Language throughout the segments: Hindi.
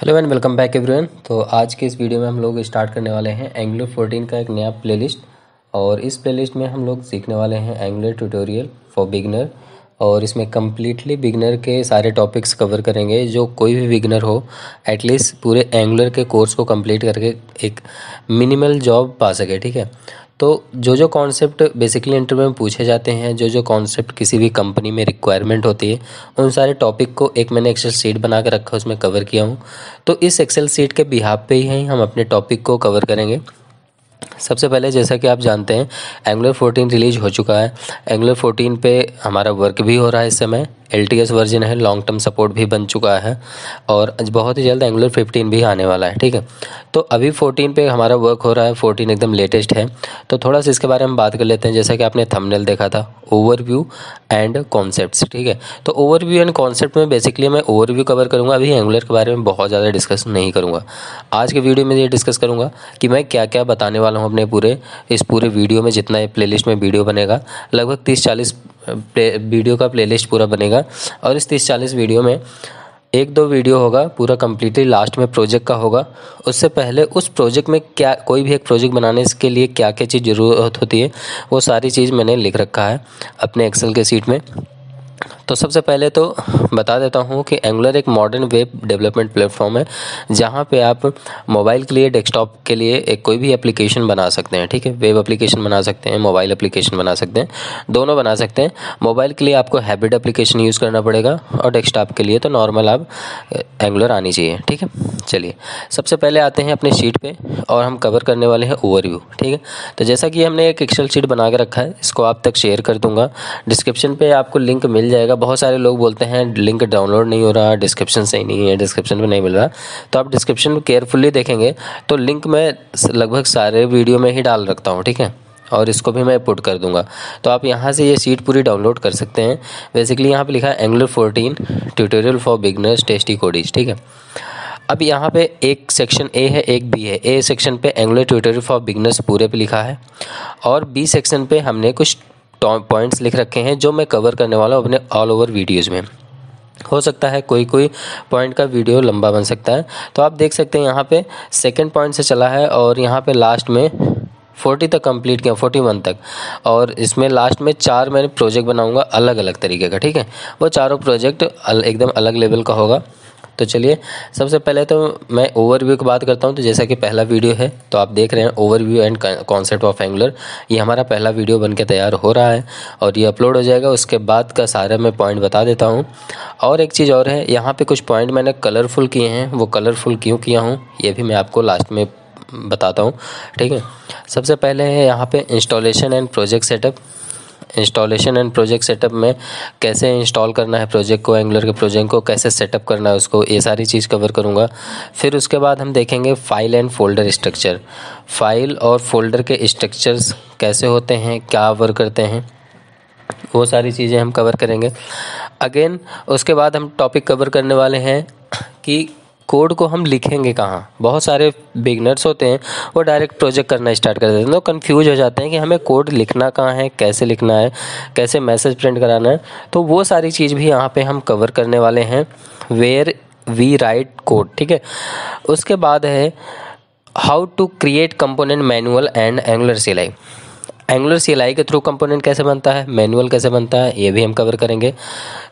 Hello and welcome back everyone. तो आज के इस वीडियो में हम लोग स्टार्ट करने वाले हैं एंगुलर 14 का एक नया प्लेलिस्ट। और इस प्लेलिस्ट में हम लोग सीखने वाले हैं एंगुलर ट्यूटोरियल फॉर बिगनर। और इसमें कम्प्लीटली बिगनर के सारे टॉपिक्स कवर करेंगे। जो कोई भी बिगनर हो एटलीस्ट पूरे एंगुलर के कोर्स को कंप्लीट करके एक मिनिमल जॉब पा सके। ठीक है, तो जो कॉन्सेप्ट बेसिकली इंटरव्यू में पूछे जाते हैं, जो कॉन्सेप्ट किसी भी कंपनी में रिक्वायरमेंट होती है, उन सारे टॉपिक को एक मैंने एक्सेल शीट बना कर रखा है, उसमें कवर किया हूँ। तो इस एक्सेल शीट के बिहाफ पे ही हम अपने टॉपिक को कवर करेंगे। सबसे पहले जैसा कि आप जानते हैं एंगुलर 14 रिलीज हो चुका है। एंगुलर 14 पे हमारा वर्क भी हो रहा है इस समय। LTS वर्जन है, लॉन्ग टर्म सपोर्ट भी बन चुका है और बहुत ही जल्द एंगुलर 15 भी आने वाला है। ठीक है, तो अभी 14 पे हमारा वर्क हो रहा है। 14 एकदम लेटेस्ट है, तो थोड़ा सा इसके बारे में बात कर लेते हैं। जैसा कि आपने थंबनेल देखा था, ओवरव्यू एंड कॉन्सेप्ट्स। ठीक है, तो ओवरव्यू एंड कॉन्सेप्ट में बेसिकली मैं ओवरव्यू कवर करूँगा। अभी एंगुलर के बारे में बहुत ज़्यादा डिस्कस नहीं करूँगा। आज के वीडियो में ये डिस्कस करूँगा कि मैं क्या क्या बताने वाला हूँ अपने इस पूरे वीडियो में। जितना ये प्लेलिस्ट में वीडियो बनेगा, लगभग 30-40 वीडियो का प्लेलिस्ट पूरा बनेगा। और इस 30-40 वीडियो में एक दो वीडियो होगा पूरा कम्प्लीटली लास्ट में प्रोजेक्ट का होगा। उससे पहले उस प्रोजेक्ट में क्या, कोई भी एक प्रोजेक्ट बनाने के लिए क्या क्या चीज़ ज़रूरत होती है, वो सारी चीज़ मैंने लिख रखा है अपने एक्सेल के सीट में। तो सबसे पहले तो बता देता हूँ कि एंगुलर एक मॉडर्न वेब डेवलपमेंट प्लेटफॉर्म है, जहाँ पे आप मोबाइल के लिए, डेस्कटॉप के लिए एक कोई भी एप्लीकेशन बना सकते हैं। ठीक है, वेब एप्लीकेशन बना सकते हैं, मोबाइल एप्लीकेशन बना सकते हैं, दोनों बना सकते हैं। मोबाइल के लिए आपको हैबिट एप्लीकेशन यूज़ करना पड़ेगा और डेस्कटॉप के लिए तो नॉर्मल आप एंगुलर आनी चाहिए। ठीक है, चलिए सबसे पहले आते हैं अपने शीट पे और हम कवर करने वाले हैं ओवरव्यू। ठीक है, तो जैसा कि हमने एक एक्सेल शीट बना के रखा है, इसको आप तक शेयर कर दूंगा। डिस्क्रिप्शन पे आपको लिंक मिल जाएगा। बहुत सारे लोग बोलते हैं लिंक डाउनलोड नहीं हो रहा, डिस्क्रिप्शन सही नहीं है, डिस्क्रिप्शन में नहीं मिल रहा। तो आप डिस्क्रिप्शन में केयरफुली देखेंगे तो लिंक मैं लगभग सारे वीडियो में ही डाल रखता हूँ। ठीक है, और इसको भी मैं पुट कर दूंगा, तो आप यहाँ से ये शीट पूरी डाउनलोड कर सकते हैं। बेसिकली यहाँ पे लिखा है Angular 14 tutorial for beginners Testy Codiz. ठीक है, अब यहाँ पे एक सेक्शन ए है, एक बी है। ए सेक्शन पे एंगुलर ट्यूटोरियल फॉर बिगनर्स पूरे पे लिखा है, और बी सेक्शन पे हमने कुछ पॉइंट्स लिख रखे हैं जो मैं कवर करने वाला हूँ अपने ऑल ओवर वीडियोज़ में। हो सकता है कोई पॉइंट का वीडियो लंबा बन सकता है। तो आप देख सकते हैं यहाँ पे सेकंड पॉइंट से चला है और यहाँ पे लास्ट में 40 तक कंप्लीट किया, 41 तक। और इसमें लास्ट में 4 मैंने प्रोजेक्ट बनाऊंगा अलग अलग तरीके का। ठीक है, वो चारों प्रोजेक्ट एकदम अलग लेवल का होगा। तो चलिए सबसे पहले तो मैं ओवरव्यू की बात करता हूं। तो जैसा कि पहला वीडियो है, तो आप देख रहे हैं overview and concept of angular. ये हमारा पहला वीडियो बनके तैयार हो रहा है और ये अपलोड हो जाएगा। उसके बाद का सारा मैं पॉइंट बता देता हूं। और एक चीज़ और है, यहाँ पे कुछ पॉइंट मैंने कलरफुल किए हैं। वो कलरफुल क्यों किया हूँ ये भी मैं आपको लास्ट में बताता हूँ। ठीक है, सबसे पहले है यहाँ पे installation and project setup. Installation and project setup में कैसे इंस्टॉल करना है प्रोजेक्ट को, एंगुलर के प्रोजेक्ट को कैसे सेटअप करना है उसको, ये सारी चीज़ कवर करूँगा। फिर उसके बाद हम देखेंगे file and folder structure. File और फोल्डर के स्ट्रक्चर्स कैसे होते हैं, क्या वर्क करते हैं, वो सारी चीज़ें हम कवर करेंगे। अगेन उसके बाद हम टॉपिक कवर करने वाले हैं कि कोड को हम लिखेंगे कहाँ। बहुत सारे बिगनर्स होते हैं वो डायरेक्ट प्रोजेक्ट करना स्टार्ट कर देते हैं, तो कंफ्यूज हो जाते हैं कि हमें कोड लिखना कहाँ है, कैसे लिखना है, कैसे मैसेज प्रिंट कराना है। तो वो सारी चीज़ भी यहाँ पे हम कवर करने वाले हैं, वेयर वी राइट कोड। ठीक है, उसके बाद है how to create component manual and Angular CLI। Angular CLI के थ्रू कंपोनेंट कैसे बनता है, मैनुअल कैसे बनता है, ये भी हम कवर करेंगे।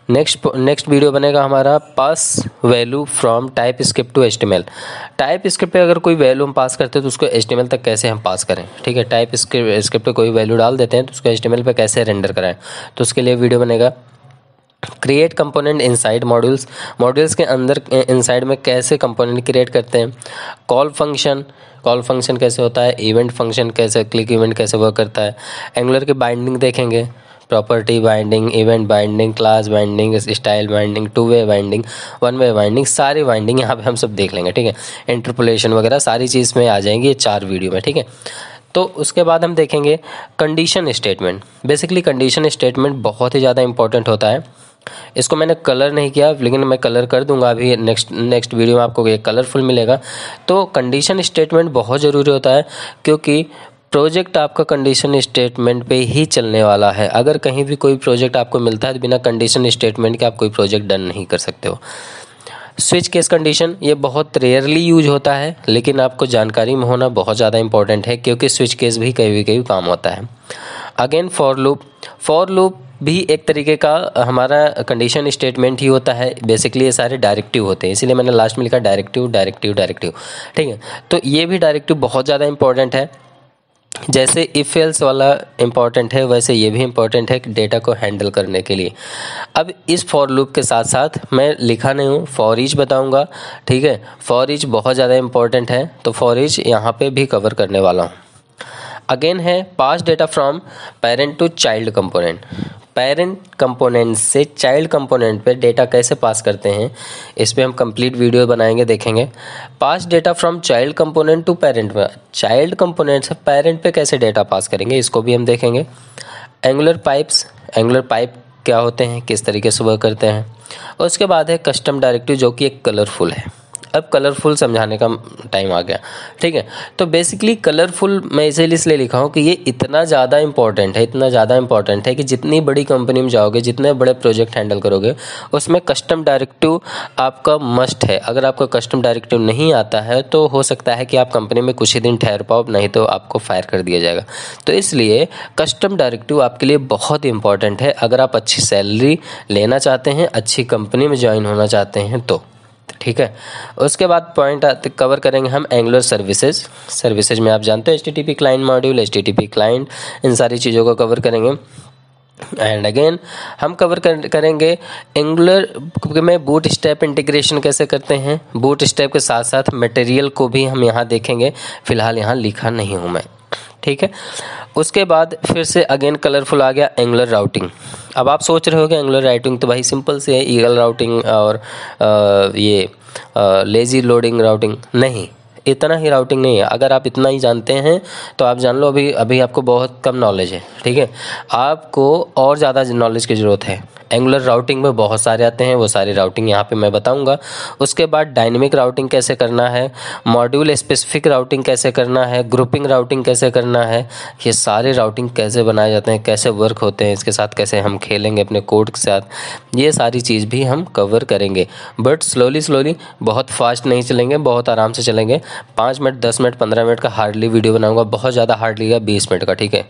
नेक्स्ट वीडियो बनेगा हमारा pass value from TypeScript to HTML। TypeScript पे अगर कोई वैल्यू हम पास करते हैं तो उसको HTML तक कैसे हम पास करें। ठीक है, टाइप स्क्रिप्ट पे कोई वैल्यू डाल देते हैं तो उसको HTML पे कैसे रेंडर कराएं, तो उसके लिए वीडियो बनेगा। Create component inside modules, modules के अंदर इनसाइड में कैसे कंपोनेंट क्रिएट करते हैं। कॉल फंक्शन कैसे होता है, इवेंट फंक्शन कैसे, क्लिक इवेंट कैसे वर्क करता है। एंगुलर की बाइंडिंग देखेंगे, property binding, event binding, class binding, style binding, 2 वे बाइंडिंग, 1 वे बाइंडिंग, सारी बाइंडिंग यहाँ पे हम सब देख लेंगे। ठीक है, इंटरपोलेशन वगैरह सारी चीज़ में आ जाएंगी ये 4 वीडियो में। ठीक है, तो उसके बाद हम देखेंगे condition statement. Basically condition statement बहुत ही ज़्यादा इंपॉर्टेंट होता है। इसको मैंने कलर नहीं किया, लेकिन मैं कलर कर दूंगा अभी नेक्स्ट वीडियो में आपको ये कलरफुल मिलेगा। तो कंडीशन स्टेटमेंट बहुत ज़रूरी होता है, क्योंकि प्रोजेक्ट आपका कंडीशन स्टेटमेंट पे ही चलने वाला है। अगर कहीं भी कोई प्रोजेक्ट आपको मिलता है तो बिना कंडीशन स्टेटमेंट के आप कोई प्रोजेक्ट डन नहीं कर सकते हो। स्विच केस कंडीशन ये बहुत रेयरली यूज होता है, लेकिन आपको जानकारी में होना बहुत ज़्यादा इंपॉर्टेंट है, क्योंकि स्विच केस भी कभी काम होता है। अगेन फॉर लूप भी एक तरीके का हमारा कंडीशन स्टेटमेंट ही होता है। बेसिकली ये सारे डायरेक्टिव होते हैं, इसीलिए मैंने लास्ट में लिखा डायरेक्टिव। ठीक है, तो ये भी डायरेक्टिव बहुत ज़्यादा इंपॉर्टेंट है। जैसे इफ एल्स वाला इम्पॉर्टेंट है, वैसे ये भी इम्पॉर्टेंट है कि डेटा को हैंडल करने के लिए। अब इस फॉर लूप के साथ साथ मैं लिखा नहीं हूँ, फॉर ईच बताऊँगा। ठीक है, फॉर ईच बहुत ज़्यादा इम्पॉर्टेंट है, तो फॉर ईच यहाँ पे भी कवर करने वाला हूँ। अगेन है pass data from parent to child component. Parent component से चाइल्ड कंपोनेंट पे डेटा कैसे पास करते हैं, इस पे हम कंप्लीट वीडियो बनाएंगे, देखेंगे। Pass data from child component to parent में, चाइल्ड कंपोनेंट से पेरेंट पे कैसे डेटा पास करेंगे, इसको भी हम देखेंगे। एंगुलर पाइप क्या होते हैं, किस तरीके से वर्क करते हैं। और उसके बाद है कस्टम डायरेक्टिव, जो कि एक कलरफुल है। अब कलरफुल समझाने का टाइम आ गया। ठीक है, तो बेसिकली कलरफुल मैं इसलिए लिखा हूँ कि ये इतना ज़्यादा इंपॉर्टेंट है कि जितनी बड़ी कंपनी में जाओगे, जितने बड़े प्रोजेक्ट हैंडल करोगे, उसमें कस्टम डायरेक्टिव आपका मस्ट है। अगर आपका कस्टम डायरेक्टिव नहीं आता है तो हो सकता है कि आप कंपनी में कुछ ही दिन ठहर पाओ, नहीं तो आपको फायर कर दिया जाएगा। तो इसलिए कस्टम डायरेक्टिव आपके लिए बहुत इंपॉर्टेंट है, अगर आप अच्छी सैलरी लेना चाहते हैं, अच्छी कंपनी में ज्वाइन होना चाहते हैं तो। ठीक है, उसके बाद पॉइंट कवर करेंगे हम एंगुलर सर्विसेज में आप जानते हो HTTP client module, HTTP client, इन सारी चीज़ों को कवर करेंगे। एंड अगेन हम कवर करेंगे एंगुलर में बूट स्टेप इंटीग्रेशन कैसे करते हैं। बूट स्टेप के साथ साथ मटेरियल को भी हम यहाँ देखेंगे, फिलहाल यहाँ लिखा नहीं हूँ मैं। ठीक है, उसके बाद फिर से अगेन कलरफुल आ गया एंगुलर राउटिंग। अब आप सोच रहे हो कि एंगुलर राउटिंग तो भाई सिंपल से है, ईगल राउटिंग और ये लेजी लोडिंग राउटिंग। नहीं, इतना ही राउटिंग नहीं है। अगर आप इतना ही जानते हैं तो आप जान लो अभी आपको बहुत कम नॉलेज है। ठीक है, आपको और ज़्यादा नॉलेज की ज़रूरत है। एंगुलर राउटिंग में बहुत सारे आते हैं, वो सारी राउटिंग यहाँ पे मैं बताऊंगा। उसके बाद डायनेमिक राउटिंग कैसे करना है, मॉड्यूल स्पेसिफिक राउटिंग कैसे करना है, ग्रुपिंग राउटिंग कैसे करना है, ये सारे राउटिंग कैसे बनाए जाते हैं, कैसे वर्क होते हैं, इसके साथ कैसे हम खेलेंगे अपने कोड के साथ, ये सारी चीज़ भी हम कवर करेंगे। बट स्लोली, बहुत फास्ट नहीं चलेंगे, बहुत आराम से चलेंगे। 5 मिनट, 10 मिनट, 15 मिनट का हार्डली वीडियो बनाऊंगा, बहुत ज़्यादा हार्डली का 20 मिनट का। ठीक है,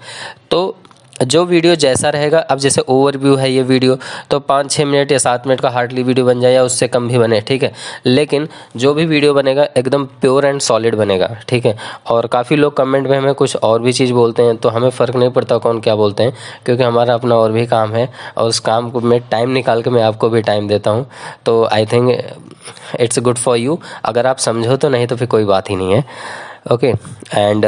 तो जो वीडियो जैसा रहेगा, अब जैसे ओवरव्यू है ये वीडियो, तो 5-6 मिनट या 7 मिनट का हार्डली वीडियो बन जाए या उससे कम भी बने। ठीक है, लेकिन जो भी वीडियो बनेगा एकदम प्योर एंड सॉलिड बनेगा। ठीक है, और काफ़ी लोग कमेंट में हमें कुछ और भी चीज़ बोलते हैं, तो हमें फ़र्क नहीं पड़ता कौन क्या बोलते हैं, क्योंकि हमारा अपना और भी काम है, और उस काम को मैं टाइम निकाल के मैं आपको भी टाइम देता हूँ। तो आई think it's good for you, अगर आप समझो तो, नहीं तो फिर कोई बात ही नहीं है। ओके, एंड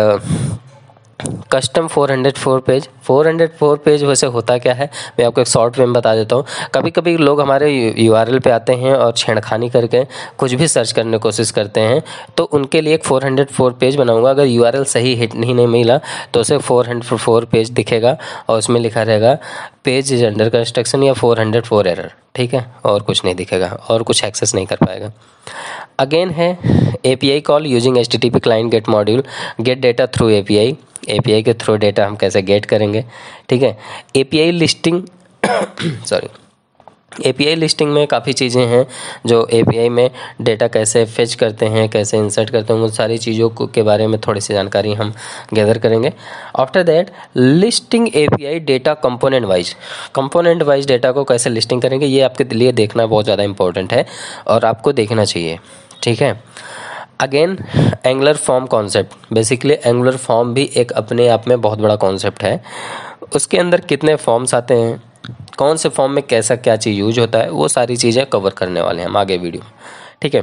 कस्टम 404 पेज वैसे होता क्या है, मैं आपको एक शॉर्ट में बता देता हूँ। कभी कभी लोग हमारे URL पे आते हैं और छेड़खानी करके कुछ भी सर्च करने की कोशिश करते हैं, तो उनके लिए एक 404 पेज बनाऊंगा। अगर URL सही हिट नहीं मिला तो उसे 404 पेज दिखेगा, और उसमें लिखा रहेगा पेज इज अंडर कंस्ट्रक्शन या 404 एरर। ठीक है, और कुछ नहीं दिखेगा, और कुछ एक्सेस नहीं कर पाएगा। अगेन है API call using HTTP client get module, get data through API के थ्रू डेटा हम कैसे गेट करेंगे। ठीक है, API लिस्टिंग API लिस्टिंग में काफ़ी चीज़ें हैं, जो API में डेटा कैसे फेच करते हैं, कैसे इंसर्ट करते हैं, उन सारी चीज़ों के बारे में थोड़ी सी जानकारी हम गैदर करेंगे। After that listing API data component wise data को कैसे लिस्टिंग करेंगे, ये आपके लिए देखना बहुत ज़्यादा इंपॉर्टेंट है और आपको देखना चाहिए। ठीक है, again angular form concept, basically angular form भी एक अपने आप में बहुत बड़ा कॉन्सेप्ट है। उसके अंदर कितने फॉर्म्स आते हैं, कौन से फॉर्म में कैसा क्या चीज़ यूज होता है, वो सारी चीज़ें कवर करने वाले हैं हम आगे वीडियो। ठीक है,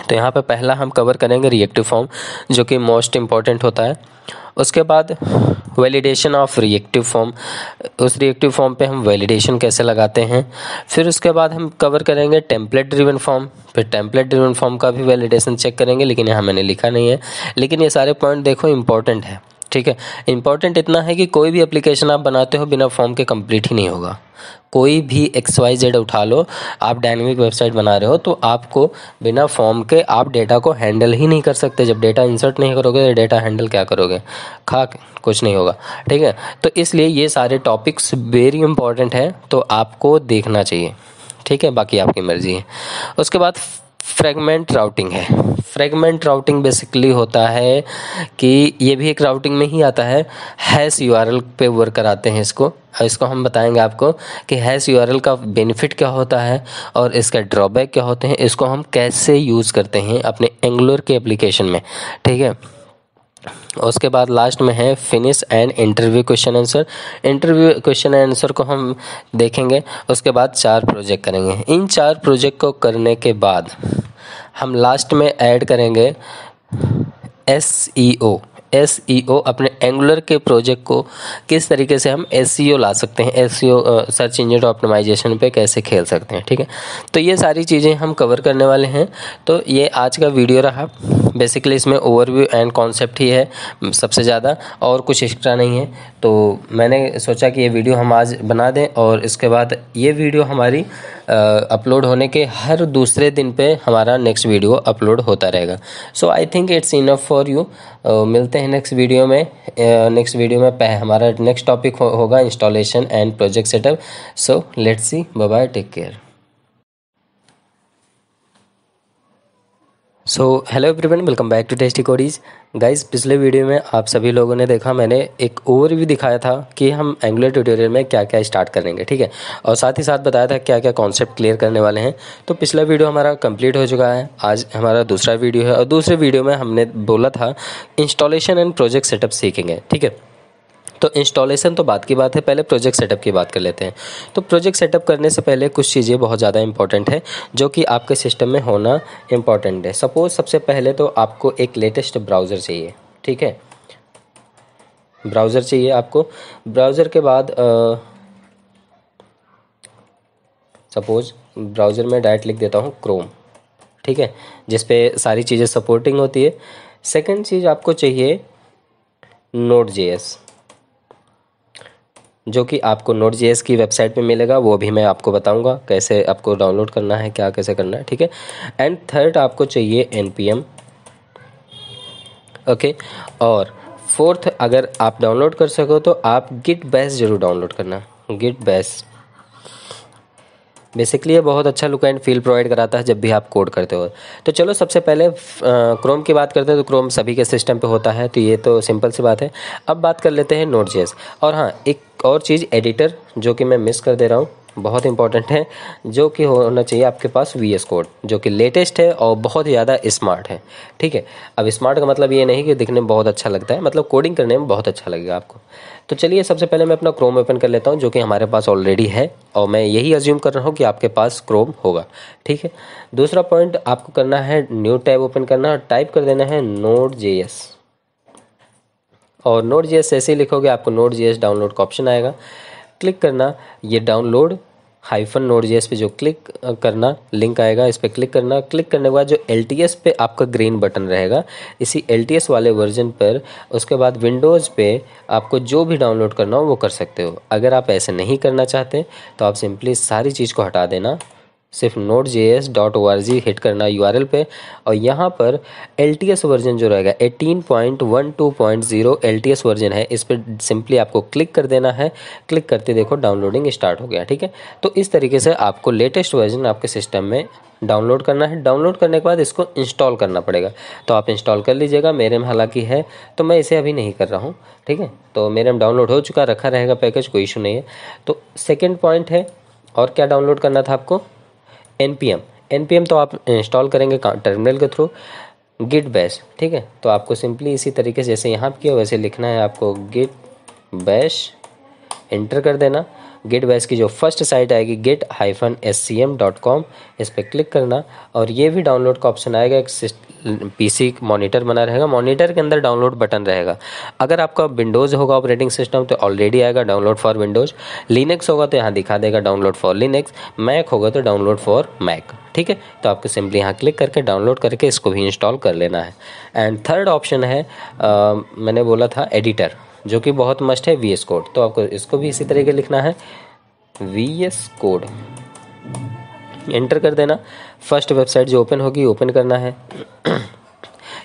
तो यहाँ पे पहला हम कवर करेंगे रिएक्टिव फॉर्म, जो कि मोस्ट इम्पॉर्टेंट होता है। उसके बाद वैलिडेशन ऑफ रिएक्टिव फॉर्म, उस रिएक्टिव फॉर्म पे हम वैलिडेशन कैसे लगाते हैं। फिर उसके बाद हम कवर करेंगे टेम्पलेट ड्रिवन फॉर्म, फिर टेम्पलेट ड्रिवन फॉर्म का भी वैलिडेशन चेक करेंगे, लेकिन यहाँ मैंने लिखा नहीं है, लेकिन ये सारे पॉइंट देखो इंपॉर्टेंट है। ठीक है, इंपॉर्टेंट इतना है कि कोई भी एप्लीकेशन आप बनाते हो बिना फॉर्म के कंप्लीट ही नहीं होगा। कोई भी XYZ उठा लो, आप डायनेमिक वेबसाइट बना रहे हो तो आपको बिना फॉर्म के आप डेटा को हैंडल ही नहीं कर सकते। जब डेटा इंसर्ट नहीं करोगे तो डेटा हैंडल क्या करोगे, कुछ नहीं होगा। ठीक है, तो इसलिए ये सारे टॉपिक्स वेरी इंपॉर्टेंट है, तो आपको देखना चाहिए। ठीक है, बाकी आपकी मर्जी है। उसके बाद फ्रेगमेंट राउटिंग है। फ्रेगमेंट राउटिंग बेसिकली होता है कि ये भी एक राउटिंग में ही आता है। हैश यूआरएल पे वर्क कराते हैं इसको हम बताएंगे आपको कि हैश यूआरएल का बेनिफिट क्या होता है और इसका ड्रॉबैक क्या होते हैं, इसको हम कैसे यूज़ करते हैं अपने एंगुलर के एप्लीकेशन में, ठीक है। उसके बाद लास्ट में है finish and interview question answer. Interview question answer को हम देखेंगे। उसके बाद 4 प्रोजेक्ट करेंगे। इन 4 प्रोजेक्ट को करने के बाद हम लास्ट में ऐड करेंगे एसईओ अपने एंगुलर के प्रोजेक्ट को किस तरीके से हम एसईओ ला सकते हैं, एसईओ सर्च इंजन ऑप्टिमाइजेशन पे कैसे खेल सकते हैं, ठीक है। तो ये सारी चीज़ें हम कवर करने वाले हैं। तो ये आज का वीडियो रहा। बेसिकली इसमें ओवरव्यू एंड कॉन्सेप्ट ही है सबसे ज़्यादा, और कुछ एक्स्ट्रा नहीं है। तो मैंने सोचा कि ये वीडियो हम आज बना दें और इसके बाद ये वीडियो हमारी अपलोड होने के हर दूसरे दिन पे हमारा नेक्स्ट वीडियो अपलोड होता रहेगा। So I think it's enough for you. मिलते हैं नेक्स्ट वीडियो में। हमारा नेक्स्ट टॉपिक होगा installation and project setup. So let's see, bye bye, take care. So hello everyone, welcome back to tasty Codiz. Guys, पिछले वीडियो में आप सभी लोगों ने देखा, मैंने एक ओवरव्यू दिखाया था कि हम एंगुलर ट्यूटोरियल में क्या क्या स्टार्ट करेंगे, ठीक है, और साथ ही साथ बताया था क्या क्या कॉन्सेप्ट क्लियर करने वाले हैं। तो पिछला वीडियो हमारा कंप्लीट हो चुका है। आज हमारा दूसरा वीडियो है और दूसरे वीडियो में हमने बोला था इंस्टॉलेशन एंड प्रोजेक्ट सेटअप सीखेंगे, ठीक है। तो इंस्टॉलेशन तो बात की बात है, पहले प्रोजेक्ट सेटअप की बात कर लेते हैं। तो प्रोजेक्ट सेटअप करने से पहले कुछ चीज़ें बहुत ज़्यादा इंपॉर्टेंट है जो कि आपके सिस्टम में होना इंपॉर्टेंट है। सपोज सबसे पहले तो आपको एक लेटेस्ट ब्राउज़र चाहिए, ठीक है, ब्राउज़र चाहिए आपको। ब्राउज़र के बाद सपोज ब्राउज़र में डायरेक्ट लिख देता हूँ क्रोम, ठीक है, जिस पे सारी चीज़ें सपोर्टिंग होती है। सेकंड चीज़ आपको चाहिए Node.js, जो कि आपको Node.js की वेबसाइट पे मिलेगा। वो भी मैं आपको बताऊंगा कैसे आपको डाउनलोड करना है, क्या कैसे करना है, ठीक है। एंड थर्ड आपको चाहिए npm, ओके। और फोर्थ, अगर आप डाउनलोड कर सको तो आप git bash जरूर डाउनलोड करना। git bash बेसिकली ये बहुत अच्छा लुक एंड फील प्रोवाइड कराता है जब भी आप कोड करते हो। तो चलो सबसे पहले क्रोम की बात करते हैं। तो क्रोम सभी के सिस्टम पे होता है, तो ये तो सिंपल सी बात है। अब बात कर लेते हैं Node.js। और हाँ, एक और चीज़ एडिटर जो कि मैं मिस कर दे रहा हूँ, बहुत इंपॉर्टेंट है, जो कि होना चाहिए आपके पास VS कोड, जो कि लेटेस्ट है और बहुत ज़्यादा स्मार्ट है, ठीक है। अब स्मार्ट का मतलब ये नहीं कि दिखने में बहुत अच्छा लगता है, मतलब कोडिंग करने में बहुत अच्छा लगेगा आपको। तो चलिए सबसे पहले मैं अपना क्रोम ओपन कर लेता हूँ, जो कि हमारे पास ऑलरेडी है, और मैं यही अज्यूम कर रहा हूँ कि आपके पास क्रोम होगा, ठीक है। दूसरा पॉइंट आपको करना है, न्यू टैब ओपन करना और टाइप कर देना है Node.js। और Node.js ऐसे ही लिखोगे, आपको Node.js डाउनलोड का ऑप्शन आएगा, क्लिक करना। ये डाउनलोड -Node.js पे जो क्लिक करना, लिंक आएगा, इस पर क्लिक करना। क्लिक करने के बाद जो LTS पे आपका ग्रीन बटन रहेगा, इसी LTS वाले वर्जन पर, उसके बाद विंडोज़ पे आपको जो भी डाउनलोड करना हो वो कर सकते हो। अगर आप ऐसे नहीं करना चाहते तो आप सिंपली सारी चीज़ को हटा देना, सिर्फ nodejs.org हिट करना URL पे, और यहाँ पर LTS वर्जन जो रहेगा 18.12.0 LTS वर्जन है, इस पर सिंपली आपको क्लिक कर देना है। क्लिक करते देखो डाउनलोडिंग स्टार्ट हो गया, ठीक है। तो इस तरीके से आपको लेटेस्ट वर्जन आपके सिस्टम में डाउनलोड करना है। डाउनलोड करने के बाद इसको इंस्टॉल करना पड़ेगा, तो आप इंस्टॉल कर लीजिएगा। मेरे में हालांकि है, तो मैं इसे अभी नहीं कर रहा हूँ, ठीक है। तो मेरे में डाउनलोड हो चुका, रखा रहेगा पैकेज, कोई इशू नहीं है। तो सेकेंड पॉइंट है, और क्या डाउनलोड करना था आपको, npm तो आप इंस्टॉल करेंगे टर्मिनल के थ्रू। git bash, ठीक है। तो आपको सिंपली इसी तरीके से जैसे यहाँ किया वैसे लिखना है आपको, git bash, एंटर कर देना। git bash की जो फर्स्ट साइट आएगी git-scm.com, इस पर क्लिक करना, और ये भी डाउनलोड का ऑप्शन आएगा। एक PC मॉनिटर बना रहेगा, मॉनिटर के अंदर डाउनलोड बटन रहेगा। अगर आपका विंडोज़ होगा ऑपरेटिंग सिस्टम तो ऑलरेडी आएगा डाउनलोड फॉर विंडोज़, लिनक्स होगा तो यहाँ दिखा देगा डाउनलोड फॉर लिनक्स, मैक होगा तो डाउनलोड फॉर मैक, ठीक है। तो आपको सिंपली यहाँ क्लिक करके डाउनलोड करके इसको भी इंस्टॉल कर लेना है। एंड थर्ड ऑप्शन है, मैंने बोला था एडिटर, जो कि बहुत मस्ट है, VS कोड। तो आपको इसको भी इसी तरीके लिखना है, VS कोड, एंटर कर देना। फर्स्ट वेबसाइट जो ओपन होगी ओपन करना है।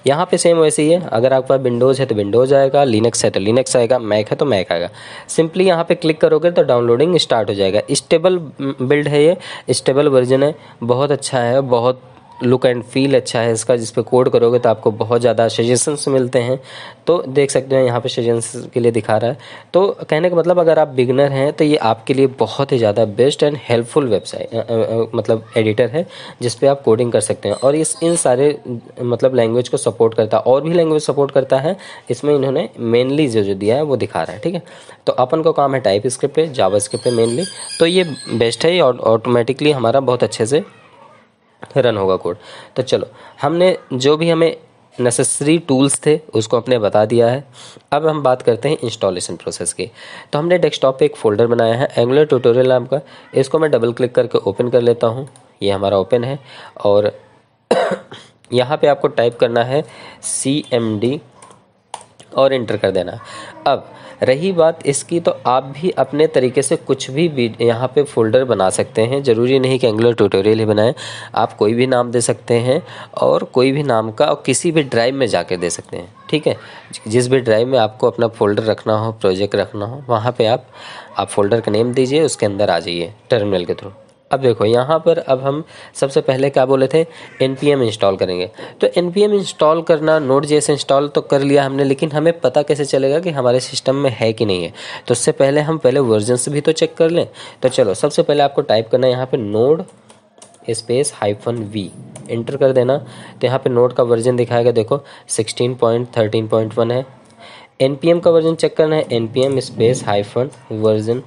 यहाँ पे सेम वैसे ही है, अगर आपके पास विंडोज़ है तो विंडोज़ आएगा, लिनक्स है तो लिनक्स आएगा, मैक है तो मैक आएगा। सिंपली यहाँ पे क्लिक करोगे तो डाउनलोडिंग स्टार्ट हो जाएगा। स्टेबल बिल्ड है, ये स्टेबल वर्जन है, बहुत अच्छा है, बहुत लुक एंड फील अच्छा है इसका। जिस पे कोड करोगे तो आपको बहुत ज़्यादा सजेशंस मिलते हैं। तो देख सकते हैं यहाँ पे सजेशंस के लिए दिखा रहा है। तो कहने का मतलब अगर आप बिगनर हैं तो ये आपके लिए बहुत ही ज़्यादा बेस्ट एंड हेल्पफुल वेबसाइट मतलब एडिटर है, जिस पे आप कोडिंग कर सकते हैं। और इस इन सारे मतलब लैंग्वेज को सपोर्ट करता है, और भी लैंग्वेज सपोर्ट करता है। इसमें इन्होंने मेनली जो दिया है वो दिखा रहा है, ठीक है। तो अपन को काम है टाइप स्क्रिप्ट पे, जावा स्क्रिप्ट पे मेनली, तो ये बेस्ट है, ये ऑटोमेटिकली हमारा बहुत अच्छे से रन होगा कोड। तो चलो, हमने जो भी हमें नेसेसरी टूल्स थे उसको अपने बता दिया है। अब हम बात करते हैं इंस्टॉलेशन प्रोसेस की। तो हमने डेस्कटॉप पे एक फ़ोल्डर बनाया है एंगुलर ट्यूटोरियल नाम का। इसको मैं डबल क्लिक करके ओपन कर लेता हूँ। ये हमारा ओपन है, और यहाँ पे आपको टाइप करना है CMD और इंटर कर देना। अब रही बात इसकी, तो आप भी अपने तरीके से कुछ भी यहाँ पे फ़ोल्डर बना सकते हैं। ज़रूरी नहीं कि एंगुलर ट्यूटोरियल ही बनाएं, आप कोई भी नाम दे सकते हैं, और कोई भी नाम का और किसी भी ड्राइव में जाके दे सकते हैं, ठीक है। जिस भी ड्राइव में आपको अपना फ़ोल्डर रखना हो, प्रोजेक्ट रखना हो, वहाँ पे आप फ़ोल्डर का नेम दीजिए, उसके अंदर आ जाइए टर्मिनल के थ्रू। अब देखो यहाँ पर अब हम सबसे पहले क्या बोले थे, npm इंस्टॉल करेंगे। तो npm इंस्टॉल करना, Node.js इंस्टॉल तो कर लिया हमने, लेकिन हमें पता कैसे चलेगा कि हमारे सिस्टम में है कि नहीं है। तो उससे पहले हम वर्जन्स भी तो चेक कर लें। तो चलो, सबसे पहले आपको टाइप करना है यहाँ पे node -v, इंटर कर देना। तो यहाँ पे नोड का वर्जन दिखाएगा, देखो 16.13.1 है। npm का वर्जन चेक करना है, npm -वर्जन।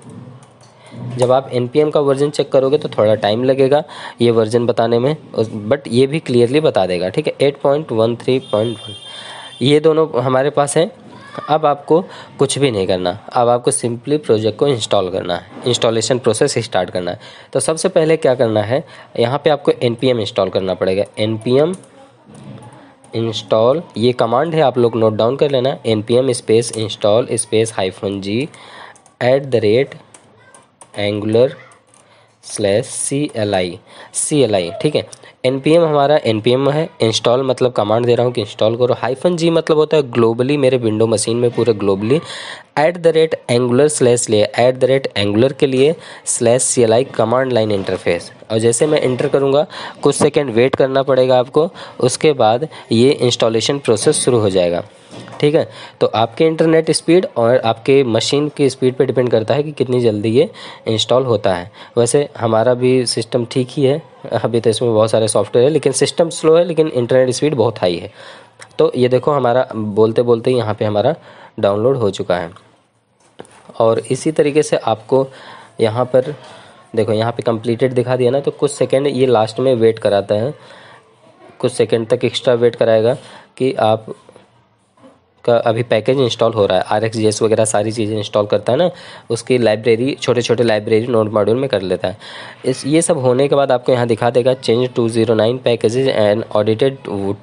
जब आप npm का वर्जन चेक करोगे तो थोड़ा टाइम लगेगा ये वर्जन बताने में, बट ये भी क्लियरली बता देगा, ठीक है। 8.13.1 ये दोनों हमारे पास है। अब आपको कुछ भी नहीं करना, अब आपको सिंपली प्रोजेक्ट को इंस्टॉल करना है, इंस्टॉलेशन प्रोसेस स्टार्ट करना है। तो सबसे पहले क्या करना है, यहाँ पे आपको npm इंस्टॉल करना पड़ेगा। npm इंस्टॉल, ये कमांड है, आप लोग नोट डाउन कर लेना। npm -install -g @angular/CLI, ठीक है। npm हमारा npm है, इंस्टॉल मतलब कमांड दे रहा हूँ कि इंस्टॉल करो। -g मतलब होता है ग्लोबली, मेरे विंडो मशीन में पूरे ग्लोबली। @angular के लिए /CLI कमांड लाइन इंटरफेस। और जैसे मैं इंटर करूँगा, कुछ सेकंड वेट करना पड़ेगा आपको, उसके बाद ये इंस्टॉलेशन प्रोसेस शुरू हो जाएगा, ठीक है। तो आपके इंटरनेट स्पीड और आपके मशीन की स्पीड पे डिपेंड करता है कि कितनी जल्दी ये इंस्टॉल होता है। वैसे हमारा भी सिस्टम ठीक ही है, अभी तो इसमें बहुत सारे सॉफ्टवेयर है, लेकिन सिस्टम स्लो है, लेकिन इंटरनेट स्पीड बहुत हाई है। तो ये देखो, हमारा बोलते बोलते ही यहाँ पे हमारा डाउनलोड हो चुका है। और इसी तरीके से आपको यहाँ पर देखो, यहाँ पे कंप्लीटेड दिखा दिया ना, तो कुछ सेकंड ये लास्ट में वेट कराता है, कुछ सेकंड तक एक्स्ट्रा वेट कराएगा कि आप का अभी पैकेज इंस्टॉल हो रहा है। RxJS वगैरह सारी चीज़ें इंस्टॉल करता है ना, उसकी लाइब्रेरी, छोटे छोटे लाइब्रेरी नोड मॉड्यूल में कर लेता है। ये सब होने के बाद आपको यहाँ दिखा देगा change 209 packages and audited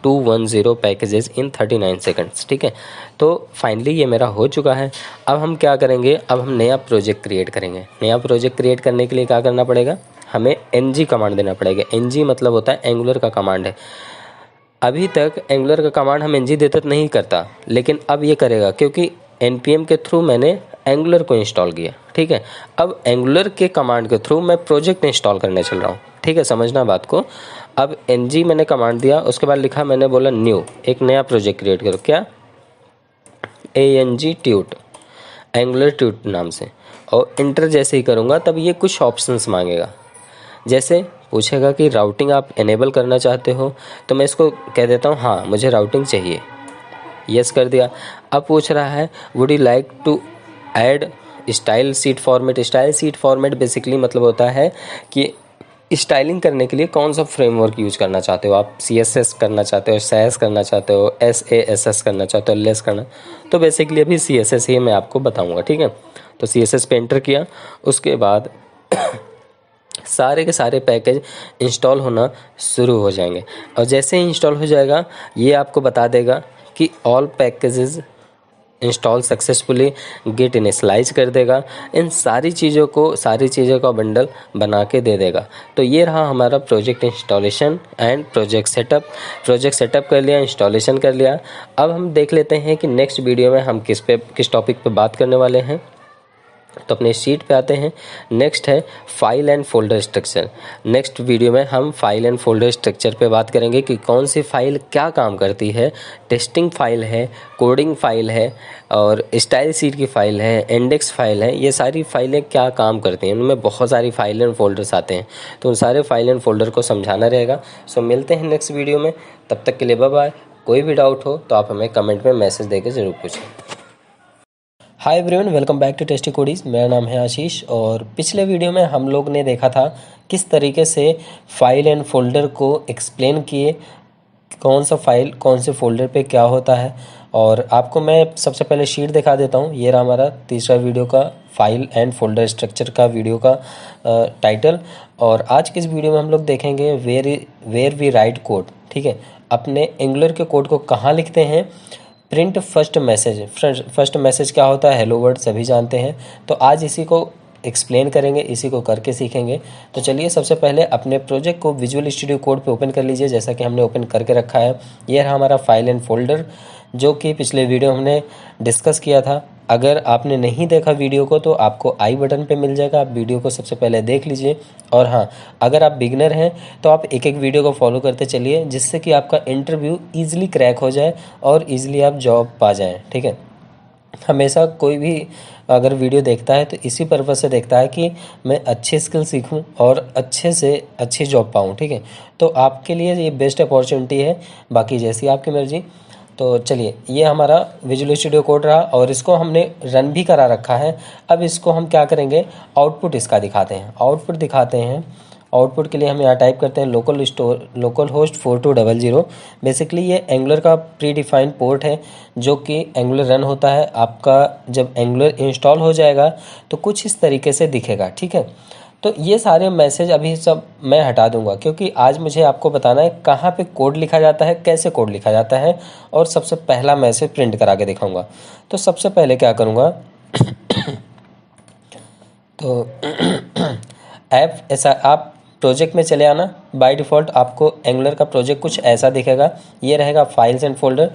210 packages in 39 seconds, ठीक है। तो फाइनली ये मेरा हो चुका है। अब हम क्या करेंगे, अब हम नया प्रोजेक्ट क्रिएट करेंगे। नया प्रोजेक्ट क्रिएट करने के लिए क्या करना पड़ेगा, हमें ng कमांड देना पड़ेगा। ng मतलब होता है एंगुलर का कमांड है। अभी तक एंगुलर का कमांड हम ng देते नहीं करता, लेकिन अब ये करेगा, क्योंकि npm के थ्रू मैंने एंगुलर को इंस्टॉल किया, ठीक है। अब एंगुलर के कमांड के थ्रू मैं प्रोजेक्ट इंस्टॉल करने चल रहा हूँ, ठीक है, समझना बात को। अब ng मैंने कमांड दिया, उसके बाद लिखा, मैंने बोला न्यू, एक नया प्रोजेक्ट क्रिएट करो। क्या, ang ट्यूट, एंगुलर ट्यूट नाम से, और इंटर जैसे ही करूँगा तब ये कुछ ऑप्शंस मांगेगा। जैसे पूछेगा कि राउटिंग आप इनेबल करना चाहते हो, तो मैं इसको कह देता हूँ हाँ, मुझे राउटिंग चाहिए, यस कर दिया। अब पूछ रहा है would you like to add style sheet format. Style sheet format basically मतलब होता है कि स्टाइलिंग करने के लिए कौन सा फ्रेमवर्क यूज करना चाहते हो आप। CSS करना चाहते हो, SAS करना चाहते हो, SASS करना चाहते हो, लेस करना, तो बेसिकली अभी CSS ही मैं आपको बताऊँगा, ठीक है। तो CSS पे एंटर किया, उसके बाद सारे के सारे पैकेज इंस्टॉल होना शुरू हो जाएंगे। और जैसे ही इंस्टॉल हो जाएगा, ये आपको बता देगा कि all packages install successfully, git initialise कर देगा, इन सारी चीज़ों का बंडल बना के दे देगा। तो ये रहा हमारा project installation and project setup कर लिया, इंस्टॉलेशन कर लिया। अब हम देख लेते हैं कि नेक्स्ट वीडियो में हम किस टॉपिक पे बात करने वाले हैं। तो अपने शीट पे आते हैं। नेक्स्ट है file and folder structure. Next video में हम फाइल एंड फोल्डर स्ट्रक्चर पे बात करेंगे कि कौन सी फाइल क्या काम करती है। टेस्टिंग फाइल है, कोडिंग फाइल है, और स्टाइल शीट की फाइल है, इंडेक्स फाइल है। ये सारी फाइलें क्या काम करती हैं, उनमें बहुत सारी फाइल एंड फोल्डर्स आते हैं, तो उन सारे फाइल एंड फोल्डर को समझाना रहेगा। सो मिलते हैं नेक्स्ट वीडियो में, तब तक के लिए बाय बाय। कोई भी डाउट हो तो आप हमें कमेंट में मैसेज देकर ज़रूर पूछें। Hi everyone, welcome back to tasty codies. मेरा नाम है आशीष, और पिछले वीडियो में हम लोग ने देखा था किस तरीके से फाइल एंड फोल्डर को एक्सप्लेन किए, कौन सा फाइल कौन से फोल्डर पे क्या होता है। और आपको मैं सबसे पहले शीट दिखा देता हूँ। ये रहा हमारा तीसरा वीडियो का फाइल एंड फोल्डर स्ट्रक्चर का वीडियो का टाइटल। और आज के इस वीडियो में हम लोग देखेंगे वेयर वी राइट कोड। ठीक है, अपने एंगुलर के कोड को कहाँ लिखते हैं। प्रिंट फर्स्ट मैसेज क्या होता है, हेलो वर्ड सभी जानते हैं। तो आज इसी को एक्सप्लेन करेंगे, इसी को करके सीखेंगे। तो चलिए सबसे पहले अपने प्रोजेक्ट को विजुअल स्टूडियो कोड पे ओपन कर लीजिए, जैसा कि हमने ओपन करके रखा है। ये रहा हमारा फाइल एंड फोल्डर, जो कि पिछले वीडियो हमने डिस्कस किया था। अगर आपने नहीं देखा वीडियो को तो आपको आई बटन पे मिल जाएगा, आप वीडियो को सबसे पहले देख लीजिए। और हाँ, अगर आप बिगनर हैं तो आप एक एक वीडियो को फॉलो करते चलिए, जिससे कि आपका इंटरव्यू ईजिली क्रैक हो जाए और ईजिली आप जॉब पा जाएँ। ठीक है, हमेशा कोई भी अगर वीडियो देखता है तो इसी पर्पज़ से देखता है कि मैं अच्छे स्किल सीखूं और अच्छे से अच्छी जॉब पाऊं। ठीक है, तो आपके लिए ये बेस्ट अपॉर्चुनिटी है, बाकी जैसी आपकी मर्जी। तो चलिए, ये हमारा विजुअल स्टूडियो कोड रहा और इसको हमने रन भी करा रखा है। अब इसको हम क्या करेंगे, आउटपुट इसका दिखाते हैं। आउटपुट के लिए हम यहाँ टाइप करते हैं लोकल होस्ट 4200। बेसिकली ये एंगुलर का प्री डिफाइंड पोर्ट है, जो कि एंगुलर रन होता है। आपका जब एंगुलर इंस्टॉल हो जाएगा तो कुछ इस तरीके से दिखेगा। ठीक है, तो ये सारे मैसेज अभी सब मैं हटा दूंगा, क्योंकि आज मुझे आपको बताना है कहाँ पे कोड लिखा जाता है, कैसे कोड लिखा जाता है, और सबसे पहला मैसेज प्रिंट करा के दिखाऊंगा। तो सबसे पहले क्या करूँगा तो आप प्रोजेक्ट में चले आना। बाय डिफ़ॉल्ट आपको एंगुलर का प्रोजेक्ट कुछ ऐसा दिखेगा। ये रहेगा फाइल्स एंड फोल्डर।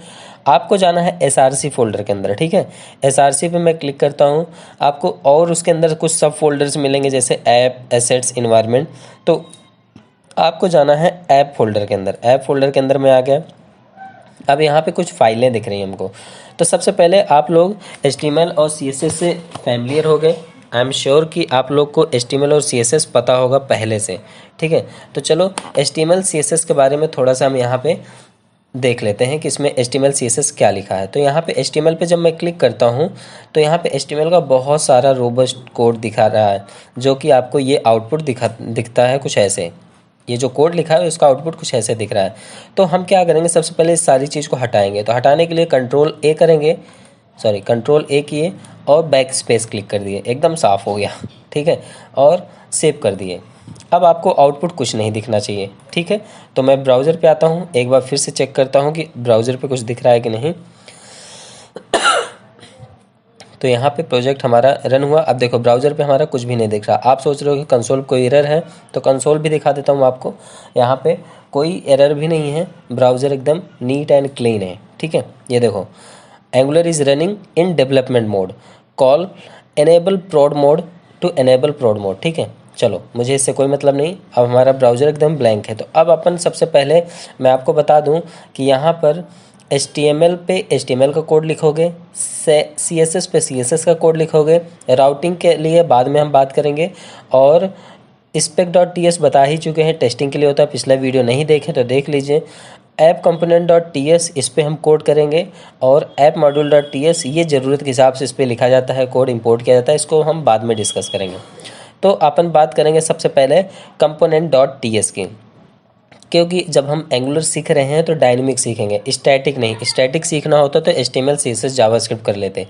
आपको जाना है एसआरसी फोल्डर के अंदर। ठीक है, एसआरसी पे मैं क्लिक करता हूँ। आपको और उसके अंदर कुछ सब फोल्डर्स मिलेंगे, जैसे ऐप, एसेट्स, इन्वायरमेंट। तो आपको जाना है ऐप फोल्डर के अंदर। ऐप फोल्डर के अंदर मैं आ गया। अब यहाँ पे कुछ फाइलें दिख रही हैं हमको। तो सबसे पहले आप लोग HTML और CSS से फैमिलियर हो गए। आई एम श्योर कि आप लोग को HTML और CSS पता होगा पहले से। ठीक है, तो चलो HTML CSS के बारे में थोड़ा सा हम यहाँ पे देख लेते हैं कि इसमें HTML CSS क्या लिखा है। तो यहाँ पे HTML पे जब मैं क्लिक करता हूँ तो यहाँ पे HTML का बहुत सारा रोबस्ट कोड दिखा रहा है, जो कि आपको ये आउटपुट दिखता है कुछ ऐसे। ये जो कोड लिखा है उसका आउटपुट कुछ ऐसे दिख रहा है। तो हम क्या करेंगे, सबसे पहले इस सारी चीज़ को हटाएंगे। तो हटाने के लिए कंट्रोल ए किए और बैक स्पेस क्लिक कर दिए, एकदम साफ़ हो गया। ठीक है, और सेव कर दिए। अब आपको आउटपुट कुछ नहीं दिखना चाहिए। ठीक है, तो मैं ब्राउज़र पे आता हूँ, एक बार फिर से चेक करता हूँ कि ब्राउज़र पे कुछ दिख रहा है कि नहीं। तो यहाँ पे प्रोजेक्ट हमारा रन हुआ। अब देखो ब्राउज़र पे हमारा कुछ भी नहीं दिख रहा। आप सोच रहे हो कि कंसोल कोई एरर है, तो कंसोल भी दिखा देता हूँ आपको। यहाँ पे कोई एरर भी नहीं है, ब्राउज़र एकदम नीट एंड क्लीन है। ठीक है, ये देखो, Angular is running in development mode, call enable prod mode to enable prod mode. ठीक है, चलो मुझे इससे कोई मतलब नहीं। अब हमारा ब्राउज़र एकदम ब्लैंक है। तो अब अपन सबसे पहले मैं आपको बता दूं कि यहाँ पर HTML पे HTML का कोड लिखोगे, CSS पे CSS का कोड लिखोगे। राउटिंग के लिए बाद में हम बात करेंगे। और spec.ts बता ही चुके हैं, टेस्टिंग के लिए होता है। पिछला वीडियो नहीं देखे तो देख लीजिए। ऐप component.ts इस पे हम कोड करेंगे। और ऐप module.ts ये ज़रूरत के हिसाब से इस पर लिखा जाता है, कोड इंपोर्ट किया जाता है। इसको हम बाद में डिस्कस करेंगे। तो अपन बात करेंगे सबसे पहले component.ts की, क्योंकि जब हम एंगुलर सीख रहे हैं तो डायनेमिक सीखेंगे, स्टैटिक नहीं। स्टैटिक सीखना होता तो HTML CSS जावास्क्रिप्ट कर लेते।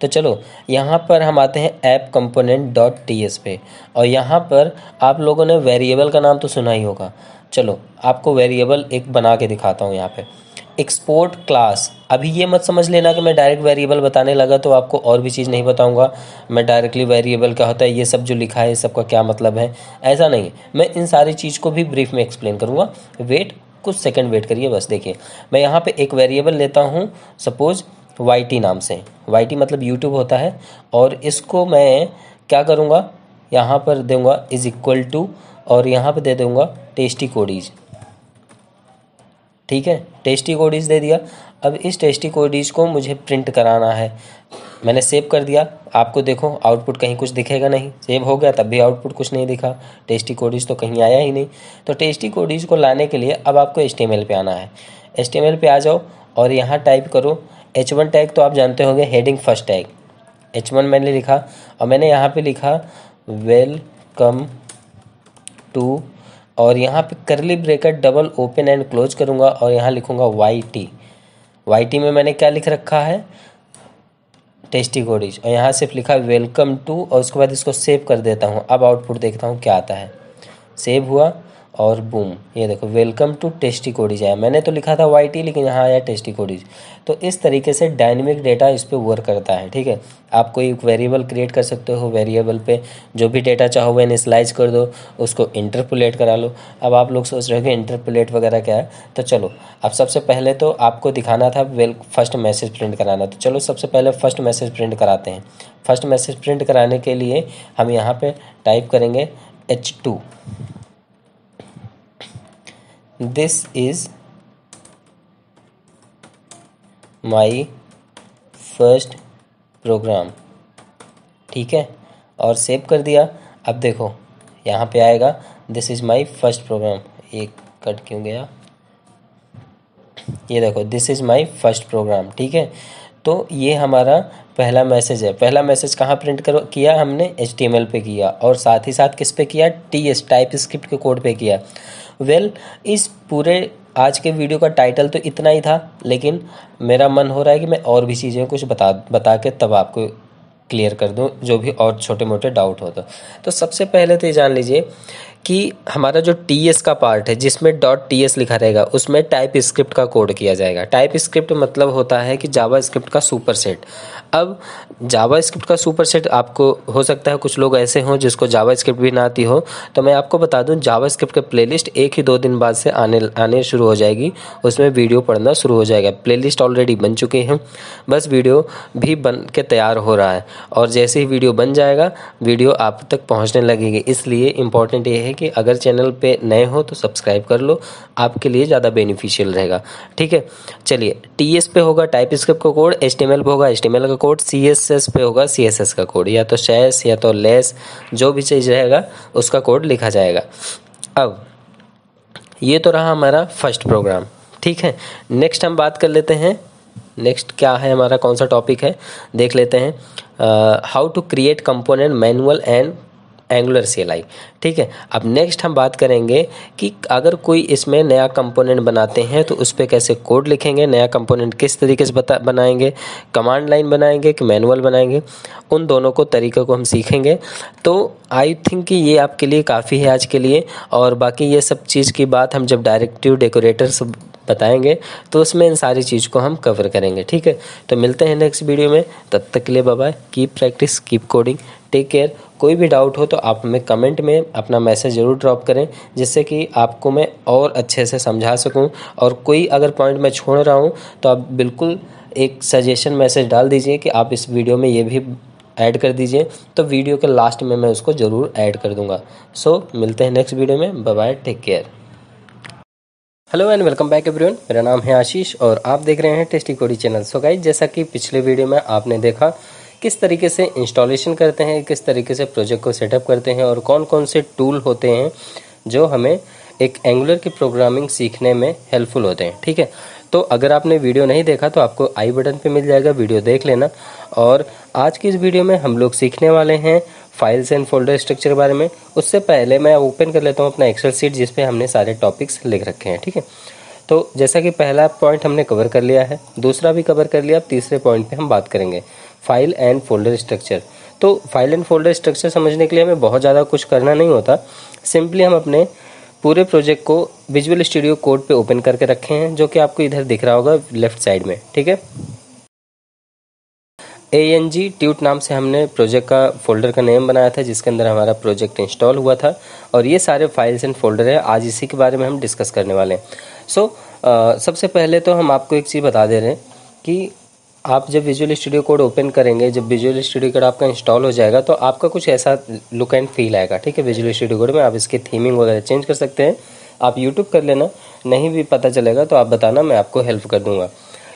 तो चलो यहाँ पर हम आते हैं ऐप component.ts पे, और यहाँ पर आप लोगों ने वेरिएबल का नाम तो सुना ही होगा। चलो आपको वेरिएबल एक बना के दिखाता हूँ। यहाँ पे एक्सपोर्ट क्लास। अभी ये मत समझ लेना कि मैं डायरेक्ट वेरिएबल बताने लगा तो आपको और भी चीज़ नहीं बताऊंगा, मैं डायरेक्टली वेरिएबल क्या होता है ये सब जो लिखा है सबका क्या मतलब है, ऐसा नहीं है। मैं इन सारी चीज़ को भी ब्रीफ में एक्सप्लेन करूँगा। वेट, कुछ सेकंड वेट करिए बस। देखिए मैं यहाँ पे एक वेरिएबल लेता हूँ, सपोज YT नाम से। YT मतलब यूट्यूब होता है, और इसको मैं क्या करूँगा, यहाँ पर दूंगा इज इक्वल टू, और यहाँ पे दे दूंगा टेस्टी कोडीज। ठीक है, टेस्टी कोडीज दे दिया। अब इस टेस्टी कोडीज को मुझे प्रिंट कराना है। मैंने सेव कर दिया। आपको देखो आउटपुट कहीं कुछ दिखेगा नहीं, सेव हो गया तब भी आउटपुट कुछ नहीं दिखा, टेस्टी कोडीज तो कहीं आया ही नहीं। तो टेस्टी कोडीज को लाने के लिए अब आपको HTML पे आना है। HTML पे आ जाओ और यहाँ टाइप करो H1 टैग, तो आप जानते होंगे हेडिंग फर्स्ट टैग। H1 मैंने लिखा और मैंने यहाँ पे लिखा वेलकम टू, और यहाँ पे करली bracket double open and close करूँगा और यहाँ लिखूँगा YT। YT में मैंने क्या लिख रखा है, टेस्टी कोडीज, और यहाँ सिर्फ लिखा वेलकम टू, और उसके बाद इसको सेव कर देता हूँ। अब आउटपुट देखता हूँ क्या आता है। सेव हुआ और बूम, ये देखो वेलकम टू टेस्टी कोडीज आया। मैंने तो लिखा था YT लेकिन यहाँ आया टेस्टी कोडीज। तो इस तरीके से डायनेमिक डेटा इस पे वर्क करता है। ठीक है, आप कोई वेरिएबल क्रिएट कर सकते हो, वेरिएबल पे जो भी डेटा चाहो वो इनिशियलाइज कर दो, उसको इंटरपोलेट करा लो। अब आप लोग सोच रहे हो कि इंटरपोलेट वगैरह क्या है, तो चलो अब सबसे पहले तो आपको दिखाना था फर्स्ट मैसेज प्रिंट कराना, तो चलो सबसे पहले फर्स्ट मैसेज प्रिंट कराते हैं। फर्स्ट मैसेज प्रिंट कराने के लिए हम यहाँ पे टाइप करेंगे H2, this is my first program. ठीक है, और सेव कर दिया। अब देखो यहाँ पे आएगा this is my first program. एक कट क्यों गया, ये देखो this is my first program. ठीक है, तो ये हमारा पहला मैसेज है। पहला मैसेज कहाँ प्रिंट किया हमने, HTML पे किया, और साथ ही साथ किस पे किया, TS टाइप स्क्रिप्ट के कोड पे किया। इस पूरे आज के वीडियो का टाइटल तो इतना ही था, लेकिन मेरा मन हो रहा है कि मैं और भी चीज़ें कुछ बता के तब आपको क्लियर कर दूं, जो भी और छोटे मोटे डाउट हो तो सबसे पहले तो ये जान लीजिए कि हमारा जो TS का पार्ट है जिसमें .TS लिखा रहेगा उसमें टाइप स्क्रिप्ट का कोड किया जाएगा। टाइप स्क्रिप्ट मतलब होता है कि जावा स्क्रिप्ट का सुपर सेट। अब जावा स्क्रिप्ट का सुपर सेट आपको हो सकता है कुछ लोग ऐसे हों जिसको जावा स्क्रिप्ट भी ना आती हो, तो मैं आपको बता दूं जावा स्क्रिप्ट का प्लेलिस्ट 1 ही 2 दिन बाद से आने शुरू हो जाएगी। उसमें वीडियो पढ़ना शुरू हो जाएगा। प्लेलिस्ट ऑलरेडी बन चुके हैं, बस वीडियो भी बन के तैयार हो रहा है, और जैसे ही वीडियो बन जाएगा वीडियो आप तक पहुंचने लगेगी। इसलिए इम्पॉर्टेंट ये है कि अगर चैनल पे नए हो तो सब्सक्राइब कर लो, आपके लिए ज़्यादा बेनिफिशियल रहेगा। ठीक है, चलिए TS पे होगा टाइप स्क्रिप्ट का कोड, HTML पे होगा HTML का कोड, CSS पे होगा CSS का कोड, या तो शैस या तो लेस जो भी चीज़ रहेगा उसका कोड लिखा जाएगा। अब ये तो रहा हमारा फर्स्ट प्रोग्राम। ठीक है, नेक्स्ट हम बात कर लेते हैं। नेक्स्ट क्या है हमारा, कौन सा टॉपिक है देख लेते हैं। How to create component manual and Angular CLI। ठीक है, अब नेक्स्ट हम बात करेंगे कि अगर कोई इसमें नया कंपोनेंट बनाते हैं तो उस पर कैसे कोड लिखेंगे, नया कंपोनेंट किस तरीके से बनाएंगे, कमांड लाइन बनाएंगे कि मैनुअल बनाएंगे, उन दोनों को तरीके को हम सीखेंगे। तो आई थिंक कि ये आपके लिए काफ़ी है आज के लिए, और बाकी ये सब चीज़ की बात हम जब डायरेक्टिव डेकोरेटर्स बताएंगे तो उसमें इन सारी चीज़ को हम कवर करेंगे। ठीक है, तो मिलते हैं नेक्स्ट वीडियो में, तब तक के लिए bye bye, keep practice, keep coding, take care. कोई भी डाउट हो तो आप हमें कमेंट में अपना मैसेज ज़रूर ड्रॉप करें, जिससे कि आपको मैं और अच्छे से समझा सकूं, और कोई अगर पॉइंट मैं छोड़ रहा हूं तो आप बिल्कुल एक सजेशन मैसेज डाल दीजिए कि आप इस वीडियो में ये भी ऐड कर दीजिए, तो वीडियो के लास्ट में मैं उसको ज़रूर ऐड कर दूंगा। सो मिलते हैं नेक्स्ट वीडियो में, bye bye, take care. Hello and welcome back everyone, मेरा नाम है आशीष और आप देख रहे हैं टेस्टी कोडी चैनल। सो गाइस, जैसा कि पिछले वीडियो में आपने देखा किस तरीके से इंस्टॉलेशन करते हैं, किस तरीके से प्रोजेक्ट को सेटअप करते हैं, और कौन कौन से टूल होते हैं जो हमें एक एंगुलर की प्रोग्रामिंग सीखने में हेल्पफुल होते हैं। ठीक है, तो अगर आपने वीडियो नहीं देखा तो आपको आई बटन पे मिल जाएगा, वीडियो देख लेना। और आज की इस वीडियो में हम लोग सीखने वाले हैं फाइल्स एंड फोल्डर स्ट्रक्चर के बारे में। उससे पहले मैं ओपन कर लेता हूँ अपना एक्सेल शीट जिस पे हमने सारे टॉपिक्स लिख रखे हैं। ठीक है, तो जैसा कि पहला पॉइंट हमने कवर कर लिया है, दूसरा भी कवर कर लिया, अब तीसरे पॉइंट पे हम बात करेंगे फाइल एंड फोल्डर स्ट्रक्चर। तो फाइल एंड फोल्डर स्ट्रक्चर समझने के लिए हमें बहुत ज़्यादा कुछ करना नहीं होता, सिंपली हम अपने पूरे प्रोजेक्ट को विजुअल स्टूडियो कोड पे ओपन करके रखे हैं, जो कि आपको इधर दिख रहा होगा लेफ्ट साइड में। ठीक है, ANG ट्यूट नाम से हमने प्रोजेक्ट का फोल्डर का नेम बनाया था, जिसके अंदर हमारा प्रोजेक्ट इंस्टॉल हुआ था, और ये सारे फाइल्स एंड फोल्डर है। आज इसी के बारे में हम डिस्कस करने वाले हैं। सबसे पहले तो हम आपको एक चीज़ बता दे रहे हैं कि आप जब विजुअल स्टूडियो कोड ओपन करेंगे, जब विजुअल स्टूडियो कोड आपका इंस्टॉल हो जाएगा, तो आपका कुछ ऐसा लुक एंड फील आएगा। ठीक है, विजुअल स्टूडियो कोड में आप इसकी थीमिंग वगैरह चेंज कर सकते हैं। आप यूट्यूब कर लेना, नहीं भी पता चलेगा तो आप बताना, मैं आपको हेल्प कर दूंगा।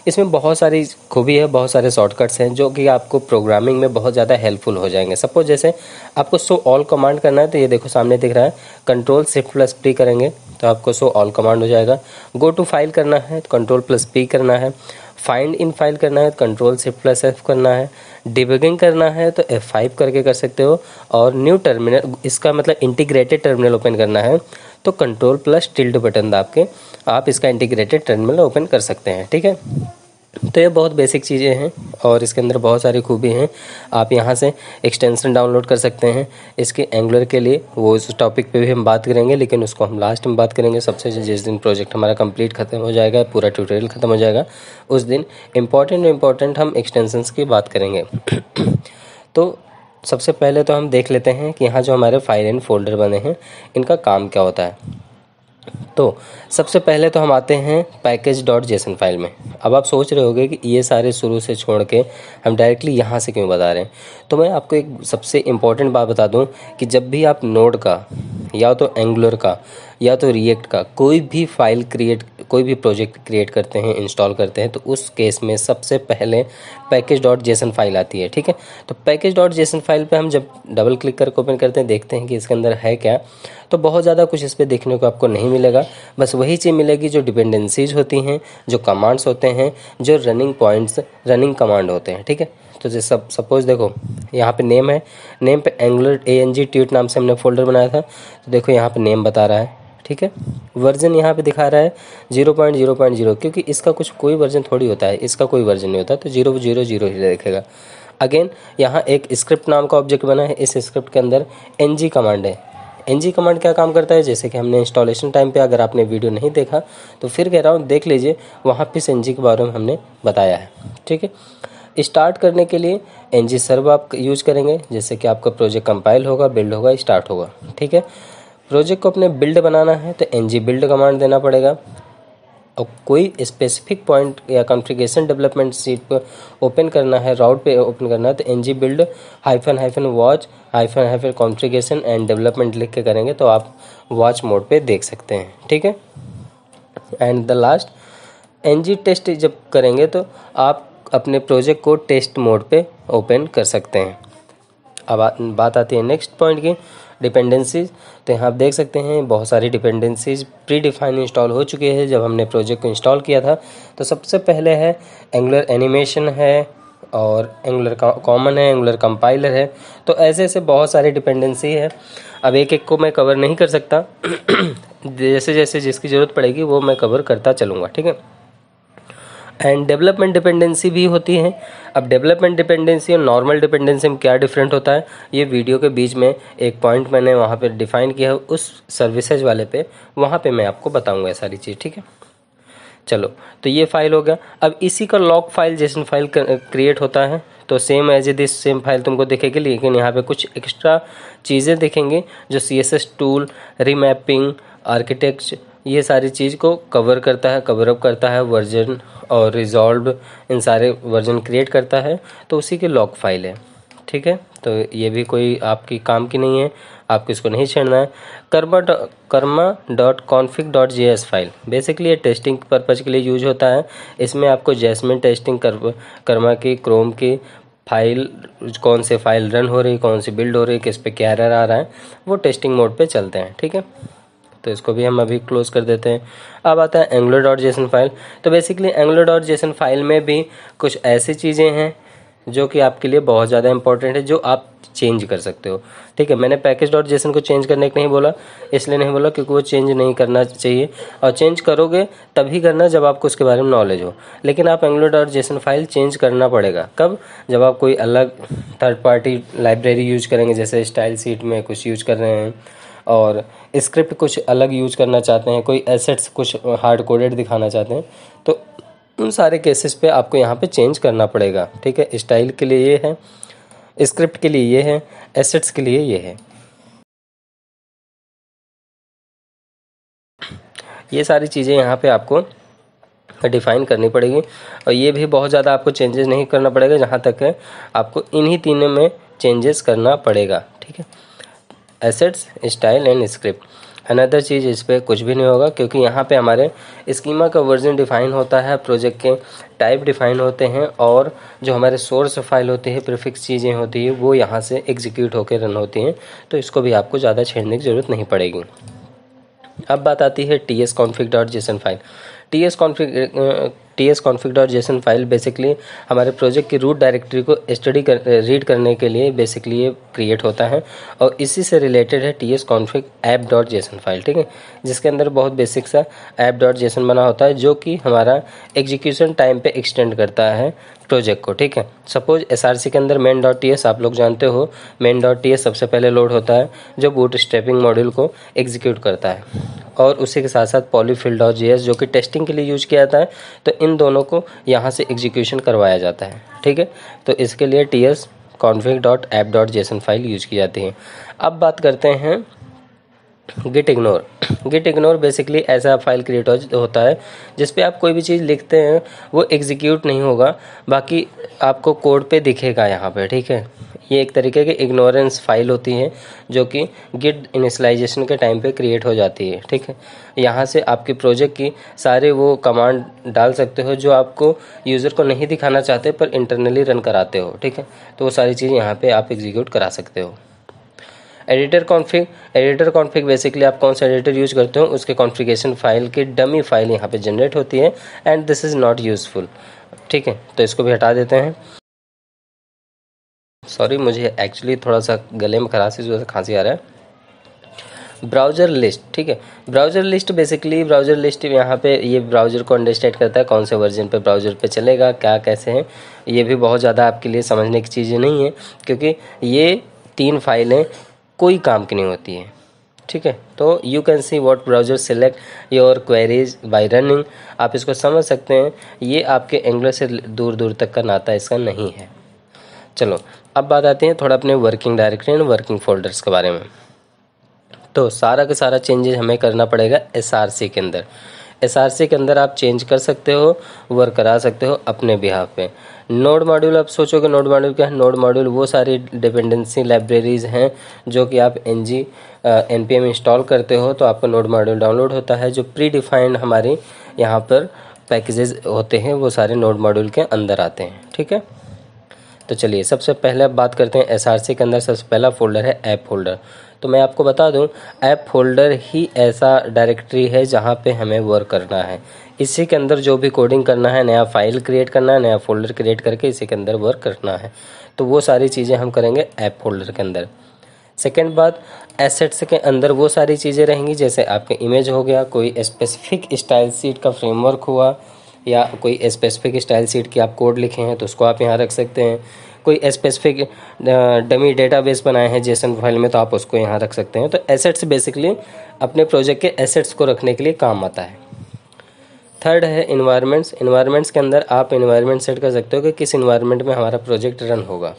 इसमें बहुत सारी खूबी है, बहुत सारे शॉर्टकट्स हैं जो कि आपको प्रोग्रामिंग में बहुत ज़्यादा हेल्पफुल हो जाएंगे। सपोज जैसे आपको शो ऑल कमांड करना है, तो ये देखो सामने दिख रहा है, Ctrl+Shift+P करेंगे तो आपको शो ऑल कमांड हो जाएगा। गो टू फाइल करना है तो Ctrl+P करना है। फाइंड इन फाइल करना है तो Ctrl+Shift+F करना है। डिबगिंग करना है तो F5 करके कर सकते हो। और न्यू टर्मिनल, इसका मतलब इंटीग्रेटेड टर्मिनल ओपन करना है तो Ctrl+tilde बटन दाब के आप इसका इंटीग्रेटेड टर्मिनल ओपन कर सकते हैं। ठीक है, तो ये बहुत बेसिक चीज़ें हैं और इसके अंदर बहुत सारी खूबी हैं। आप यहाँ से एक्सटेंशन डाउनलोड कर सकते हैं इसके एंगुलर के लिए। वो इस टॉपिक पे भी हम बात करेंगे, लेकिन उसको हम लास्ट में बात करेंगे। सबसे जिस दिन प्रोजेक्ट हमारा कंप्लीट खत्म हो जाएगा, पूरा ट्यूटोरियल खत्म हो जाएगा, उस दिन इम्पॉर्टेंट हम एक्सटेंशंस की बात करेंगे। तो सबसे पहले तो हम देख लेते हैं कि यहाँ जो हमारे फाइल एंड फोल्डर बने हैं, इनका काम क्या होता है। तो सबसे पहले तो हम आते हैं package.json फाइल में। अब आप सोच रहे होंगे कि ये सारे शुरू से छोड़ के हम डायरेक्टली यहाँ से क्यों बता रहे हैं। तो मैं आपको एक सबसे इम्पॉर्टेंट बात बता दूं कि जब भी आप नोड का या तो एंगुलर का या तो रिएक्ट का कोई भी फाइल कोई भी प्रोजेक्ट क्रिएट करते हैं, इंस्टॉल करते हैं, तो उस केस में सबसे पहले package.json फाइल आती है। ठीक है, तो package.json फाइल पे हम जब डबल क्लिक करके ओपन करते हैं, देखते हैं कि इसके अंदर है क्या, तो बहुत ज़्यादा कुछ इस पर देखने को आपको नहीं मिलेगा। बस वही चीज़ मिलेगी जो डिपेंडेंसीज होती हैं, जो कमांड्स होते हैं, जो रनिंग पॉइंट्स, रनिंग कमांड होते हैं। ठीक है, तो जैसे सपोज देखो यहाँ पे नेम है, नेम पे एंगुलर ANG ट्यूट नाम से हमने फोल्डर बनाया था, तो देखो यहाँ पे नेम बता रहा है। ठीक है, वर्जन यहाँ पे दिखा रहा है 0.0.0, क्योंकि इसका कोई वर्जन थोड़ी होता है, इसका कोई वर्जन नहीं होता, तो 0.0.0 ही दिखेगा। अगेन यहाँ एक स्क्रिप्ट नाम का ऑब्जेक्ट बना है, इस स्क्रिप्ट के अंदर ng कमांड है। ng कमांड क्या काम करता है, जैसे कि हमने इंस्टॉलेशन टाइम पे, अगर आपने वीडियो नहीं देखा तो फिर कह रहा हूँ देख लीजिए, वहाँ पे ng के बारे में हमने बताया है। ठीक है, स्टार्ट करने के लिए ng सर्व आप यूज करेंगे, जैसे कि आपका प्रोजेक्ट कंपाइल होगा, बिल्ड होगा, स्टार्ट होगा। ठीक है, प्रोजेक्ट को अपने बिल्ड बनाना है तो ng बिल्ड कमांड देना पड़ेगा। और कोई स्पेसिफिक पॉइंट या कॉन्फ़िगरेशन डेवलपमेंट शीट को ओपन करना है, राउट पे ओपन करना है, तो ng build -watch configuration and development लिख के करेंगे तो आप वॉच मोड पे देख सकते हैं। ठीक है, and the last ng test जब करेंगे तो आप अपने प्रोजेक्ट को टेस्ट मोड पे ओपन कर सकते हैं। अब बात आती है नेक्स्ट पॉइंट की, डिपेंडेंसीज। तो यहाँ आप देख सकते हैं बहुत सारी डिपेंडेंसीज प्री डिफाइन इंस्टॉल हो चुकी है जब हमने प्रोजेक्ट को इंस्टॉल किया था। तो सबसे पहले है एंगुलर एनिमेशन है, और एंगुलर कॉमन है, एंगुलर कंपाइलर है। तो ऐसे बहुत सारी डिपेंडेंसी है। अब एक एक को मैं कवर नहीं कर सकता जैसे जैसे जिसकी ज़रूरत पड़ेगी वो मैं कवर करता चलूँगा। ठीक है, एंड डेवलपमेंट डिपेंडेंसी भी होती है। अब डेवलपमेंट डिपेंडेंसी और नॉर्मल डिपेंडेंसी में क्या डिफरेंट होता है, ये वीडियो के बीच में एक पॉइंट मैंने वहाँ पे डिफाइन किया है, उस सर्विसेज वाले पे, वहाँ पे मैं आपको बताऊँगा ये सारी चीज़। ठीक है, चलो, तो ये फाइल हो गया। अब इसी का log file JSON file create होता है, तो same as this same file तुमको दिखेगी, लेकिन यहाँ पे कुछ एक्स्ट्रा चीज़ें दिखेंगे जो CSS टूल, रीमैपिंग, आर्किटेक्ट, ये सारी चीज़ को कवर करता है, कवर अप करता है, वर्जन और रिजॉल्व, इन सारे वर्जन क्रिएट करता है, तो उसी के लॉग फाइल है। ठीक है, तो ये भी कोई आपकी काम की नहीं है, आपको इसको नहीं छेड़ना है। karma.config.js फाइल बेसिकली ये टेस्टिंग पर्पज़ के लिए यूज होता है। इसमें आपको जैस्मिन टेस्टिंग कर्मा की, क्रोम की फाइल, कौन से फाइल रन हो रही, कौन सी बिल्ड हो रही, किस पे क्या एरर आ रहा है, वो टेस्टिंग मोड पे चलते हैं। ठीक है, तो इसको भी हम अभी क्लोज कर देते हैं। अब आता है angular.json फाइल। तो बेसिकली angular.json फाइल में भी कुछ ऐसी चीज़ें हैं जो कि आपके लिए बहुत ज़्यादा इंपॉर्टेंट है, जो आप चेंज कर सकते हो। ठीक है, मैंने package.json को चेंज करने को नहीं बोला, इसलिए नहीं बोला क्योंकि वो चेंज नहीं करना चाहिए, और चेंज करोगे तभी करना जब आपको उसके बारे में नॉलेज हो। लेकिन आप angular.json फाइल चेंज करना पड़ेगा कब, जब आप कोई अलग थर्ड पार्टी लाइब्रेरी यूज करेंगे, जैसे स्टाइल शीट में कुछ यूज कर रहे हैं, और स्क्रिप्ट कुछ अलग यूज करना चाहते हैं, कोई एसेट्स कुछ हार्ड कोडेड दिखाना चाहते हैं, तो उन सारे केसेस पे आपको यहाँ पे चेंज करना पड़ेगा। ठीक है, स्टाइल के लिए ये है, स्क्रिप्ट के लिए ये है, एसेट्स के लिए ये है। ये सारी चीज़ें यहाँ पे आपको डिफ़ाइन करनी पड़ेगी और ये भी बहुत ज़्यादा आपको चेंजेस नहीं करना पड़ेगा, जहाँ तक है आपको इन्हीं तीनों में चेंजेस करना पड़ेगा। ठीक है, assets, style and script. Another चीज़ इस पर कुछ भी नहीं होगा, क्योंकि यहाँ पे हमारे स्कीमा का वर्जन डिफाइन होता है, प्रोजेक्ट के टाइप डिफाइन होते हैं और जो हमारे सोर्स फाइल होती है, प्रीफिक्स चीज़ें होती है, वो यहाँ से एग्जीक्यूट होकर रन होती हैं, तो इसको भी आपको ज़्यादा छेड़ने की ज़रूरत नहीं पड़ेगी। अब बात आती है tsconfig.json file. tsconfig.json file basically हमारे प्रोजेक्ट की रूट डायरेक्टरी को रीड करने के लिए बेसिकली ये क्रिएट होता है और इसी से रिलेटेड है tsconfig app.json फाइल। ठीक है, जिसके अंदर बहुत बेसिक सा app.json बना होता है, जो कि हमारा एग्जीक्यूशन टाइम पे एक्सटेंड करता है प्रोजेक्ट को। ठीक है, सपोज SRC के अंदर main.ts आप लोग जानते हो, main.ts सबसे पहले लोड होता है जो बूटस्ट्रैपिंग मॉड्यूल को एग्जीक्यूट करता है, और उसी के साथ साथ polyfill.js जो कि टेस्टिंग के लिए यूज किया जाता है, तो इन दोनों को यहाँ से एग्जीक्यूशन करवाया जाता है। ठीक है, तो इसके लिए tsconfig.app.json फाइल यूज की जाती है। अब बात करते हैं गिट इग्नोर बेसिकली ऐसा फाइल क्रिएट होता है जिस पे आप कोई भी चीज़ लिखते हैं वो एग्जीक्यूट नहीं होगा, बाकी आपको कोड पे दिखेगा यहाँ पे। ठीक है, ये एक तरीके की इग्नोरेंस फाइल होती है जो कि गिट इनिशियलाइजेशन के टाइम पे क्रिएट हो जाती है। ठीक है, यहाँ से आपके प्रोजेक्ट की सारे वो कमांड डाल सकते हो जो आपको यूज़र को नहीं दिखाना चाहते पर इंटरनली रन कराते हो। ठीक है, तो वो सारी चीज़ यहाँ पे आप एग्जीक्यूट करा सकते हो। एडिटर कॉन्फ़िग बेसिकली आप कौन सा एडिटर यूज करते हो उसके कॉन्फ़िगरेशन फाइल की डमी फाइल यहाँ पे जनरेट होती है and this is not useful. ठीक है, तो इसको भी हटा देते हैं। सॉरी, मुझे एक्चुअली थोड़ा सा गले में खराश इस वजह से खांसी आ रहा है। Browser list. ठीक है, browser list basically browser list यहाँ पे ये ब्राउज़र को अंडरस्टैंड करता है कौन से वर्जन पे ब्राउज़र पे चलेगा, क्या कैसे हैं। ये भी बहुत ज़्यादा आपके लिए समझने की चीज़ें नहीं है, क्योंकि ये 3 फाइलें कोई काम की नहीं होती है। ठीक है, तो you can see what browser select your queries bye running, आप इसको समझ सकते हैं। ये आपके एंगुलर से दूर दूर तक का नाता इसका नहीं है। चलो, अब बात आती है थोड़ा अपने working directory and working folders के बारे में। तो सारा का सारा चेंजेस हमें करना पड़ेगा SRC के अंदर। SRC के अंदर आप चेंज कर सकते हो, वर्क करा सकते हो अपने बिहाफ पे। नोड मॉड्यूल, आप सोचोगे नोड मॉड्यूल क्या है? नोड मॉड्यूल वो सारी डिपेंडेंसी लाइब्रेरीज हैं जो कि आप npm इंस्टॉल करते हो तो आपका नोड मॉड्यूल डाउनलोड होता है। जो प्री डिफाइंड हमारे यहाँ पर पैकेजेस होते हैं वो सारे नोड मॉड्यूल के अंदर आते हैं। ठीक है, तो चलिए सबसे पहले अब बात करते हैं SRC के अंदर सबसे पहला फोल्डर है ऐप फोल्डर। तो मैं आपको बता दूं, ऐप फोल्डर ही ऐसा डायरेक्टरी है जहां पे हमें वर्क करना है। इसी के अंदर जो भी कोडिंग करना है, नया फाइल क्रिएट करना है, नया फोल्डर क्रिएट करके इसी के अंदर वर्क करना है, तो वो सारी चीज़ें हम करेंगे ऐप फोल्डर के अंदर। सेकेंड बात, एसेट्स के अंदर वो सारी चीज़ें रहेंगी जैसे आपके इमेज हो गया, कोई स्पेसिफिक स्टाइल शीट का फ्रेमवर्क हुआ, या कोई स्पेसिफिक स्टाइल शीट की आप कोड लिखे हैं तो उसको आप यहाँ रख सकते हैं। कोई स्पेसिफिक डमी डेटाबेस बनाए हैं जेसन फाइल में तो आप उसको यहाँ रख सकते हैं। तो एसेट्स बेसिकली अपने प्रोजेक्ट के एसेट्स को रखने के लिए काम आता है। थर्ड है इन्वायरमेंट्स के अंदर आप इन्वायरमेंट सेट कर सकते हो कि किस इन्वायरमेंट में हमारा प्रोजेक्ट रन होगा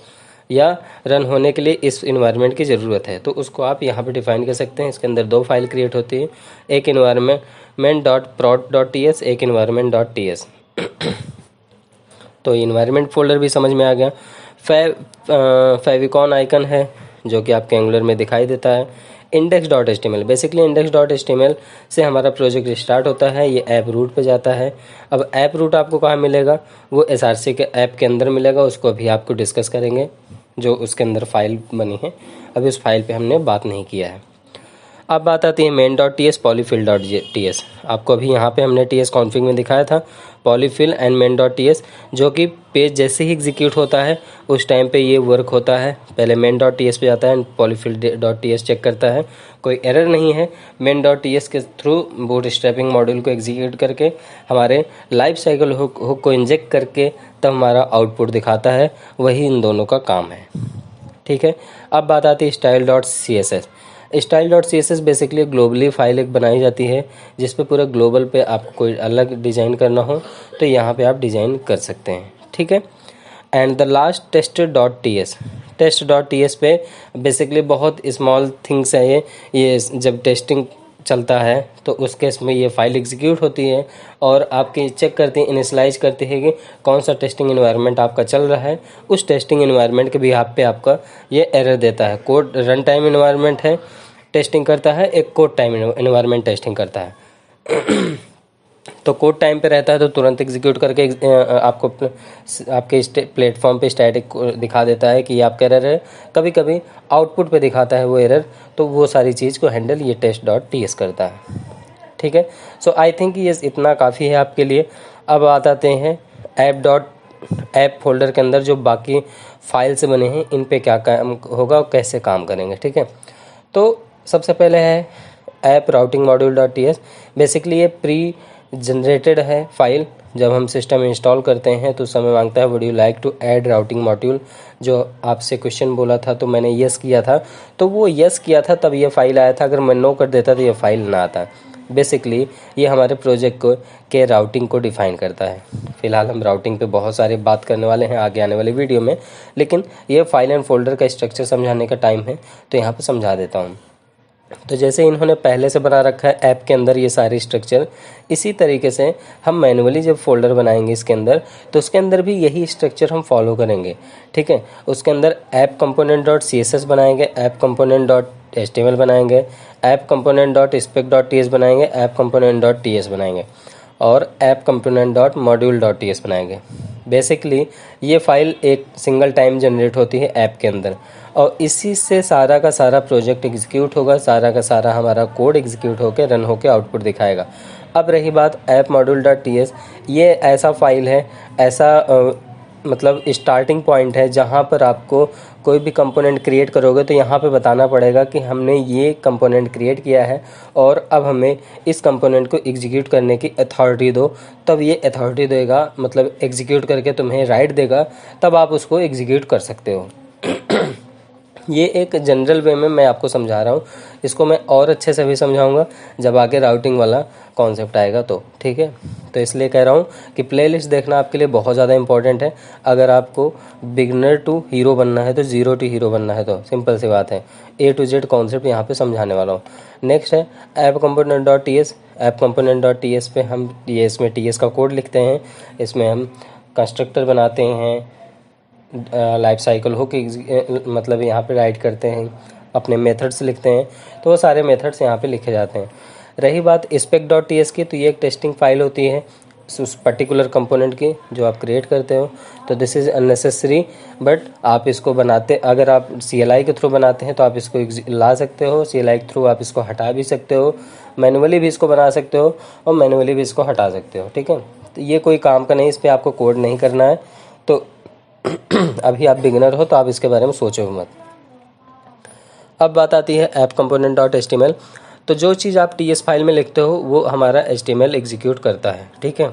या रन होने के लिए इस इन्वायरमेंट की ज़रूरत है, तो उसको आप यहाँ पे डिफाइन कर सकते हैं। इसके अंदर 2 फाइल क्रिएट होती है, एक environment.prod.ts, एक environment.ts। तो इन्वायरमेंट फोल्डर भी समझ में आ गया। फेविकॉन आइकन है जो कि आपके एंगुलर में दिखाई देता है। index.html, बेसिकली index.html से हमारा प्रोजेक्ट स्टार्ट होता है, ये ऐप रूट पे जाता है। अब ऐप रूट आपको कहाँ मिलेगा? वो SRC के ऐप के अंदर मिलेगा, उसको अभी आपको डिस्कस करेंगे जो उसके अंदर फाइल बनी है। अभी उस फाइल पे हमने बात नहीं किया है। अब बात आती है main.ts polyfill.ts। आपको अभी यहाँ पे हमने ts config में दिखाया था polyfill एंड main.ts, जो कि पेज जैसे ही एग्जीक्यूट होता है उस टाइम पे ये वर्क होता है। पहले main.ts पे जाता है, polyfill.ts चेक करता है, कोई एरर नहीं है। main.ts के थ्रू बूटस्ट्रैपिंग मॉड्यूल को एग्जीक्यूट करके हमारे लाइफ साइकिल हुक को इंजेक्ट करके तब हमारा आउटपुट दिखाता है। वही इन दोनों का काम है। ठीक है, अब बात आती है style.css। Style dot C S S basically globally file एक बनाई जाती है जिस पे पूरा ग्लोबल पे आपको कोई अलग डिज़ाइन करना हो तो यहाँ पे आप डिज़ाइन कर सकते हैं, ठीक है। And the last test dot T S पे बेसिकली बहुत स्मॉल थिंग्स है ये जब टेस्टिंग चलता है तो उस केस में ये फाइल एग्जीक्यूट होती है और आपकी चेक करती है, इनिशियलाइज करती है कि कौन सा टेस्टिंग इन्वायरमेंट आपका चल रहा है। उस टेस्टिंग इन्वायरमेंट के बिहाफ पे आपका ये एरर देता है। कोड रन टाइम इन्वायरमेंट है टेस्टिंग करता है, एक कोड टाइम इन्वायरमेंट टेस्टिंग करता है। तो कोड टाइम पे रहता है तो तुरंत एग्जीक्यूट करके आपको आपके प्लेटफॉर्म पे स्टैटिक दिखा देता है कि ये आपका एरर है। कभी कभी आउटपुट पे दिखाता है वो एरर, तो वो सारी चीज़ को हैंडल ये टेस्ट डॉट टी एस करता है, ठीक है। सो आई थिंक ये इतना काफ़ी है आपके लिए। अब आ जाते हैं ऐप फोल्डर के अंदर जो बाकी फाइल से बने हैं इन पे क्या काम होगा और कैसे काम करेंगे, ठीक है। तो सबसे पहले है app routing module dot T S. Basically ये प्री जनरेटेड है फाइल। जब हम सिस्टम इंस्टॉल करते हैं तो समय मांगता है would you like to add routing module. जो आपसे क्वेश्चन बोला था तो मैंने यस किया था, तो वो यस किया था तब ये फाइल आया था। अगर मैं नो कर देता तो ये फाइल ना आता। बेसिकली ये हमारे प्रोजेक्ट को के राउटिंग को डिफाइन करता है। फिलहाल हम राउटिंग पे बहुत सारी बात करने वाले हैं आगे आने वाले वीडियो में, लेकिन ये फाइल एंड फोल्डर का स्ट्रक्चर समझाने का टाइम है तो यहाँ पे समझा देता हूँ। तो जैसे इन्होंने पहले से बना रखा है ऐप के अंदर ये सारी स्ट्रक्चर, इसी तरीके से हम मैनुअली जब फोल्डर बनाएंगे इसके अंदर तो उसके अंदर भी यही स्ट्रक्चर हम फॉलो करेंगे, ठीक है। उसके अंदर app component dot C S S बनाएंगे, app component dot H T M L बनाएंगे, app component dot spec dot T S बनाएंगे, app component dot T S बनाएंगे और app component dot module dot T S बनाएंगे। बेसिकली ये फाइल एक सिंगल टाइम जनरेट होती है ऐप के अंदर और इसी से सारा का सारा प्रोजेक्ट एग्जीक्यूट होगा, सारा का सारा हमारा कोड एग्जीक्यूट होकर रन होकर आउटपुट दिखाएगा। अब रही बात app module dot T S, ये ऐसा फाइल है, ऐसा मतलब स्टार्टिंग पॉइंट है जहाँ पर आपको कोई भी कंपोनेंट क्रिएट करोगे तो यहाँ पे बताना पड़ेगा कि हमने ये कंपोनेंट क्रिएट किया है और अब हमें इस कंपोनेंट को एग्जीक्यूट करने की अथॉरिटी दो। तब ये अथॉरिटी देगा, मतलब एग्जीक्यूट करके तुम्हें राइट देगा, तब आप उसको एग्जीक्यूट कर सकते हो। ये एक जनरल वे में मैं आपको समझा रहा हूँ, इसको मैं और अच्छे से भी समझाऊंगा जब आगे राउटिंग वाला कॉन्सेप्ट आएगा तो, ठीक है। तो इसलिए कह रहा हूँ कि प्लेलिस्ट देखना आपके लिए बहुत ज़्यादा इंपॉर्टेंट है। अगर आपको बिगनर टू हीरो बनना है तो ज़ीरो टू हीरो बनना है तो सिंपल सी बात है, ए टू जेड कॉन्सेप्ट यहाँ पे समझाने वाला हूँ। नेक्स्ट है app component dot T S. App component dot T S पे हम ये इसमें टी एस का कोड लिखते हैं, इसमें हम कंस्ट्रक्टर बनाते हैं, लाइफ साइकिल हो कि मतलब यहाँ पे राइट करते हैं, अपने मेथड्स लिखते हैं, तो वो सारे मेथड्स यहाँ पे लिखे जाते हैं। रही बात स्पेक डॉट टी एस की, तो ये एक टेस्टिंग फाइल होती है उस पर्टिकुलर कंपोनेंट की जो आप क्रिएट करते हो। तो दिस इज़ अननेसेसरी, बट आप इसको बनाते, अगर आप CLI के थ्रू बनाते हैं तो आप इसको ला सकते हो, CLI के थ्रू आप इसको हटा भी सकते हो, मैनुअली भी इसको बना सकते हो और मैनुअली भी इसको हटा सकते हो, ठीक है। तो ये कोई काम का नहीं, इस पर आपको कोड नहीं करना है। तो अभी आप बिगिनर हो तो आप इसके बारे में सोचो मत। अब बात आती है app component dot H T M L. तो जो चीज़ आप टी एस फाइल में लिखते हो वो हमारा H T M L execute करता है, ठीक है।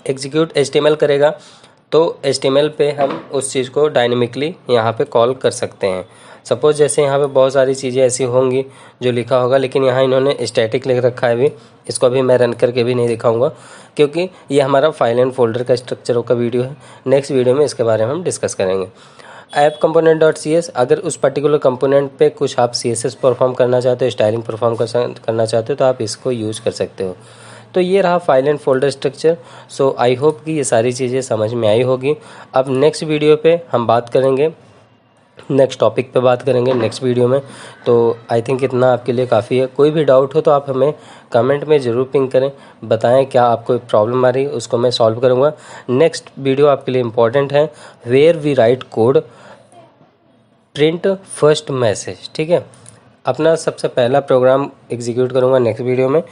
Execute H T M L करेगा तो एच टी एम एल पे हम उस चीज़ को डायनेमिकली यहाँ पे कॉल कर सकते हैं। सपोज जैसे यहाँ पे बहुत सारी चीज़ें ऐसी होंगी जो लिखा होगा, लेकिन यहाँ इन्होंने स्टैटिक लिख रखा है अभी, इसको अभी मैं रन करके भी नहीं दिखाऊंगा क्योंकि ये हमारा फाइल एंड फोल्डर का स्ट्रक्चर का वीडियो है। नेक्स्ट वीडियो में इसके बारे में हम डिस्कस करेंगे। App component dot C S, अगर उस पर्टिकुलर कंपोनेंट पे कुछ आप CSS परफॉर्म करना चाहते हो, स्टाइलिंग परफॉर्म करना चाहते हो तो आप इसको यूज कर सकते हो। तो ये रहा file and folder structure. So I hope कि ये सारी चीज़ें समझ में आई होगी। अब नेक्स्ट वीडियो पे हम बात करेंगे, नेक्स्ट टॉपिक पे बात करेंगे नेक्स्ट वीडियो में। तो आई थिंक इतना आपके लिए काफ़ी है। कोई भी डाउट हो तो आप हमें कमेंट में ज़रूर पिंग करें, बताएं क्या आपको प्रॉब्लम आ रही है, उसको मैं सॉल्व करूँगा। नेक्स्ट वीडियो आपके लिए इम्पॉर्टेंट है, where we write code print first message, ठीक है। अपना सबसे पहला प्रोग्राम एग्जीक्यूट करूँगा नेक्स्ट वीडियो में,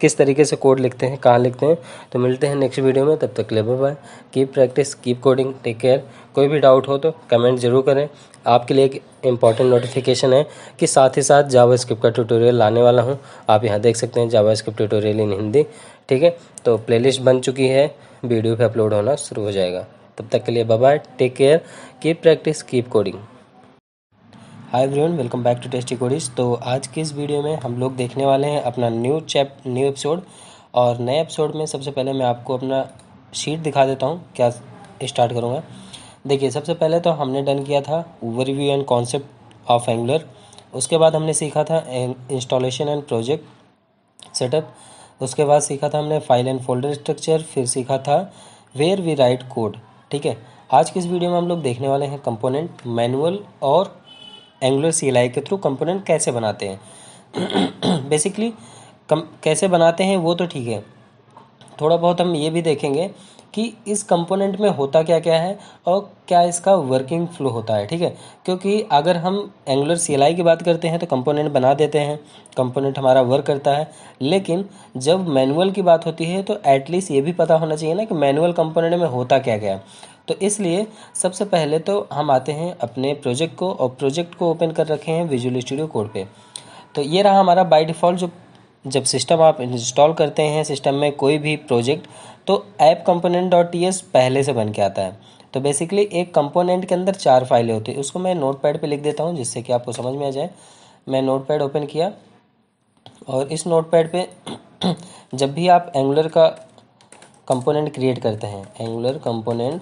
किस तरीके से कोड लिखते हैं, कहाँ लिखते हैं। तो मिलते हैं नेक्स्ट वीडियो में, तब तक के लिए bye bye. Keep practice, keep coding, take care. कोई भी डाउट हो तो कमेंट जरूर करें। आपके लिए एक इम्पॉर्टेंट नोटिफिकेशन है कि साथ ही साथ जावास्क्रिप्ट का ट्यूटोरियल लाने वाला हूँ। आप यहाँ देख सकते हैं जावास्क्रिप्ट ट्यूटोरियल इन हिंदी, ठीक है। तो प्लेलिस्ट बन चुकी है, वीडियो पे अपलोड होना शुरू हो जाएगा। तब तक के लिए bye bye, take care, keep practice, keep coding. Hi everyone, welcome back to Testy Codiz. तो आज की इस वीडियो में हम लोग देखने वाले हैं अपना न्यू एपिसोड। और नए एपिसोड में सबसे पहले मैं आपको अपना शीट दिखा देता हूँ क्या स्टार्ट करूँगा। देखिए, सबसे पहले तो हमने डन किया था overview and concept of angular. उसके बाद हमने सीखा था इंस्टॉलेशन एंड प्रोजेक्ट सेटअप। उसके बाद सीखा था हमने फाइल एंड फोल्डर स्ट्रक्चर। फिर सीखा था वेयर वी राइट कोड। ठीक है, आज की इस वीडियो में हम लोग देखने वाले हैं कंपोनेंट, मैनुअल और एंगुलर CLI के थ्रू कंपोनेंट कैसे बनाते हैं। बेसिकली कैसे बनाते हैं वो तो ठीक है, थोड़ा बहुत हम ये भी देखेंगे कि इस कंपोनेंट में होता क्या क्या है और क्या इसका वर्किंग फ्लो होता है। ठीक है, क्योंकि अगर हम एंगुलर CLI की बात करते हैं तो कंपोनेंट बना देते हैं, कंपोनेंट हमारा वर्क करता है। लेकिन जब मैनुअल की बात होती है तो एटलीस्ट ये भी पता होना चाहिए ना कि मैनुअल कंपोनेंट में होता क्या क्या है। तो इसलिए सबसे पहले तो हम आते हैं अपने प्रोजेक्ट को, और प्रोजेक्ट को ओपन कर रखे हैं विजुअल स्टूडियो कोड पे। तो ये रहा हमारा बाय डिफ़ॉल्ट जो जब सिस्टम आप इंस्टॉल करते हैं सिस्टम में कोई भी प्रोजेक्ट, तो ऐप component.ts पहले से बन के आता है। तो बेसिकली एक कंपोनेंट के अंदर 4 फाइलें होती है। उसको मैं नोटपैड पे लिख देता हूँ जिससे कि आपको समझ में आ जाए। मैं नोटपैड ओपन किया और इस नोटपैड पे जब भी आप एंगुलर का कंपोनेंट क्रिएट करते हैं, एंगुलर कंपोनेंट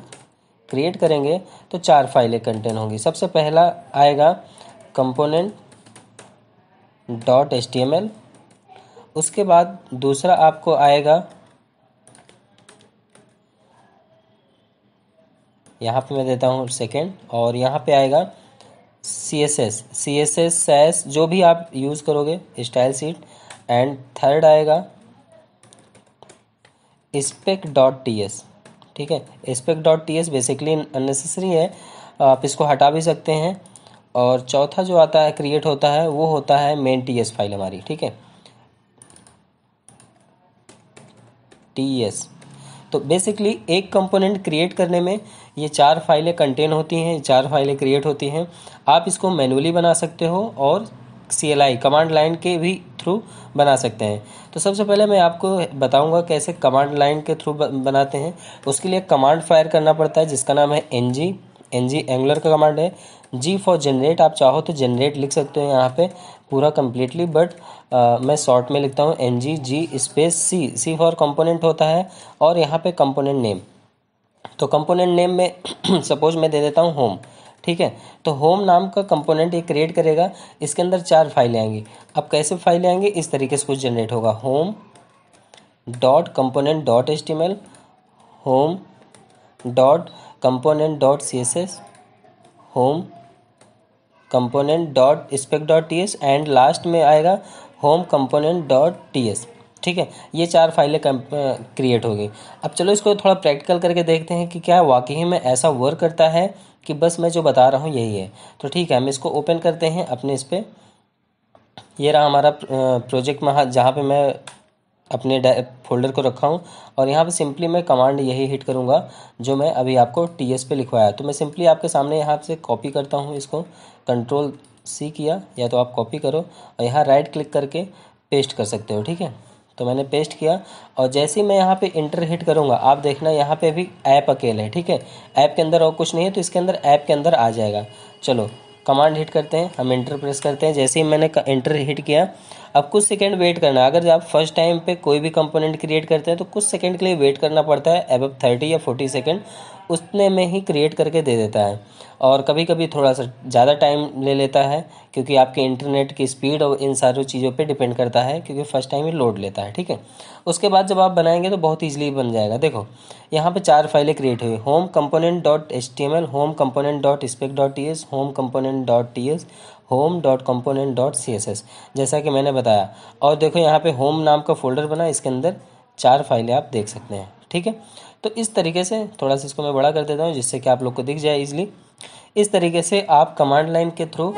क्रिएट करेंगे तो 4 फाइलें कंटेन होंगी। सबसे पहला आएगा component.html। उसके बाद दूसरा आपको आएगा, यहाँ पे मैं देता हूँ सेकेंड, और यहाँ पे आएगा CSS सैस जो भी आप यूज़ करोगे, स्टाइल शीट। एंड थर्ड आएगा spec.ts। ठीक है, spec.ts बेसिकली अननेसेसरी है, आप इसको हटा भी सकते हैं। और चौथा जो आता है क्रिएट होता है वो होता है main.ts फाइल हमारी। ठीक है, ts। तो बेसिकली एक कंपोनेंट क्रिएट करने में ये 4 फाइलें कंटेन होती हैं, 4 फाइलें क्रिएट होती हैं। आप इसको मैनुअली बना सकते हो और CLI कमांड लाइन के भी थ्रू बना सकते हैं। तो सबसे पहले मैं आपको बताऊंगा कैसे कमांड लाइन के थ्रू बनाते हैं। उसके लिए कमांड फायर करना पड़ता है जिसका नाम है ng। एंगुलर का कमांड है। G फॉर जनरेट, आप चाहो तो जनरेट लिख सकते हो यहाँ पे पूरा कम्प्लीटली, बट मैं शॉर्ट में लिखता हूँ NG space C for component होता है। और यहाँ पे कंपोनेंट नेम, तो कंपोनेंट नेम में सपोज मैं दे देता हूँ होम। ठीक है, तो होम नाम का कंपोनेंट ये क्रिएट करेगा। इसके अंदर 4 फाइलें आएंगी। अब कैसे फाइलें आएंगी, इस तरीके से कुछ जनरेट होगा, home dot component dot HTML, home dot component dot CSS, home component dot spec dot ts and last में आएगा होम कंपोनेंट डॉट ts। ठीक है, ये 4 फाइलें क्रिएट होगी। अब चलो इसको थोड़ा प्रैक्टिकल करके देखते हैं कि क्या वाकई में ऐसा वर्क करता है कि बस मैं जो बता रहा हूँ यही है। तो ठीक है, हम इसको ओपन करते हैं अपने इस पर। ये रहा हमारा प्रोजेक्ट में जहाँ पे मैं अपने फोल्डर को रखा हूँ। और यहाँ पे सिंपली मैं कमांड यही हिट करूँगा जो मैं अभी आपको TS पे लिखवाया। तो मैं सिंपली आपके सामने यहाँ से कॉपी करता हूँ इसको, Ctrl+C किया, या तो आप कॉपी करो और यहाँ राइट क्लिक करके पेस्ट कर सकते हो। ठीक है, तो मैंने पेस्ट किया और जैसे ही मैं यहाँ पे इंटर हिट करूँगा, आप देखना यहाँ पे भी ऐप अकेले है। ठीक है, ऐप के अंदर और कुछ नहीं है, तो इसके अंदर ऐप के अंदर आ जाएगा। चलो कमांड हिट करते हैं, हम इंटर प्रेस करते हैं। जैसे ही मैंने इंटर हिट किया, अब कुछ सेकंड वेट करना है। अगर आप फर्स्ट टाइम पे कोई भी कंपोनेंट क्रिएट करते हैं तो कुछ सेकंड के लिए वेट करना पड़ता है, अबव 30 या 40 सेकंड उतने में ही क्रिएट करके दे देता है। और कभी कभी थोड़ा सा ज़्यादा टाइम ले लेता है क्योंकि आपके इंटरनेट की स्पीड और इन सारी चीज़ों पे डिपेंड करता है, क्योंकि फर्स्ट टाइम ही लोड लेता है। ठीक है, उसके बाद जब आप बनाएंगे तो बहुत ईजिली बन जाएगा। देखो यहाँ पे 4 फाइलें क्रिएट हुई, home component dot HTML, home component dot spec dot ts, home component dot ts, home dot component dot CSS, जैसा कि मैंने बताया। और देखो यहाँ पे होम नाम का फोल्डर बना, इसके अंदर 4 फाइलें आप देख सकते हैं। ठीक है, तो इस तरीके से थोड़ा सा इसको मैं बड़ा कर देता हूँ जिससे कि आप लोग को दिख जाए ईजिली। इस तरीके से आप कमांड लाइन के थ्रू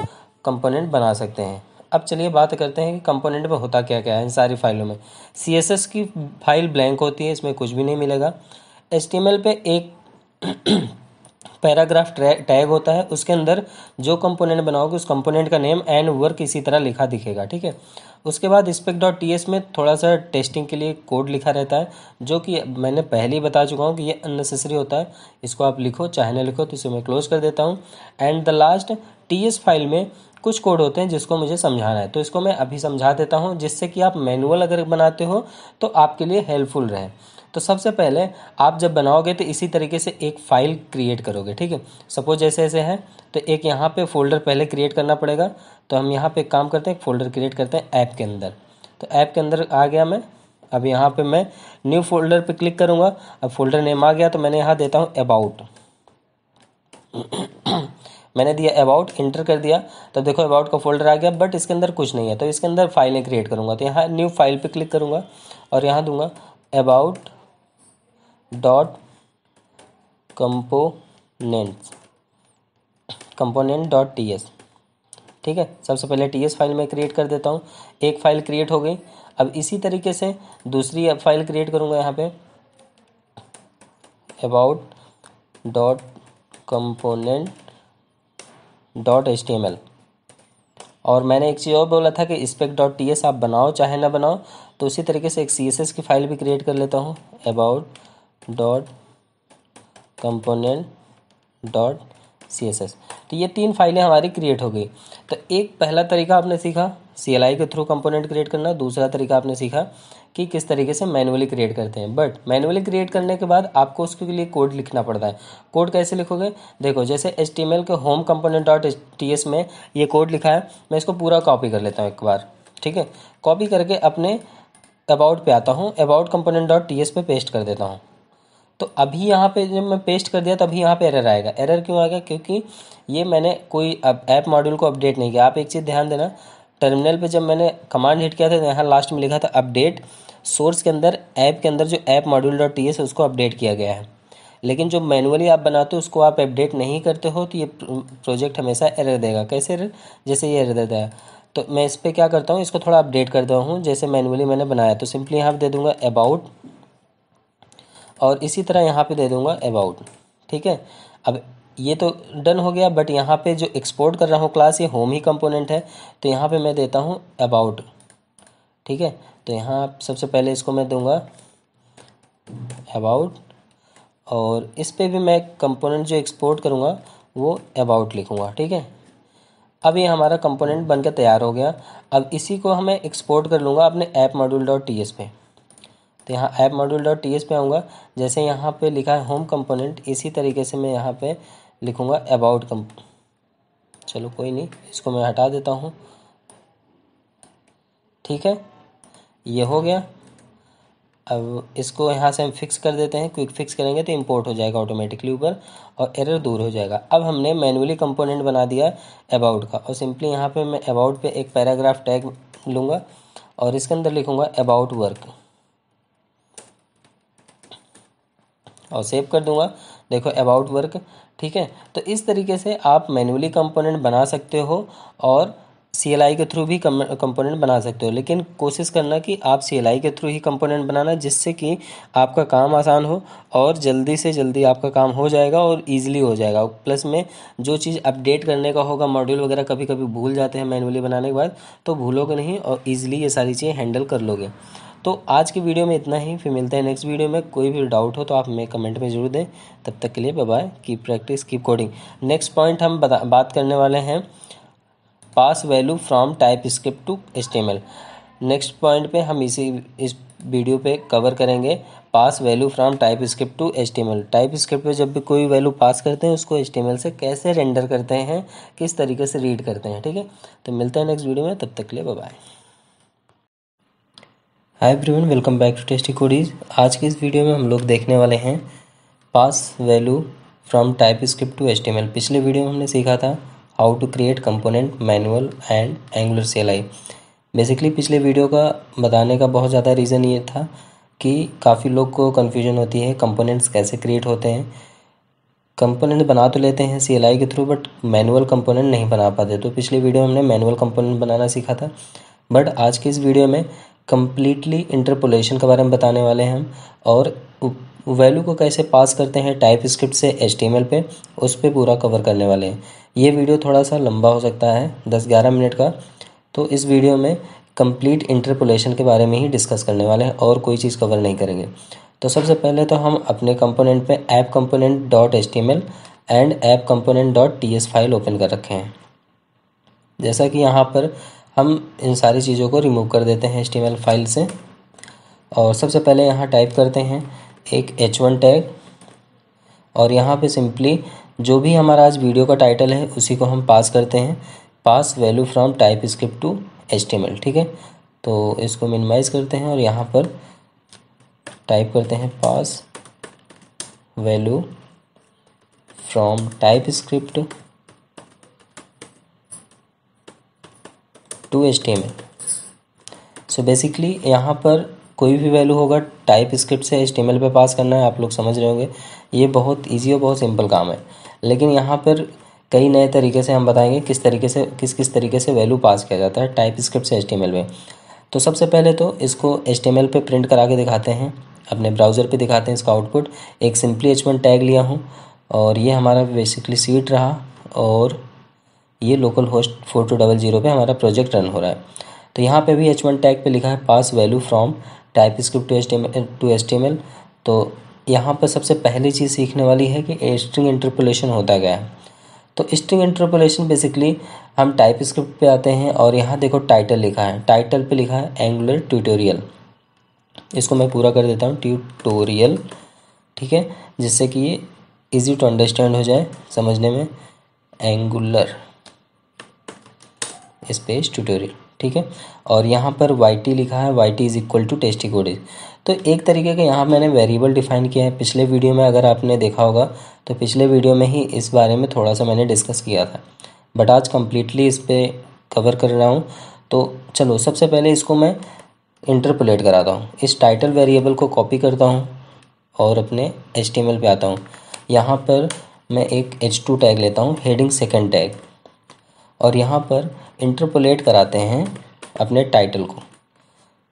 कंपोनेंट बना सकते हैं। अब चलिए बात करते हैं कि कंपोनेंट में होता क्या क्या है इन सारी फाइलों में। CSS की फाइल ब्लैंक होती है, इसमें कुछ भी नहीं मिलेगा। HTML पे एक पैराग्राफ टैग होता है, उसके अंदर जो कंपोनेंट बनाओगे उस कंपोनेंट का नेम एंड वर्क इसी तरह लिखा दिखेगा। ठीक है, उसके बाद spec.ts में थोड़ा सा टेस्टिंग के लिए कोड लिखा रहता है, जो कि मैंने पहले ही बता चुका हूँ कि ये अननेसेसरी होता है। इसको आप लिखो चाहे ना लिखो, तो इसे मैं क्लोज कर देता हूँ। And the last TS file में कुछ कोड होते हैं जिसको मुझे समझाना है, तो इसको मैं अभी समझा देता हूँ, जिससे कि आप मैनुअल अगर बनाते हो तो आपके लिए हेल्पफुल रहे। तो सबसे पहले आप जब बनाओगे तो इसी तरीके से एक फ़ाइल क्रिएट करोगे, ठीक है। सपोज जैसे ऐसे है, तो एक यहाँ पे फ़ोल्डर पहले क्रिएट करना पड़ेगा। तो हम यहाँ पे एक काम करते हैं, एक फ़ोल्डर क्रिएट करते हैं ऐप के अंदर। तो ऐप के अंदर आ गया मैं। अब यहाँ पे मैं न्यू फोल्डर पे क्लिक करूँगा। अब फोल्डर नेम आ गया, तो मैंने यहाँ देता हूँ अबाउट। मैंने दिया अबाउट, इंटर कर दिया। तो देखो अबाउट का फोल्डर आ गया, बट इसके अंदर कुछ नहीं है, तो इसके अंदर फाइलें क्रिएट करूँगा। तो यहाँ न्यू फाइल पे क्लिक करूँगा और यहाँ दूंगा about dot component dot T S, ठीक है। सबसे पहले टी एस फाइल में क्रिएट कर देता हूँ। एक फाइल क्रिएट हो गई। अब इसी तरीके से दूसरी फाइल क्रिएट करूँगा यहाँ पे about dot component dot HTML। और मैंने एक चीज़ और बोला था कि spec डॉट TS आप बनाओ चाहे ना बनाओ, तो उसी तरीके से एक CSS की फाइल भी क्रिएट कर लेता हूँ about dot component dot CSS। तो ये 3 फाइलें हमारी क्रिएट हो गई। तो एक पहला तरीका आपने सीखा CLI के थ्रू कंपोनेंट क्रिएट करना। दूसरा तरीका आपने सीखा कि किस तरीके से मैनुअली क्रिएट करते हैं। बट मैनुअली क्रिएट करने के बाद आपको उसके लिए कोड लिखना पड़ता है। कोड कैसे लिखोगे? देखो, जैसे HTML के होम कंपोनेंट डॉट TS में ये कोड लिखा है, मैं इसको पूरा कॉपी कर लेता हूँ एक बार, ठीक है। कॉपी करके अपने अबाउट पे आता हूँ, अबाउट कंपोनेंट डॉट TS पे पेस्ट कर देता हूँ। तो अभी यहाँ पे जब मैं पेस्ट कर दिया तो अभी यहाँ पे एरर आएगा। एरर क्यों आएगा? क्योंकि ये मैंने कोई ऐप मॉड्यूल को अपडेट नहीं किया। आप एक चीज़ ध्यान देना, टर्मिनल पे जब मैंने कमांड हिट किया था तो यहाँ लास्ट में लिखा था अपडेट सोर्स के अंदर, ऐप के अंदर जो ऐप मॉड्यूल डॉट TS है उसको अपडेट किया गया है। लेकिन जो मैनुअली आप बनाते हो उसको आप अपडेट नहीं करते हो तो ये प्रोजेक्ट हमेशा एरर देगा। कैसे एरर? जैसे ये एरर देता है। तो मैं इस पर क्या करता हूँ, इसको थोड़ा अपडेट करता हूँ जैसे मैनुअली मैंने बनाया। तो सिंपली यहाँ पे दे दूँगा अबाउट और इसी तरह यहाँ पे दे दूँगा अबाउट, ठीक है। अब ये तो डन हो गया, बट यहाँ पे जो एक्सपोर्ट कर रहा हूँ क्लास ये होम ही कंपोनेंट है, तो यहाँ पे मैं देता हूँ अबाउट, ठीक है। तो यहाँ सबसे पहले इसको मैं दूंगा अबाउट और इस पे भी मैं कंपोनेंट जो एक्सपोर्ट करूँगा वो अबाउट लिखूँगा, ठीक है। अब ये हमारा कंपोनेंट बनकर तैयार हो गया। अब इसी को हमें एक्सपोर्ट कर लूँगा अपने ऐप मॉड्यूल डॉट TS पे। तो यहाँ ऐप मॉड्यूल डॉट TS पे आऊँगा, जैसे यहाँ पे लिखा है होम कंपोनेंट, इसी तरीके से मैं यहाँ पे लिखूँगा अबाउट चलो कोई नहीं, इसको मैं हटा देता हूँ, ठीक है। ये हो गया। अब इसको यहाँ से हम फिक्स कर देते हैं। क्विक फिक्स करेंगे तो इंपोर्ट हो जाएगा ऑटोमेटिकली ऊपर और एरर दूर हो जाएगा। अब हमने मैनुअली कंपोनेंट बना दिया अबाउट का, और सिंपली यहाँ पे मैं अबाउट पे एक पैराग्राफ टैग लूँगा और इसके अंदर लिखूँगा अबाउट वर्क और सेव कर दूंगा। देखो अबाउट वर्क, ठीक है। तो इस तरीके से आप मैनुअली कंपोनेंट बना सकते हो और CLI के थ्रू भी कंपोनेंट बना सकते हो, लेकिन कोशिश करना कि आप CLI के थ्रू ही कंपोनेंट बनाना, जिससे कि आपका काम आसान हो और जल्दी से जल्दी आपका काम हो जाएगा और ईजिली हो जाएगा। प्लस में जो चीज़ अपडेट करने का होगा, मॉड्यूल वगैरह कभी कभी भूल जाते हैं मैनुअली बनाने के बाद, तो भूलोगे नहीं और ईजिली ये सारी चीज़ें हैंडल कर लोगे। तो आज की वीडियो में इतना ही, फिर मिलते हैं नेक्स्ट वीडियो में। कोई भी डाउट हो तो आप हमें कमेंट में ज़रूर दें। तब तक के लिए bye bye, keep practice keep coding. Next point हम बात करने वाले हैं pass value from TypeScript to HTML। Next point पे हम इस वीडियो पे कवर करेंगे pass value from TypeScript to HTML। TypeScript पे जब भी कोई वैल्यू पास करते हैं उसको HTML से कैसे रेंडर करते हैं, किस तरीके से रीड करते हैं, ठीक है। तो मिलते हैं नेक्स्ट वीडियो में, तब तक के लिए bye bye. Hi everyone, welcome back to tasty Codeiz. आज की इस वीडियो में हम लोग देखने वाले हैं pass value from TypeScript to HTML। पिछले वीडियो में हमने सीखा था how to create component manual and Angular CLI। बेसिकली पिछले वीडियो का बताने का बहुत ज़्यादा रीज़न ये था कि काफ़ी लोग को कन्फ्यूजन होती है कंपोनेंट्स कैसे क्रिएट होते हैं। कंपोनेंट बना तो लेते हैं CLI के थ्रू, बट मैनुअल कंपोनेंट नहीं बना पाते। तो पिछले वीडियो में हमने मैनुअल कंपोनेंट बनाना सीखा था, बट आज की इस वीडियो में कम्प्लीटली इंटरपोलेशन के बारे में बताने वाले हैं हम, और वैल्यू को कैसे पास करते हैं टाइप स्क्रिप्ट से HTML पे, उस पर पूरा कवर करने वाले हैं। ये वीडियो थोड़ा सा लंबा हो सकता है, 10-11 मिनट का। तो इस वीडियो में कंप्लीट इंटरपोलेशन के बारे में ही डिस्कस करने वाले हैं और कोई चीज़ कवर नहीं करेंगे। तो सबसे पहले तो हम अपने कंपोनेंट पे app component dot HTML and app component dot TS file open कर रखे हैं। जैसा कि यहाँ पर हम इन सारी चीज़ों को रिमूव कर देते हैं HTML फाइल से। और सबसे पहले यहाँ टाइप करते हैं एक H1 टैग, और यहाँ पे सिंपली जो भी हमारा आज वीडियो का टाइटल है उसी को हम पास करते हैं, pass value from TypeScript to HTML। ठीक है, तो इसको मिनिमाइज़ करते हैं और यहाँ पर टाइप करते हैं pass value from TypeScript to HTML। So basically यहाँ पर कोई भी वैल्यू होगा टाइप स्क्रिप्ट से HTML पे पास करना है। आप लोग समझ रहे होंगे, ये बहुत इजी और बहुत सिंपल काम है। लेकिन यहाँ पर कई नए तरीके से हम बताएंगे किस किस तरीके से वैल्यू पास किया जाता है टाइप स्क्रिप्ट से HTML में। तो सबसे पहले तो इसको HTML पे प्रिंट करा के दिखाते हैं, अपने ब्राउज़र पे दिखाते हैं इसका आउटपुट। एक सिंपली H1 टैग लिया हूँ और ये हमारा बेसिकली सीट रहा, और ये लोकल होस्ट 4200 पे हमारा प्रोजेक्ट रन हो रहा है। तो यहाँ पे भी H1 टैग पे लिखा है pass value from TypeScript to HTML। तो यहाँ पर सबसे पहली चीज़ सीखने वाली है कि स्ट्रिंग इंटरपोलेशन होता क्या है। तो स्ट्रिंग इंटरपोलेशन बेसिकली हम टाइप स्क्रिप्ट पे आते हैं और यहाँ देखो टाइटल लिखा है, टाइटल पे लिखा है एंगुलर ट्यूटोरियल। इसको मैं पूरा कर देता हूँ, ट्यूटोरियल। ठीक है, जिससे कि ये इजी टू अंडरस्टैंड हो जाए समझने में, एंगुलर स्पेस ट्यूटोरियल। ठीक है, और यहाँ पर YT लिखा है, YT is equal to Testy Codeiz. तो एक तरीके का यहाँ मैंने वेरिएबल डिफाइन किया है। पिछले वीडियो में अगर आपने देखा होगा तो पिछले वीडियो में ही इस बारे में थोड़ा सा मैंने डिस्कस किया था, बट आज कम्प्लीटली इस पर कवर कर रहा हूँ। तो चलो सबसे पहले इसको मैं इंटरपोलेट कराता हूँ। इस टाइटल वेरिएबल को कॉपी करता हूँ और अपने HTML पे आता हूँ। यहाँ पर मैं एक H2 टैग लेता हूँ, हेडिंग सेकंड टैग, और यहाँ पर इंटरपोलेट कराते हैं अपने टाइटल को।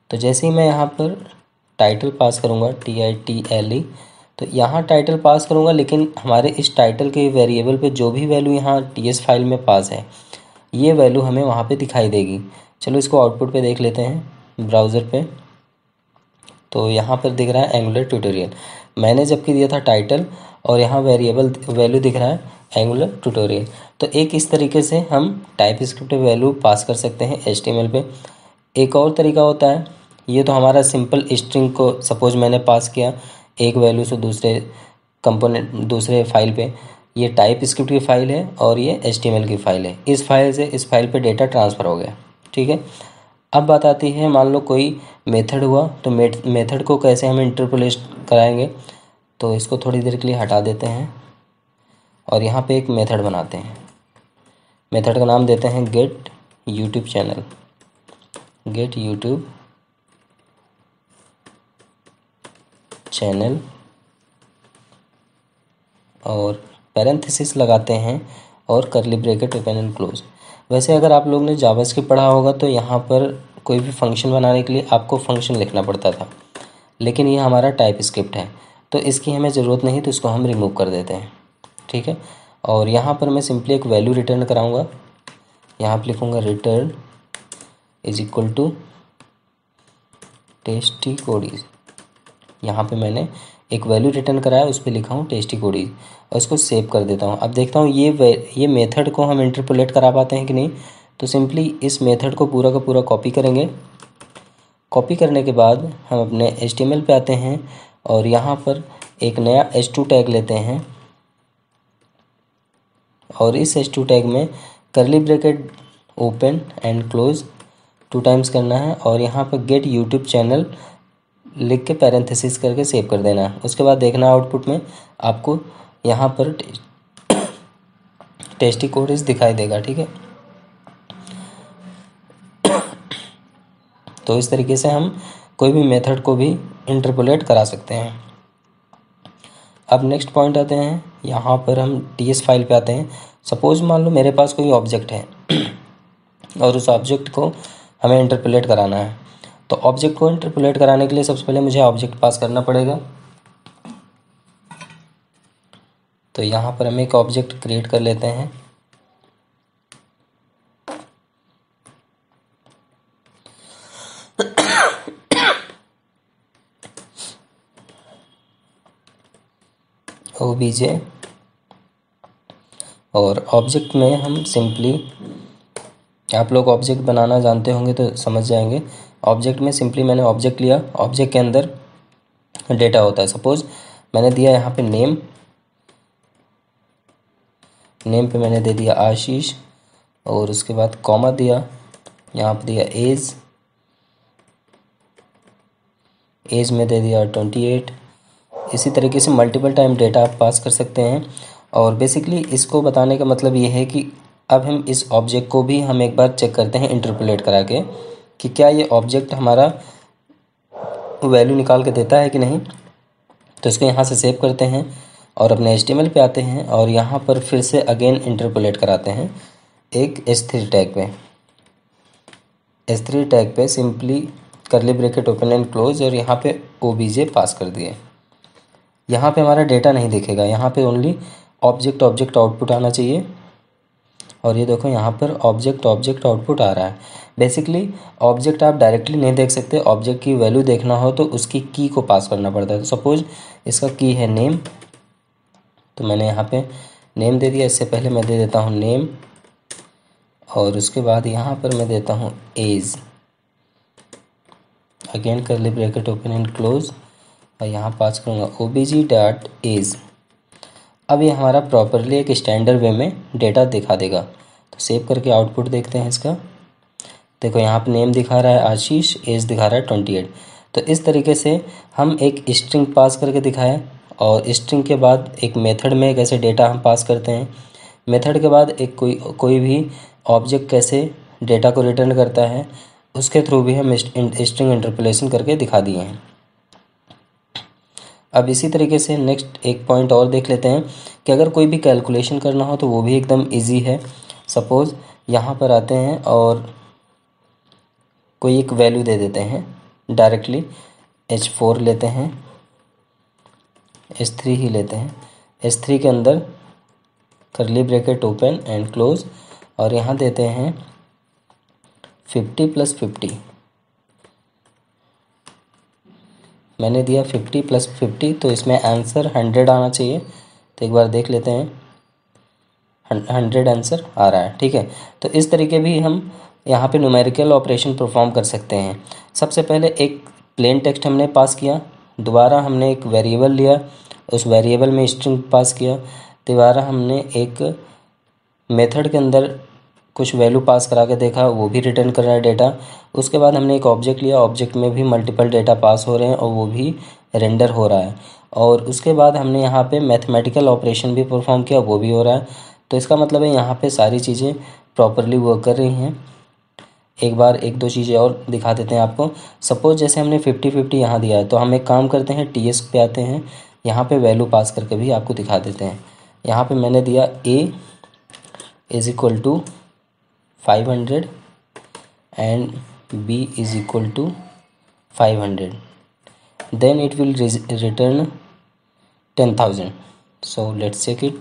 तो जैसे ही मैं यहाँ पर टाइटल पास करूँगा, TITLE, तो यहाँ टाइटल पास करूँगा, लेकिन हमारे इस टाइटल के वेरिएबल पे जो भी वैल्यू यहाँ TS फाइल में पास है, ये वैल्यू हमें वहाँ पे दिखाई देगी। चलो इसको आउटपुट पे देख लेते हैं ब्राउज़र पे। तो यहाँ पर दिख रहा है एंगुलर ट्यूटोरियल, मैंने जबकि दिया था टाइटल, और यहाँ वेरिएबल वैल्यू दिख रहा है एंगुलर ट्यूटोरियल। तो एक इस तरीके से हम टाइप स्क्रिप्ट वैल्यू पास कर सकते हैं HTML पे। एक और तरीका होता है, ये तो हमारा सिंपल स्ट्रिंग को सपोज मैंने पास किया एक वैल्यू से दूसरे कंपोनेंट दूसरे फाइल पे। ये टाइप स्क्रिप्ट की फ़ाइल है और ये HTML की फ़ाइल है। इस फाइल से इस फाइल पे डेटा ट्रांसफ़र हो गया। ठीक है, अब बात आती है, मान लो कोई मेथड हुआ, तो मेथड को कैसे हम इंटरपोलेट कराएंगे। तो इसको थोड़ी देर के लिए हटा देते हैं और यहाँ पे एक मेथड बनाते हैं। मेथड का नाम देते हैं get YouTube channel, get YouTube channel, और पैरेंथेसिस लगाते हैं और करली ब्रैकेट ओपन एंड क्लोज। वैसे अगर आप लोग ने जावास्क्रिप्ट पढ़ा होगा तो यहाँ पर कोई भी फंक्शन बनाने के लिए आपको फंक्शन लिखना पड़ता था, लेकिन ये हमारा टाइप स्क्रिप्ट है तो इसकी हमें ज़रूरत नहीं, तो इसको हम रिमूव कर देते हैं। ठीक है, और यहाँ पर मैं सिंपली एक वैल्यू रिटर्न कराऊंगा। यहाँ पर लिखूँगा return is equal to tasty Codeiz. यहाँ पे मैंने एक वैल्यू रिटर्न कराया, उस पर लिखा हूँ टेस्टी कोडीज, और इसको सेव कर देता हूँ। अब देखता हूँ ये मेथड को हम इंटरपोलेट करा पाते हैं कि नहीं। तो सिंपली इस मेथड को पूरा का पूरा कॉपी करेंगे। कॉपी करने के बाद हम अपने HTML पे आते हैं और यहाँ पर एक नया H2 टैग लेते हैं, और इस H2 टैग में करली bracket open and close 2 times करना है, और यहाँ पर गेट यूट्यूब चैनल लिख के पैरेंथेसिस करके सेव कर देना है। उसके बाद देखना आउटपुट में आपको यहाँ पर टेस्टी कोडीज दिखाई देगा। ठीक है, तो इस तरीके से हम कोई भी मेथड को भी इंटरपोलेट करा सकते हैं। अब नेक्स्ट पॉइंट आते हैं, यहाँ पर हम TS फाइल पे आते हैं। सपोज मान लो मेरे पास कोई ऑब्जेक्ट है और उस ऑब्जेक्ट को हमें इंटरपोलेट कराना है। तो ऑब्जेक्ट को इंटरपोलेट कराने के लिए सबसे पहले मुझे ऑब्जेक्ट पास करना पड़ेगा। तो यहाँ पर हम एक ऑब्जेक्ट क्रिएट कर लेते हैं। OBJ, और ऑब्जेक्ट में हम सिंपली आप लोग ऑब्जेक्ट बनाना जानते होंगे तो समझ जाएंगे। ऑब्जेक्ट में सिंपली मैंने ऑब्जेक्ट लिया, ऑब्जेक्ट के अंदर डेटा होता है। सपोज मैंने दिया यहाँ पे नेम, नेम पे मैंने दे दिया आशीष, और उसके बाद कॉमा दिया, यहाँ पे दिया एज, एज में दे दिया 28। इसी तरीके से मल्टीपल टाइम डेटा आप पास कर सकते हैं। और बेसिकली इसको बताने का मतलब ये है कि अब हम इस ऑब्जेक्ट को भी हम एक बार चेक करते हैं इंटरपोलेट करा के कि क्या ये ऑब्जेक्ट हमारा वैल्यू निकाल के देता है कि नहीं। तो इसको यहाँ से सेव करते हैं और अपने HTML पे आते हैं और यहाँ पर फिर से अगेन इंटरपोलेट कराते हैं एक S3 टैग पे। S3 टैग पे सिंपली करली ब्रैकेट ओपन एंड क्लोज और यहाँ पे OBJ पास कर दिए। यहाँ पे हमारा डेटा नहीं दिखेगा, यहाँ पे ओनली ऑब्जेक्ट आउटपुट आना चाहिए। और ये देखो यहाँ पर ऑब्जेक्ट आउटपुट आ रहा है। बेसिकली ऑब्जेक्ट आप डायरेक्टली नहीं देख सकते, ऑब्जेक्ट की वैल्यू देखना हो तो उसकी की को पास करना पड़ता है। तो सपोज इसका की है नेम, तो मैंने यहाँ पे नेम दे दिया। इससे पहले मैं दे देता हूँ नेम और उसके बाद यहाँ पर मैं देता हूँ as, again curly bracket open and close और यहाँ पास करूँगा obj.age। अब ये हमारा प्रॉपरली एक स्टैंडर्ड वे में डेटा दिखा देगा। तो सेव करके आउटपुट देखते हैं इसका। देखो यहाँ पे नेम दिखा रहा है आशीष, एज दिखा रहा है 28। तो इस तरीके से हम एक स्ट्रिंग पास करके दिखाएं और स्ट्रिंग के बाद एक मेथड में कैसे डेटा हम पास करते हैं, मेथड के बाद एक कोई भी ऑब्जेक्ट कैसे डेटा को रिटर्न करता है, उसके थ्रू भी हम स्ट्रिंग इंटरपोलेशन करके दिखा दिए हैं। अब इसी तरीके से नेक्स्ट एक पॉइंट और देख लेते हैं कि अगर कोई भी कैलकुलेशन करना हो तो वो भी एकदम इजी है। सपोज़ यहाँ पर आते हैं और कोई एक वैल्यू दे देते हैं, डायरेक्टली H4 लेते हैं, H3 ही लेते हैं। H3 के अंदर करली ब्रैकेट ओपन एंड क्लोज और यहाँ देते हैं 50 + 50। मैंने दिया 50 + 50, तो इसमें आंसर 100 आना चाहिए। तो एक बार देख लेते हैं, 100 आंसर आ रहा है। ठीक है, तो इस तरीके भी हम यहाँ पे न्यूमेरिकल ऑपरेशन परफॉर्म कर सकते हैं। सबसे पहले एक प्लेन टेक्स्ट हमने पास किया, दोबारा हमने एक वेरिएबल लिया, उस वेरिएबल में स्ट्रिंग पास किया, दोबारा हमने एक मेथड के अंदर कुछ वैल्यू पास करा के देखा, वो भी रिटर्न कर रहा है डेटा। उसके बाद हमने एक ऑब्जेक्ट लिया, ऑब्जेक्ट में भी मल्टीपल डेटा पास हो रहे हैं और वो भी रेंडर हो रहा है। और उसके बाद हमने यहाँ पे मैथमेटिकल ऑपरेशन भी परफॉर्म किया, वो भी हो रहा है। तो इसका मतलब है यहाँ पे सारी चीज़ें प्रॉपरली वर्क कर रही हैं। एक बार एक दो चीज़ें और दिखा देते हैं आपको। सपोज जैसे हमने 50-50 यहाँ दिया है, तो हम एक काम करते हैं, TS पे आते हैं, यहाँ पे वैल्यू पास करके भी आपको दिखा देते हैं। यहाँ पे मैंने दिया A = 500 and B = 500, then it will return 10,000. So let's check it.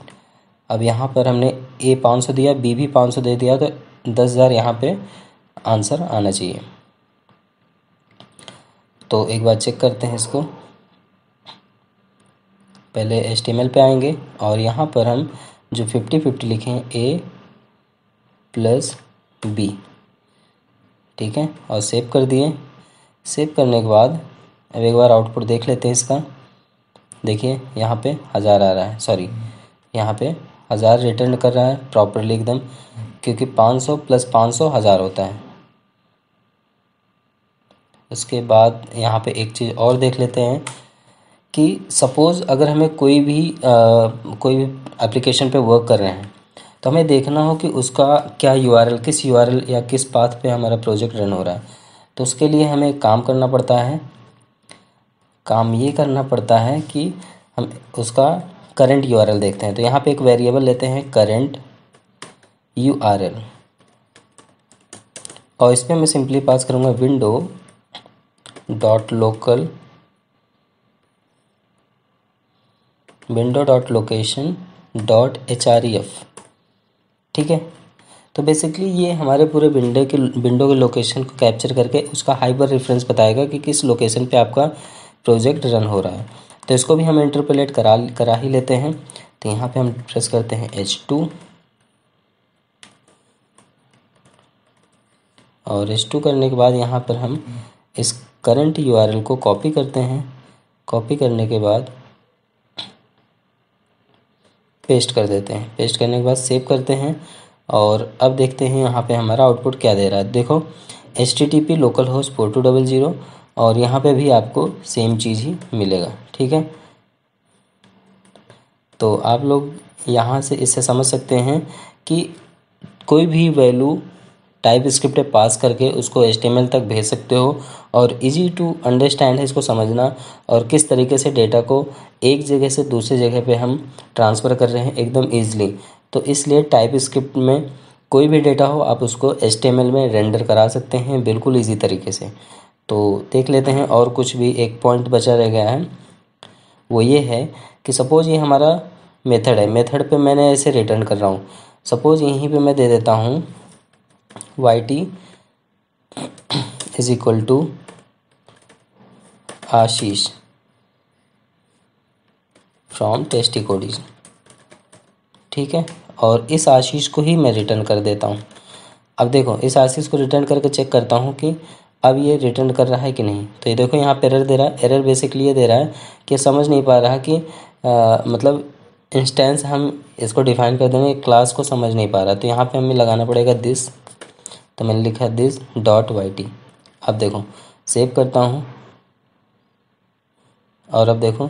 अब यहाँ पर हमने A 500 दिया, B भी 500 दे दिया, तो 10,000 यहाँ पे आंसर आना चाहिए। तो एक बार चेक करते हैं इसको। पहले HTML पे आएंगे और यहाँ पर हम जो 50-50 लिखे हैं A + B, ठीक है, और सेव कर दिए। सेव करने के बाद अब एक बार आउटपुट देख लेते हैं इसका। देखिए यहाँ पे 1000 आ रहा है, सॉरी यहाँ पे 1000 रिटर्न कर रहा है प्रॉपरली एकदम, क्योंकि 500 + 500 1000 होता है। उसके बाद यहाँ पे एक चीज़ और देख लेते हैं कि सपोज़ अगर हमें कोई भी एप्लीकेशन पे वर्क कर रहे हैं, तो हमें देखना हो कि उसका क्या URL, किस URL या किस पाथ पे हमारा प्रोजेक्ट रन हो रहा है। तो उसके लिए हमें एक काम करना पड़ता है। काम ये करना पड़ता है कि हम उसका करंट URL देखते हैं। तो यहाँ पे एक वेरिएबल लेते हैं करंट URL और इस पर मैं सिंपली पास करूँगा window.location.href। ठीक है, तो बेसिकली ये हमारे पूरे विंडो के लोकेशन को कैप्चर करके उसका हाइपर रेफरेंस बताएगा कि किस लोकेशन पे आपका प्रोजेक्ट रन हो रहा है। तो इसको भी हम इंटरपोलेट करा ही लेते हैं। तो यहाँ पे हम प्रेस करते हैं H2 और S2 करने के बाद यहाँ पर हम इस करंट URL को कॉपी करते हैं। कॉपी करने के बाद पेस्ट कर देते हैं। पेस्ट करने के बाद सेव करते हैं और अब देखते हैं यहाँ पे हमारा आउटपुट क्या दे रहा है। देखो HTTP localhost 4200 और यहाँ पे भी आपको सेम चीज़ ही मिलेगा। ठीक है, तो आप लोग यहाँ से इससे समझ सकते हैं कि कोई भी वैल्यू टाइप स्क्रिप्ट में पास करके उसको HTML तक भेज सकते हो और इजी टू अंडरस्टैंड है इसको समझना, और किस तरीके से डेटा को एक जगह से दूसरी जगह पे हम ट्रांसफ़र कर रहे हैं एकदम ईजिली। तो इसलिए टाइप स्क्रिप्ट में कोई भी डेटा हो आप उसको HTML में रेंडर करा सकते हैं बिल्कुल ईजी तरीके से। तो देख लेते हैं, और कुछ भी एक पॉइंट बचा रह गया है, वो ये है कि सपोज़ ये हमारा मेथड है। मेथड पे मैंने ऐसे रिटर्न कर रहा हूँ। सपोज़ यहीं पे मैं दे देता हूँ YT is equal to Ashish from Testy Codiz. ठीक है, और इस आशीष को ही मैं रिटर्न कर देता हूँ। अब देखो इस आशीष को रिटर्न करके चेक करता हूँ कि अब ये रिटर्न कर रहा है कि नहीं। तो ये देखो यहाँ पे एरर दे रहा है। एरर बेसिकली ये दे रहा है कि समझ नहीं पा रहा कि मतलब इंस्टेंस हम इसको डिफाइन कर देंगे, क्लास को समझ नहीं पा रहा। तो यहाँ पे हमें लगाना पड़ेगा दिस। तो मैंने लिखा दिस डॉट YT। अब देखो सेव करता हूँ और अब देखो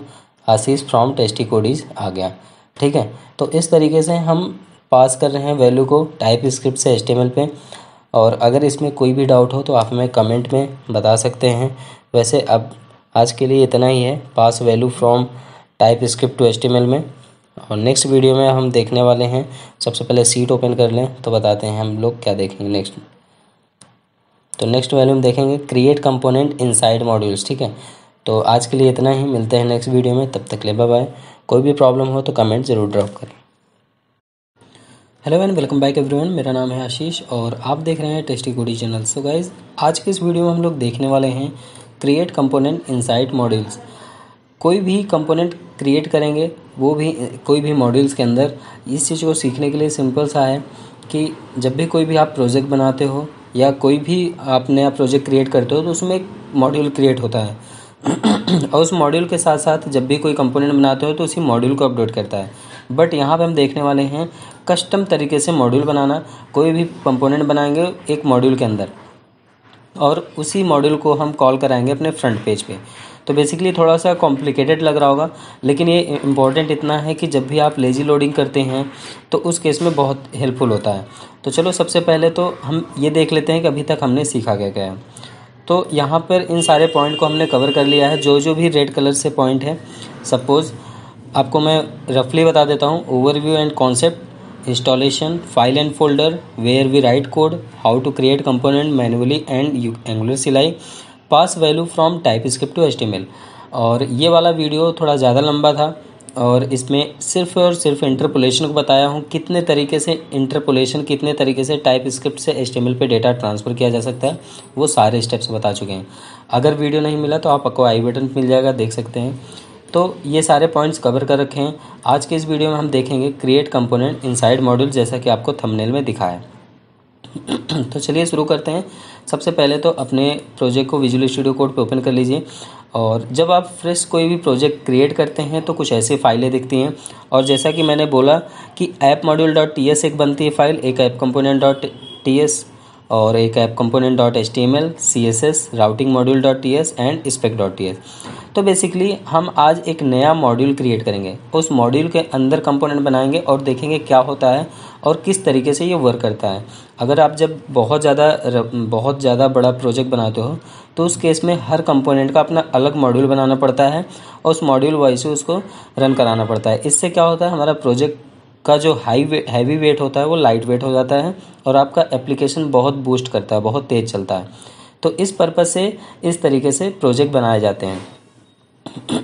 आशीष फ्रॉम टेस्टिकोडीज आ गया। ठीक है, तो इस तरीके से हम पास कर रहे हैं वैल्यू को टाइप स्क्रिप्ट से HTML पे। और अगर इसमें कोई भी डाउट हो तो आप हमें कमेंट में बता सकते हैं। वैसे अब आज के लिए इतना ही है, pass value from TypeScript to HTML में। और नेक्स्ट वीडियो में हम देखने वाले हैं, सबसे पहले सीट ओपन कर लें तो बताते हैं हम लोग क्या देखेंगे नेक्स्ट। तो नेक्स्ट वैल्यू हम देखेंगे क्रिएट कंपोनेंट इनसाइड मॉड्यूल्स। ठीक है, तो आज के लिए इतना ही, मिलते हैं नेक्स्ट वीडियो में, तब तक के लिए बाय बाय। कोई भी प्रॉब्लम हो तो कमेंट ज़रूर ड्रॉप करें। Hello and welcome back everyone, मेरा नाम है आशीष और आप देख रहे हैं टेस्टिकोडी चैनल। सो गाइज, आज के इस वीडियो में हम लोग देखने वाले हैं क्रिएट कंपोनेंट इनसाइड मॉड्यूल्स। कोई भी कंपोनेंट क्रिएट करेंगे, वो भी कोई भी मॉड्यूल्स के अंदर। इस चीज़ को सीखने के लिए सिंपल सा है कि जब भी कोई भी आप प्रोजेक्ट बनाते हो या कोई भी आप नया प्रोजेक्ट क्रिएट करते हो तो उसमें एक मॉड्यूल क्रिएट होता है और उस मॉड्यूल के साथ साथ जब भी कोई कंपोनेंट बनाते हो तो उसी मॉड्यूल को अपडेट करता है। बट यहाँ पे हम देखने वाले हैं कस्टम तरीके से मॉड्यूल बनाना। कोई भी कंपोनेंट बनाएंगे एक मॉड्यूल के अंदर और उसी मॉड्यूल को हम कॉल कराएंगे अपने फ्रंट पेज पे। तो बेसिकली थोड़ा सा कॉम्प्लिकेटेड लग रहा होगा, लेकिन ये इम्पॉर्टेंट इतना है कि जब भी आप लेजी लोडिंग करते हैं तो उस केस में बहुत हेल्पफुल होता है। तो चलो सबसे पहले तो हम ये देख लेते हैं कि अभी तक हमने सीखा क्या क्या है। तो यहाँ पर इन सारे पॉइंट को हमने कवर कर लिया है, जो जो भी रेड कलर से पॉइंट है। सपोज़ आपको मैं रफली बता देता हूँ, overview and concept, installation, file and folder, where we write code, how to create component manually and Angular CLI, pass value from TypeScript to HTML। और ये वाला वीडियो थोड़ा ज़्यादा लंबा था और इसमें सिर्फ और सिर्फ इंटरपोलेशन को बताया हूँ, कितने तरीके से इंटरपोलेशन, कितने तरीके से टाइप स्क्रिप्ट से HTML पे डेटा ट्रांसफ़र किया जा सकता है, वो सारे स्टेप्स बता चुके हैं। अगर वीडियो नहीं मिला तो आपको आई बटन मिल जाएगा, देख सकते हैं। तो ये सारे पॉइंट्स कवर कर रखे हैं। आज के इस वीडियो में हम देखेंगे क्रिएट कंपोनेंट इनसाइड मॉड्यूल, जैसा कि आपको थंबनेल में दिखा है। तो चलिए शुरू करते हैं। सबसे पहले तो अपने प्रोजेक्ट को विजुअल स्टूडियो कोड पे ओपन कर लीजिए। और जब आप फ्रेश कोई भी प्रोजेक्ट क्रिएट करते हैं तो कुछ ऐसी फाइलें दिखती हैं। और जैसा कि मैंने बोला कि ऐप मॉड्यूल डॉट टीएस एक बनती है फाइल, एक ऐप कंपोनेंट डॉट टीएस और एक app component dot HTML, CSS, routing module dot TS and spec dot TS. तो बेसिकली हम आज एक नया मॉड्यूल क्रिएट करेंगे, उस मॉड्यूल के अंदर कंपोनेंट बनाएंगे और देखेंगे क्या होता है और किस तरीके से ये वर्क करता है। अगर आप जब बहुत ज़्यादा बड़ा प्रोजेक्ट बनाते हो तो उस केस में हर कंपोनेंट का अपना अलग मॉड्यूल बनाना पड़ता है और उस मॉड्यूल वाइज से उसको रन कराना पड़ता है। इससे क्या होता है, हमारा प्रोजेक्ट का जो हैवी वेट होता है वो लाइट वेट हो जाता है और आपका एप्लीकेशन बहुत बूस्ट करता है, बहुत तेज़ चलता है। तो इस पर्पज़ से इस तरीके से प्रोजेक्ट बनाए जाते हैं।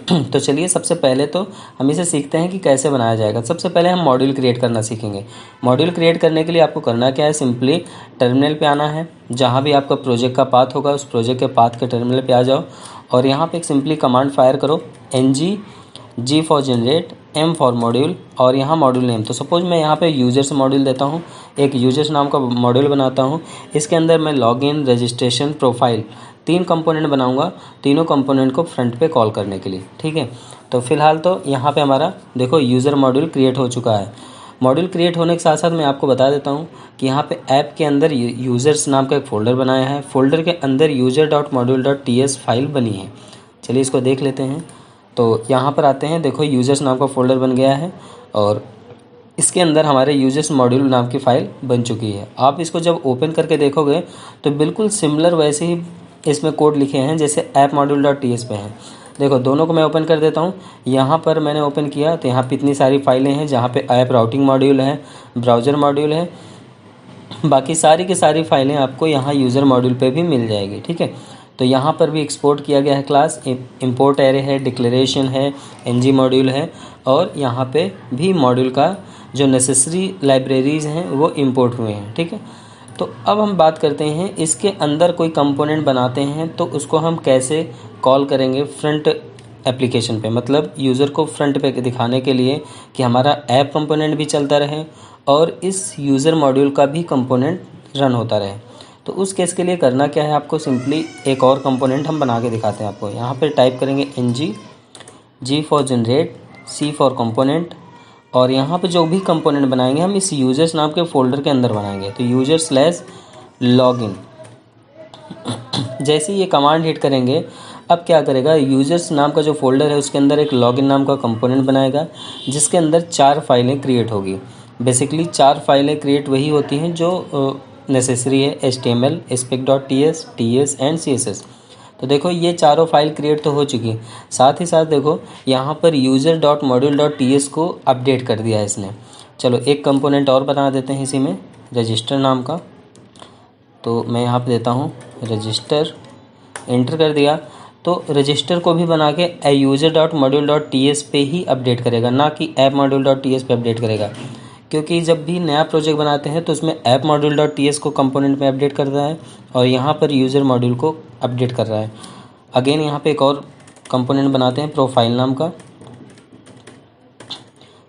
तो चलिए सबसे पहले तो हम इसे सीखते हैं कि कैसे बनाया जाएगा। सबसे पहले हम मॉड्यूल क्रिएट करना सीखेंगे। मॉड्यूल क्रिएट करने के लिए आपको करना क्या है, सिंपली टर्मिनल पे आना है। जहाँ भी आपका प्रोजेक्ट का पाथ होगा उस प्रोजेक्ट के पाथ के टर्मिनल पे आ जाओ और यहाँ पे एक सिंपली कमांड फायर करो, ng G for generate, M for module और यहाँ मॉड्यूल नेम। तो सपोज मैं यहाँ पे यूजर्स मॉड्यूल देता हूँ, एक यूजर्स नाम का मॉड्यूल बनाता हूँ। इसके अंदर मैं लॉगिन, रजिस्ट्रेशन, प्रोफाइल 3 कंपोनेंट बनाऊंगा, तीनों कंपोनेंट को फ्रंट पे कॉल करने के लिए। ठीक है, तो फिलहाल तो यहाँ पे हमारा देखो यूज़र मॉड्यूल क्रिएट हो चुका है। मॉड्यूल क्रिएट होने के साथ साथ मैं आपको बता देता हूँ कि यहाँ पे ऐप के अंदर यूज़र्स नाम का एक फ़ोल्डर बनाया है। फ़ोल्डर के अंदर user.module.ts फाइल बनी है। चलिए इसको देख लेते हैं। तो यहाँ पर आते हैं, देखो यूज़र्स नाम का फ़ोल्डर बन गया है और इसके अंदर हमारे यूजर्स मॉड्यूल नाम की फ़ाइल बन चुकी है। आप इसको जब ओपन करके देखोगे तो बिल्कुल सिमिलर वैसे ही इसमें कोड लिखे हैं जैसे ऐप module.ts पे हैं। देखो दोनों को मैं ओपन कर देता हूँ। यहाँ पर मैंने ओपन किया तो यहाँ पे इतनी सारी फाइलें हैं, जहाँ पे ऐप राउटिंग मॉड्यूल है, ब्राउज़र मॉड्यूल है, बाकी सारी की सारी फाइलें आपको यहाँ यूज़र मॉड्यूल पे भी मिल जाएगी। ठीक है, तो यहाँ पर भी एक्सपोर्ट किया गया है क्लास, इंपोर्ट एरे है, डिक्लेरेशन है, ng मॉड्यूल है और यहाँ पे भी मॉड्यूल का जो नेसेसरी लाइब्रेरीज़ हैं वो इंपोर्ट हुए हैं। ठीक है, तो अब हम बात करते हैं इसके अंदर कोई कंपोनेंट बनाते हैं तो उसको हम कैसे कॉल करेंगे फ्रंट एप्लीकेशन पे, मतलब यूज़र को फ्रंट पे दिखाने के लिए कि हमारा ऐप कंपोनेंट भी चलता रहे और इस यूज़र मॉड्यूल का भी कंपोनेंट रन होता रहे। तो उस केस के लिए करना क्या है, आपको सिंपली एक और कंपोनेंट हम बना के दिखाते हैं आपको। यहाँ पे टाइप करेंगे ng, G for generate, C for component और यहाँ पे जो भी कंपोनेंट बनाएंगे हम इस यूजर्स नाम के फ़ोल्डर के अंदर बनाएंगे। तो user/login जैसे ये कमांड हिट करेंगे, अब क्या करेगा, यूजर्स नाम का जो फोल्डर है उसके अंदर एक लॉगिन नाम का कंपोनेंट बनाएगा जिसके अंदर 4 फाइलें क्रिएट होगी। बेसिकली 4 फाइलें क्रिएट वही होती हैं जो नेसेसरी है, HTML, spec.ts, ts and css। तो देखो ये चारों फाइल क्रिएट तो हो चुकी, साथ ही साथ देखो यहाँ पर user.module.ts को अपडेट कर दिया है इसने। चलो एक कंपोनेंट और बना देते हैं इसी में, रजिस्टर नाम का। तो मैं यहाँ पे देता हूँ रजिस्टर, एंटर कर दिया। तो रजिस्टर को भी बना के user.module.ts पे ही अपडेट करेगा, ना कि ऐप module.ts पे अपडेट करेगा, क्योंकि जब भी नया प्रोजेक्ट बनाते हैं तो उसमें ऐप module.ts को कंपोनेंट में अपडेट करता है और यहाँ पर यूज़र मॉड्यूल को अपडेट कर रहा है। अगेन यहाँ पे एक और कंपोनेंट बनाते हैं प्रोफाइल नाम का।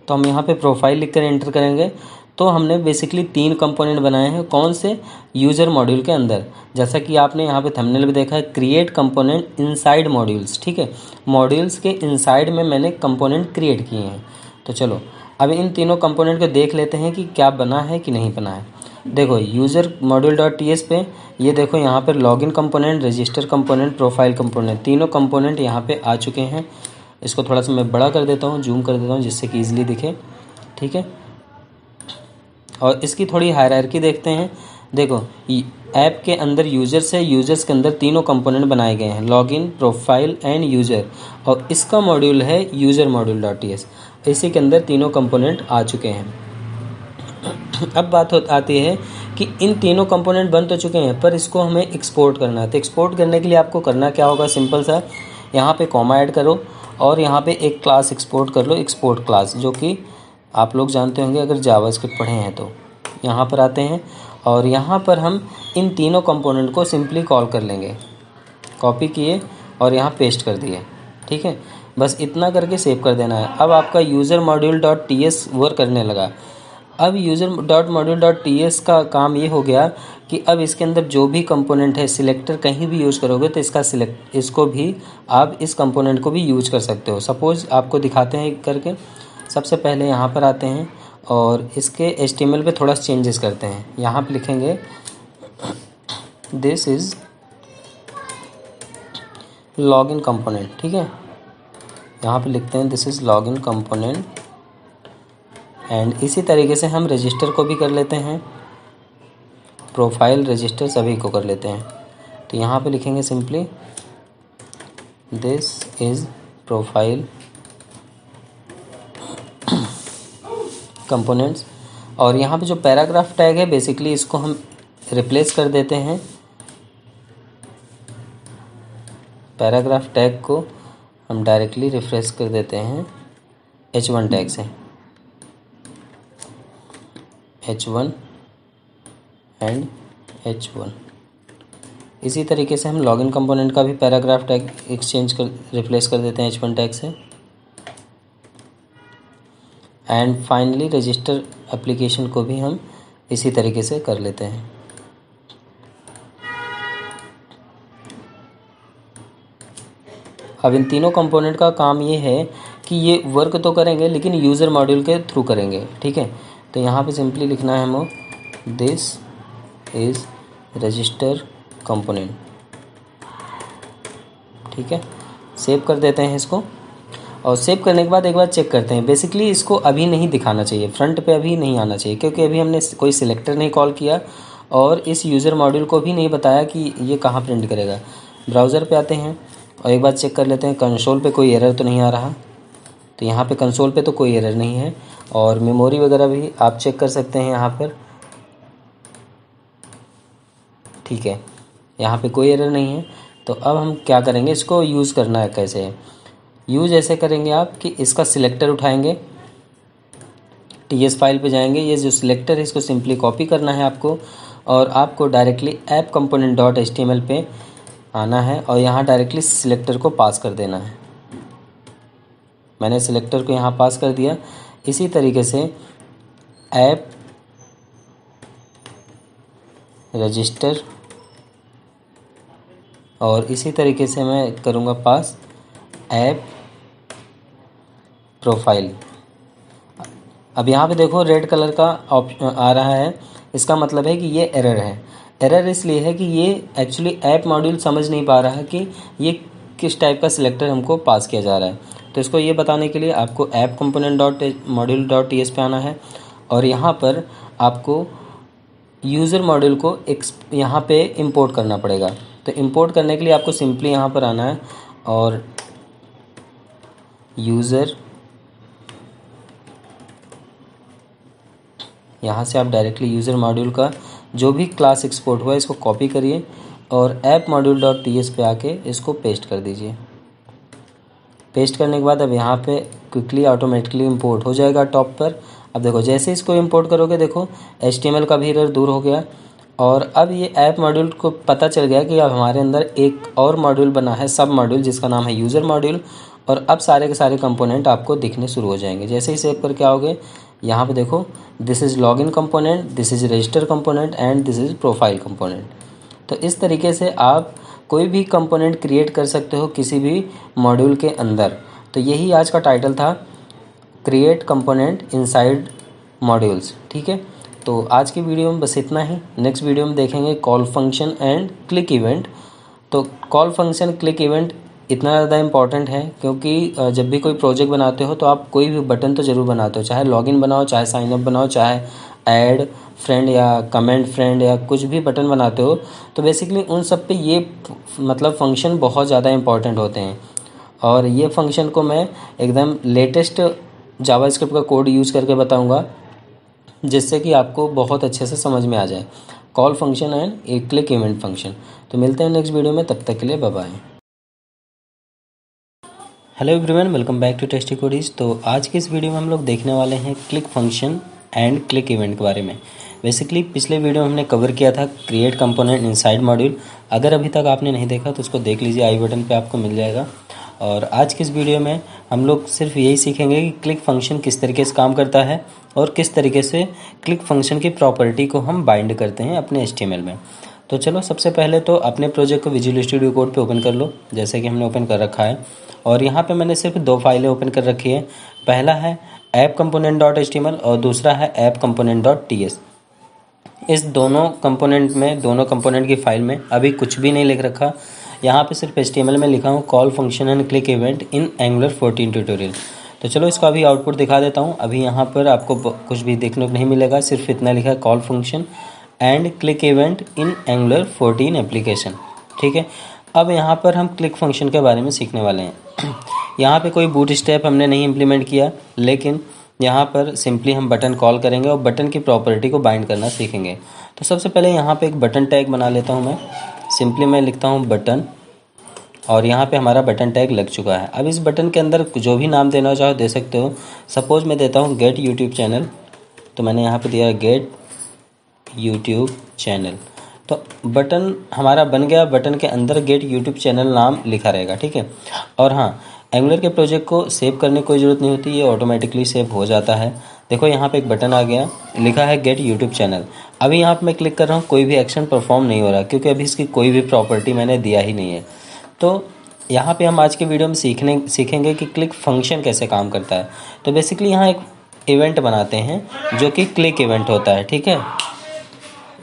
तो हम यहाँ पे प्रोफाइल लिखकर एंटर करेंगे। तो हमने बेसिकली 3 कंपोनेंट बनाए हैं, कौन से, यूज़र मॉड्यूल के अंदर। जैसा कि आपने यहाँ पे थंबनेल में देखा है, क्रिएट कंपोनेंट इनसाइड मॉड्यूल्स। ठीक है, मॉड्यूल्स के इनसाइड में मैंने कंपोनेंट क्रिएट किए हैं। तो चलो अब इन तीनों कंपोनेंट को देख लेते हैं कि क्या बना है कि नहीं बना है। देखो यूज़र module.ts पे ये देखो यहाँ पर login component, register component, profile component, तीनों कंपोनेंट यहाँ पे आ चुके हैं। इसको थोड़ा सा मैं बड़ा कर देता हूँ, जूम कर देता हूँ जिससे कि ईजिली दिखे। ठीक है, और इसकी थोड़ी हायरार्की देखते हैं। देखो ऐप के अंदर यूजर्स है, यूजर्स के अंदर तीनों कंपोनेंट बनाए गए हैं, लॉगिन, प्रोफाइल एंड यूज़र, और इसका मॉड्यूल है यूज़र module.ts। इसी के अंदर तीनों कंपोनेंट आ चुके हैं। अब बात आती है कि इन तीनों कंपोनेंट बन तो चुके हैं पर इसको हमें एक्सपोर्ट करना है। तो एक्सपोर्ट करने के लिए आपको करना क्या होगा, सिंपल सा, यहाँ पे कॉमा ऐड करो और यहाँ पे एक क्लास एक्सपोर्ट कर लो, एक्सपोर्ट क्लास, जो कि आप लोग जानते होंगे अगर जावास्क्रिप्ट पढ़े हैं तो। यहाँ पर आते हैं और यहाँ पर हम इन तीनों कंपोनेंट को सिंपली कॉल कर लेंगे। कॉपी किए और यहाँ पेस्ट कर दिए। ठीक है, बस इतना करके सेव कर देना है। अब आपका यूज़र module.ts वर्क करने लगा। अब user.module.ts का काम ये हो गया कि अब इसके अंदर जो भी कंपोनेंट है, सिलेक्टर कहीं भी यूज़ करोगे तो इसको भी आप इस कंपोनेंट को भी यूज कर सकते हो। सपोज़ आपको दिखाते हैं करके। सबसे पहले यहाँ पर आते हैं और इसके HTML पे थोड़ा चेंजेस करते हैं। यहाँ पे लिखेंगे दिस इज़ लॉगिन कंपोनेंट। ठीक है, यहाँ पे लिखते हैं this is login component and इसी तरीके से हम रजिस्टर को भी कर लेते हैं, प्रोफाइल, रजिस्टर सभी को कर लेते हैं। तो यहाँ पे लिखेंगे simply this is profile components, और यहाँ पे जो पैराग्राफ टैग है बेसिकली इसको हम रिप्लेस कर देते हैं। पैराग्राफ टैग को हम डायरेक्टली रिफ्रेश कर देते हैं H1 टैग से, H1 एंड H1। इसी तरीके से हम लॉगिन कंपोनेंट का भी पैराग्राफ टैग रिप्लेस कर देते हैं H1 टैग से। एंड फाइनली रजिस्टर एप्लीकेशन को भी हम इसी तरीके से कर लेते हैं। अब इन तीनों कंपोनेंट का काम ये है कि ये वर्क तो करेंगे लेकिन यूज़र मॉड्यूल के थ्रू करेंगे, ठीक है। तो यहाँ पे सिंपली लिखना है हमें दिस इज़ रजिस्टर कंपोनेंट, ठीक है। सेव कर देते हैं इसको, और सेव करने के बाद एक बार चेक करते हैं। बेसिकली इसको अभी नहीं दिखाना चाहिए, फ्रंट पे अभी नहीं आना चाहिए, क्योंकि अभी हमने कोई सिलेक्टर नहीं कॉल किया और इस यूज़र मॉड्यूल को भी नहीं बताया कि ये कहाँ प्रिंट करेगा। ब्राउज़र पे आते हैं और एक बार चेक कर लेते हैं कंसोल पे कोई एरर तो नहीं आ रहा। तो यहाँ पे कंसोल पे तो कोई एरर नहीं है, और मेमोरी वगैरह भी आप चेक कर सकते हैं यहाँ पर, ठीक है। यहाँ पे कोई एरर नहीं है। तो अब हम क्या करेंगे, इसको यूज़ करना है कैसे है। यूज़ ऐसे करेंगे आप कि इसका सिलेक्टर उठाएंगे, टीएस फाइल पे जाएंगे, ये जो सिलेक्टर है इसको सिंपली कॉपी करना है आपको, और आपको directly app component dot HTML पे आना है और यहाँ डायरेक्टली सिलेक्टर को पास कर देना है। मैंने सिलेक्टर को यहाँ पास कर दिया। इसी तरीके से ऐप रजिस्टर, और इसी तरीके से मैं करूँगा पास ऐप प्रोफाइल। अब यहाँ पे देखो रेड कलर का ऑप्शन आ रहा है, इसका मतलब है कि ये एरर है। एरर इसलिए है कि ये एक्चुअली ऐप मॉड्यूल समझ नहीं पा रहा है कि ये किस टाइप का सिलेक्टर हमको पास किया जा रहा है। तो इसको ये बताने के लिए आपको app component dot module dot TS पे आना है, और यहाँ पर आपको यूज़र मॉड्यूल को यहाँ पे इंपोर्ट करना पड़ेगा। तो इंपोर्ट करने के लिए आपको सिंपली यहाँ पर आना है और यूज़र, यहाँ से आप डायरेक्टली यूज़र मॉड्यूल का जो भी क्लास एक्सपोर्ट हुआ है इसको कॉपी करिए और ऐप मॉड्यूल डॉट टीएस पे आके इसको पेस्ट कर दीजिए। पेस्ट करने के बाद अब यहाँ पे क्विकली ऑटोमेटिकली इंपोर्ट हो जाएगा टॉप पर। अब देखो जैसे इसको इंपोर्ट करोगे, देखो HTML का भी एरर दूर हो गया, और अब ये ऐप मॉड्यूल को पता चल गया कि अब हमारे अंदर एक और मॉड्यूल बना है, सब मॉड्यूल, जिसका नाम है यूज़र मॉड्यूल, और अब सारे के सारे कंपोनेंट आपको दिखने शुरू हो जाएंगे। जैसे ही सेव करके आओगे यहाँ पे देखो this is login component, this is register component and this is profile component. तो इस तरीके से आप कोई भी कंपोनेंट क्रिएट कर सकते हो किसी भी मॉड्यूल के अंदर। तो यही आज का टाइटल था, क्रिएट कंपोनेंट इनसाइड मॉड्यूल्स, ठीक है। तो आज की वीडियो में बस इतना ही। नेक्स्ट वीडियो में देखेंगे call function and click event. तो कॉल फंक्शन क्लिक इवेंट इतना ज़्यादा इम्पॉर्टेंट है क्योंकि जब भी कोई प्रोजेक्ट बनाते हो तो आप कोई भी बटन तो ज़रूर बनाते हो, चाहे लॉगिन बनाओ, चाहे साइनअप बनाओ, चाहे ऐड फ्रेंड या कमेंट फ्रेंड या कुछ भी बटन बनाते हो। तो बेसिकली उन सब पे ये मतलब फंक्शन बहुत ज़्यादा इम्पॉर्टेंट होते हैं, और ये फंक्शन को मैं एकदम लेटेस्ट जावास्क्रिप्ट का कोड यूज़ करके बताऊँगा, जिससे कि आपको बहुत अच्छे से समझ में आ जाए call function and A click event function. तो मिलते हैं नेक्स्ट वीडियो में, तब तक के लिए bye bye. Hello everyone, welcome back to tasty Codeiz. तो आज की इस वीडियो में हम लोग देखने वाले हैं click function and click event के बारे में। बेसिकली पिछले वीडियो में हमने कवर किया था क्रिएट कंपोनेंट इनसाइड मॉड्यूल। अगर अभी तक आपने नहीं देखा तो उसको देख लीजिए, आई बटन पे आपको मिल जाएगा। और आज की इस वीडियो में हम लोग सिर्फ यही सीखेंगे कि क्लिक फंक्शन किस तरीके से काम करता है और किस तरीके से क्लिक फंक्शन की प्रॉपर्टी को हम बाइंड करते हैं अपने HTML में। तो चलो सबसे पहले तो अपने प्रोजेक्ट को विजुअल स्टूडियो कोड पे ओपन कर लो, जैसे कि हमने ओपन कर रखा है। और यहाँ पे मैंने सिर्फ दो फाइलें ओपन कर रखी है, पहला है ऐप कंपोनेंट डॉट HTML और दूसरा है ऐप कंपोनेंट डॉट TS। इस दोनों कंपोनेंट की फाइल में अभी कुछ भी नहीं लिख रखा, यहाँ पे सिर्फ HTML में लिखा हूँ call function and click event in angular 14 tutorial. तो चलो इसका अभी आउटपुट दिखा देता हूँ। अभी यहाँ पर आपको कुछ भी देखने को नहीं मिलेगा, सिर्फ इतना लिखा है call function and click event in angular 14 application, ठीक है। अब यहाँ पर हम क्लिक फंक्शन के बारे में सीखने वाले हैं। यहाँ पे कोई बूट स्टेप हमने नहीं इम्प्लीमेंट किया, लेकिन यहाँ पर सिंपली हम बटन कॉल करेंगे और बटन की प्रॉपर्टी को बाइंड करना सीखेंगे। तो सबसे पहले यहाँ पे एक बटन टैग बना लेता हूँ मैं। सिंपली मैं लिखता हूँ बटन, और यहाँ पे हमारा बटन टैग लग चुका है। अब इस बटन के अंदर जो भी नाम देना चाहो दे सकते हो। सपोज मैं देता हूँ गेट यूट्यूब चैनल, तो मैंने यहाँ पे दिया गेट यूट्यूब चैनल। तो बटन हमारा बन गया, बटन के अंदर गेट यूट्यूब चैनल नाम लिखा रहेगा, ठीक है। और हाँ, एंगुलर के प्रोजेक्ट को सेव करने की कोई ज़रूरत नहीं होती, ये ऑटोमेटिकली सेव हो जाता है। देखो यहाँ पे एक बटन आ गया, लिखा है गेट यूट्यूब चैनल। अभी यहाँ पे मैं क्लिक कर रहा हूँ, कोई भी एक्शन परफॉर्म नहीं हो रहा क्योंकि अभी इसकी कोई भी प्रॉपर्टी मैंने दिया ही नहीं है। तो यहाँ पे हम आज के वीडियो में सीखेंगे कि क्लिक फंक्शन कैसे काम करता है। तो बेसिकली यहाँ एक इवेंट बनाते हैं जो कि क्लिक इवेंट होता है, ठीक है।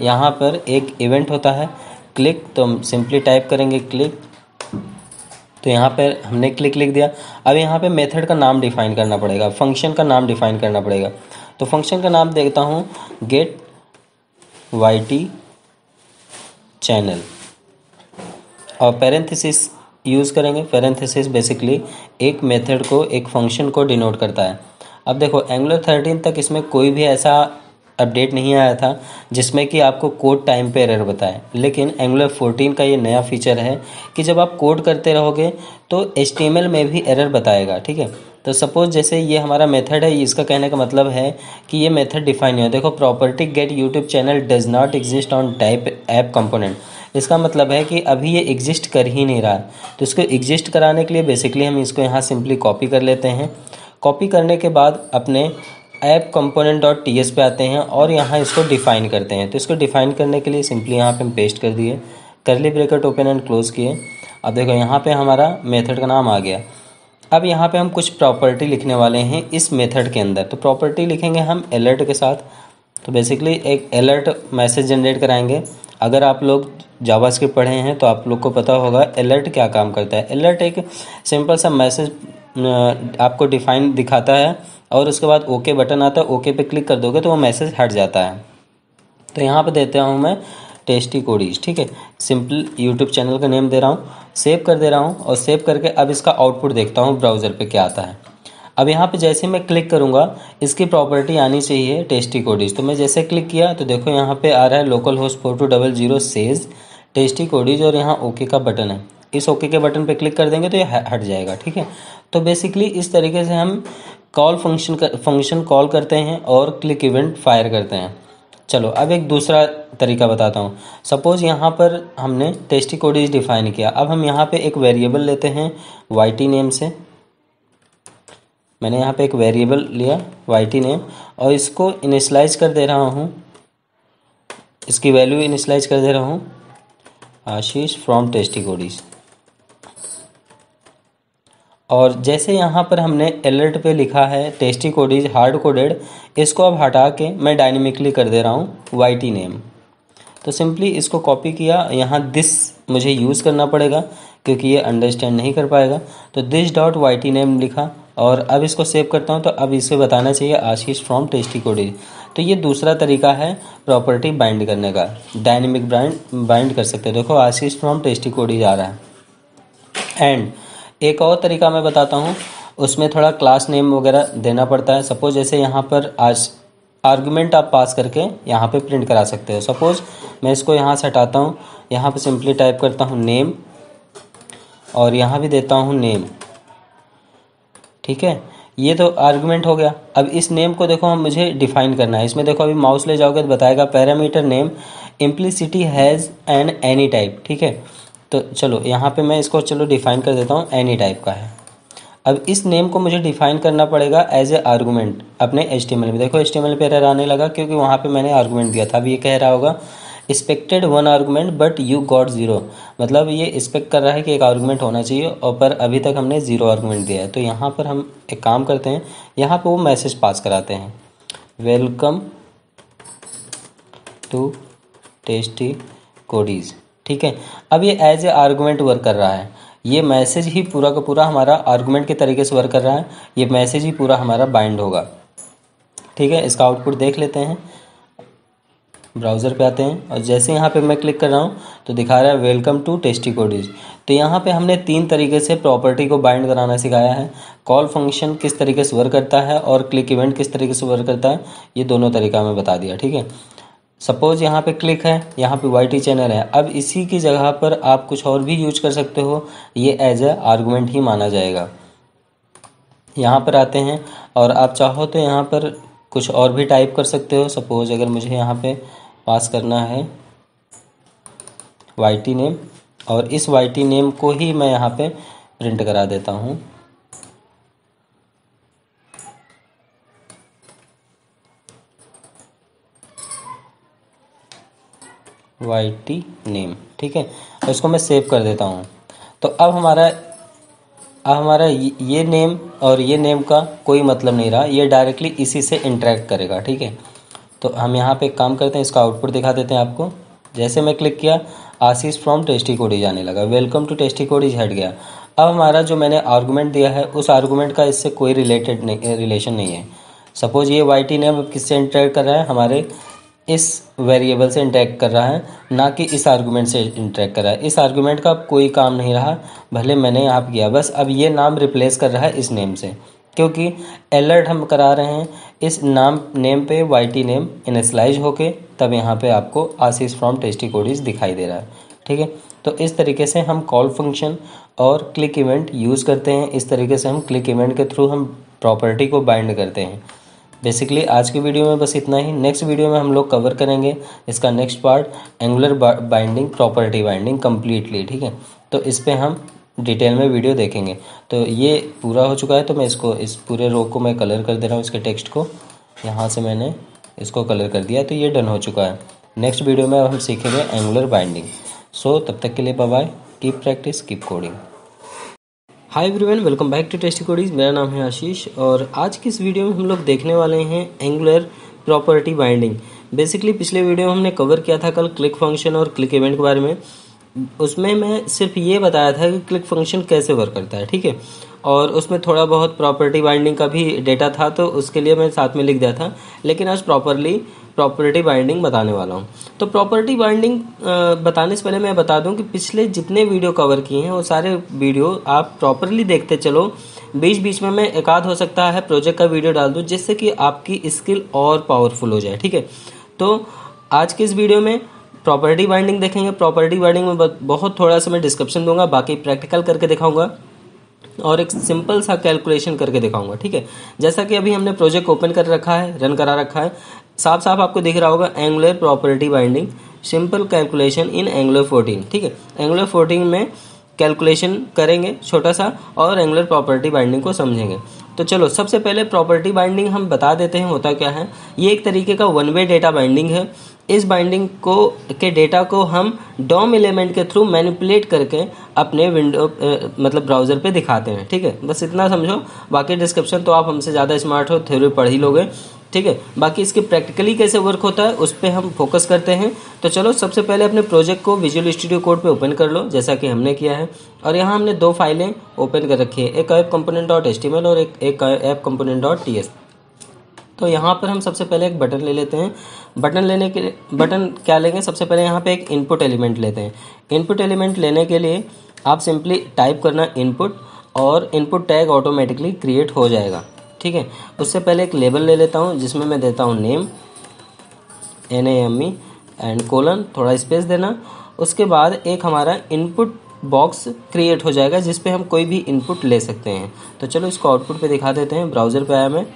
यहाँ पर एक इवेंट होता है क्लिक, तो हम सिंपली टाइप करेंगे क्लिक, तो यहाँ पर हमने क्लिक लिख दिया। अब यहाँ पे मेथड का नाम डिफाइन करना पड़ेगा, फंक्शन का नाम डिफाइन करना पड़ेगा। तो फंक्शन का नाम देता हूँ गेट YT चैनल, और पैरेंथेसिस यूज़ करेंगे। पैरेंथेसिस बेसिकली एक मेथड को, एक फंक्शन को डिनोट करता है। अब देखो एंगुलर 13 तक इसमें कोई भी ऐसा अपडेट नहीं आया था जिसमें कि आपको कोड टाइम पे एरर बताए, लेकिन एंगुलर 14 का ये नया फीचर है कि जब आप कोड करते रहोगे तो HTML में भी एरर बताएगा, ठीक है। तो सपोज जैसे ये हमारा मेथड है, इसका कहने का मतलब है कि ये मेथड डिफाइन नहीं है। देखो property get YouTube channel does not exist on type app component, इसका मतलब है कि अभी ये एग्जिस्ट कर ही नहीं रहा। तो इसको एग्जिस्ट कराने के लिए बेसिकली हम इसको यहाँ सिंपली कॉपी कर लेते हैं। कॉपी करने के बाद अपने ऐप कंपोनेंट डॉट TS पे आते हैं और यहाँ इसको डिफ़ाइन करते हैं। तो इसको डिफ़ाइन करने के लिए सिंपली यहाँ पे हम पेस्ट कर दिए, curly bracket open and close किए। अब देखो यहाँ पे हमारा मेथड का नाम आ गया। अब यहाँ पे हम कुछ प्रॉपर्टी लिखने वाले हैं इस मेथड के अंदर। तो प्रॉपर्टी लिखेंगे हम अलर्ट के साथ। तो बेसिकली एक अलर्ट मैसेज जनरेट कराएंगे। अगर आप लोग जावास्क्रिप्ट पढ़े हैं तो आप लोग को पता होगा अलर्ट क्या काम करता है। अलर्ट एक सिंपल सा मैसेज आपको डिफाइन दिखाता है और उसके बाद ओके बटन आता है, ओके पे क्लिक कर दोगे तो वो मैसेज हट जाता है। तो यहाँ पे देता हूँ मैं टेस्टी कोडीज, ठीक है। सिंपल यूट्यूब चैनल का नेम दे रहा हूँ, सेव कर दे रहा हूँ और सेव करके अब इसका आउटपुट देखता हूँ ब्राउज़र पे क्या आता है। अब यहाँ पे जैसे मैं क्लिक करूँगा इसकी प्रॉपर्टी आनी चाहिए टेस्टी कोडीज। तो मैं जैसे क्लिक किया तो देखो यहाँ पे आ रहा है local host 4200 says tasty codies और यहाँ ओके का बटन है। इस ओके के बटन पे क्लिक कर देंगे तो ये हट जाएगा, ठीक है। तो बेसिकली इस तरीके से हम फंक्शन कॉल करते हैं और क्लिक इवेंट फायर करते हैं। चलो अब एक दूसरा तरीका बताता हूँ। सपोज़ यहाँ पर हमने टेस्टी कोडीज डिफाइन किया। अब हम यहाँ पे एक वेरिएबल लेते हैं YT नेम से। मैंने यहाँ पे एक वेरिएबल लिया YT नेम और इसको इनिशलाइज कर दे रहा हूँ, इसकी वैल्यू इनिशलाइज कर दे रहा हूँ आशीष फ्रॉम टेस्टी कोडीज। और जैसे यहाँ पर हमने अलर्ट पे लिखा है टेस्टी कोडीज हार्ड कोडेड, इसको अब हटा के मैं डायनेमिकली कर दे रहा हूँ YT नेम। तो सिंपली इसको कॉपी किया, यहाँ दिस मुझे यूज़ करना पड़ेगा क्योंकि ये अंडरस्टैंड नहीं कर पाएगा। तो दिस डॉट YT नेम लिखा और अब इसको सेव करता हूँ। तो अब इसे बताना चाहिए आशीष फ्रॉम टेस्टी कोडीज। तो ये दूसरा तरीका है प्रॉपर्टी बाइंड करने का, डायनेमिक बाइंड कर सकते हैं। देखो आशीष फ्रॉम टेस्टी कोडीज आ रहा है। एंड एक और तरीका मैं बताता हूँ, उसमें थोड़ा क्लास नेम वगैरह देना पड़ता है। सपोज जैसे यहाँ पर आज आर्गुमेंट आप पास करके यहाँ पे प्रिंट करा सकते हो। सपोज मैं इसको यहाँ से हटाता हूँ, यहाँ पे सिंपली टाइप करता हूँ नेम और यहाँ भी देता हूँ नेम, ठीक है। ये तो आर्गुमेंट हो गया। अब इस नेम को देखो हम मुझे डिफाइन करना है। इसमें देखो अभी माउस ले जाओगे तो बताएगा parameter name implicitly has an any type, ठीक है। तो चलो यहाँ पे मैं इसको चलो डिफाइन कर देता हूँ, एनी टाइप का है। अब इस नेम को मुझे डिफाइन करना पड़ेगा एज ए आर्गूमेंट अपने HTML में। देखो HTML पे एरर आने लगा क्योंकि वहाँ पे मैंने आर्गूमेंट दिया था। अब ये कह रहा होगा expected 1 argument but you got 0, मतलब ये एक्सपेक्ट कर रहा है कि एक आर्गूमेंट होना चाहिए और पर अभी तक हमने 0 आर्गूमेंट दिया है। तो यहाँ पर हम एक काम करते हैं, यहाँ पर वो मैसेज पास कराते हैं वेलकम टू टेस्टी कोडीज, ठीक है। अब ये एज ए आर्गूमेंट वर्क कर रहा है। ये मैसेज ही पूरा का पूरा हमारा आर्गूमेंट के तरीके से वर्क कर रहा है। ये मैसेज ही पूरा हमारा बाइंड होगा, ठीक है। इसका आउटपुट देख लेते हैं। ब्राउज़र पे आते हैं और जैसे यहाँ पे मैं क्लिक कर रहा हूँ तो दिखा रहा है वेलकम टू टेस्टी कोडीज। तो यहाँ पे हमने 3 तरीके से प्रॉपर्टी को बाइंड कराना सिखाया है। कॉल फंक्शन किस तरीके से वर्क करता है और क्लिक इवेंट किस तरीके से वर्क करता है, ये दोनों तरीका मैं बता दिया, ठीक है। सपोज यहाँ पे क्लिक है, यहाँ पे YT चैनल है। अब इसी की जगह पर आप कुछ और भी यूज कर सकते हो, ये एज ए आर्गूमेंट ही माना जाएगा। यहाँ पर आते हैं और आप चाहो तो यहाँ पर कुछ और भी टाइप कर सकते हो। सपोज अगर मुझे यहाँ पे पास करना है YT नेम और इस YT नेम को ही मैं यहाँ पे प्रिंट करा देता हूँ YT नेम, ठीक है। तो इसको मैं सेव कर देता हूँ। तो अब हमारा ये नेम और ये नेम का कोई मतलब नहीं रहा, ये डायरेक्टली इसी से इंटरेक्ट करेगा, ठीक है। तो हम यहाँ पे एक काम करते हैं, इसका आउटपुट दिखा देते हैं आपको। जैसे मैं क्लिक किया, आशीष फ्रॉम टेस्टी कोडीज आने लगा, वेलकम टू टेस्टी कोडीज हट गया। अब हमारा जो मैंने आर्गूमेंट दिया है उस आर्गूमेंट का इससे कोई रिलेशन नहीं है। सपोज ये YT नेम किससे इंटरेक्ट कर रहा है, हमारे इस वेरिएबल से इंटरेक्ट कर रहा है, ना कि इस आर्गूमेंट से इंटरेक्ट कर रहा है। इस आर्गूमेंट का कोई काम नहीं रहा, भले मैंने यहाँ पे किया, बस अब ये नाम रिप्लेस कर रहा है इस नेम से, क्योंकि अलर्ट हम करा रहे हैं इस नेम पे YT नेम इनिशियलाइज होके, तब यहाँ पे आपको आशीष फ्रॉम टेस्टी कोडीज दिखाई दे रहा है, ठीक है। तो इस तरीके से हम कॉल फंक्शन और क्लिक इवेंट यूज़ करते हैं। इस तरीके से हम क्लिक इवेंट के थ्रू हम प्रॉपर्टी को बाइंड करते हैं। बेसिकली आज की वीडियो में बस इतना ही। नेक्स्ट वीडियो में हम लोग कवर करेंगे इसका next part, angular binding, property binding completely, ठीक है। तो इस पे हम डिटेल में वीडियो देखेंगे। तो ये पूरा हो चुका है, तो मैं इसको, इस पूरे रो को मैं कलर कर दे रहा हूँ, इसके टेक्स्ट को यहाँ से मैंने इसको कलर कर दिया, तो ये डन हो चुका है। नेक्स्ट वीडियो में हम सीखेंगे एंगुलर बाइंडिंग। सो तब तक के लिए bye bye, keep practice, keep coding. Hi everyone, welcome back to tasty codies. मेरा नाम है आशीष और आज की इस वीडियो में हम लोग देखने वाले हैं एंगुलर प्रॉपर्टी बाइंडिंग। बेसिकली पिछले वीडियो में हमने कवर किया था कल क्लिक फंक्शन और क्लिक इवेंट के बारे में। उसमें मैं सिर्फ ये बताया था कि क्लिक फंक्शन कैसे वर्क करता है, ठीक है। और उसमें थोड़ा बहुत प्रॉपर्टी बाइंडिंग का भी डेटा था, तो उसके लिए मैं साथ में लिख दिया था। लेकिन आज प्रॉपर्टी बाइंडिंग बताने वाला हूँ। तो प्रॉपर्टी बाइंडिंग बताने से पहले मैं बता दूं कि पिछले जितने वीडियो कवर किए हैं वो सारे वीडियो आप प्रॉपरली देखते चलो। बीच बीच में मैं एक आध हो सकता है प्रोजेक्ट का वीडियो डाल दूं, जिससे कि आपकी स्किल और पावरफुल हो जाए, ठीक है। तो आज के इस वीडियो में प्रॉपर्टी बाइंडिंग देखेंगे। प्रॉपर्टी बाइंडिंग में बहुत थोड़ा सा मैं डिस्क्रिप्शन दूंगा, बाकी प्रैक्टिकल करके दिखाऊंगा और एक सिंपल सा कैलकुलेशन करके दिखाऊंगा, ठीक है। जैसा कि अभी हमने प्रोजेक्ट ओपन कर रखा है, रन करा रखा है, साफ साफ आपको दिख रहा होगा angular property binding simple calculation in angular 14, ठीक है। एंगुलर 14 में कैलकुलेशन करेंगे छोटा सा और एंगुलर प्रॉपर्टी बाइंडिंग को समझेंगे। तो चलो सबसे पहले प्रॉपर्टी बाइंडिंग हम बता देते हैं होता क्या है। ये एक तरीके का वन वे डेटा बाइंडिंग है। इस बाइंडिंग के डेटा को हम डॉम एलिमेंट के थ्रू मैनिपुलेट करके अपने विंडो मतलब ब्राउजर पे दिखाते हैं, ठीक है। बस इतना समझो, बाकी डिस्क्रिप्शन तो आप हमसे ज़्यादा स्मार्ट हो, थ्योरी पढ़ ही लोगे, ठीक है। बाकी इसके प्रैक्टिकली कैसे वर्क होता है उस पर हम फोकस करते हैं। तो चलो सबसे पहले अपने प्रोजेक्ट को विजुअल स्टूडियो कोड पे ओपन कर लो, जैसा कि हमने किया है। और यहाँ हमने दो फाइलें ओपन कर रखी है, एक ऐप कंपोनेंट .html और एक ऐप कंपोनेंट .ts। तो यहाँ पर हम सबसे पहले एक बटन ले लेते हैं। बटन क्या लेंगे, सबसे पहले यहाँ पे एक इनपुट एलिमेंट लेते हैं। इनपुट एलिमेंट लेने के लिए आप सिंपली टाइप करना इनपुट और इनपुट टैग ऑटोमेटिकली क्रिएट हो जाएगा, ठीक है। उससे पहले एक लेबल ले लेता हूँ जिसमें मैं देता हूँ नेम NAME एंड कोलन, थोड़ा स्पेस देना। उसके बाद एक हमारा इनपुट बॉक्स क्रिएट हो जाएगा जिस पे हम कोई भी इनपुट ले सकते हैं। तो चलो इसको आउटपुट पे दिखा देते हैं। ब्राउज़र पे आया मैं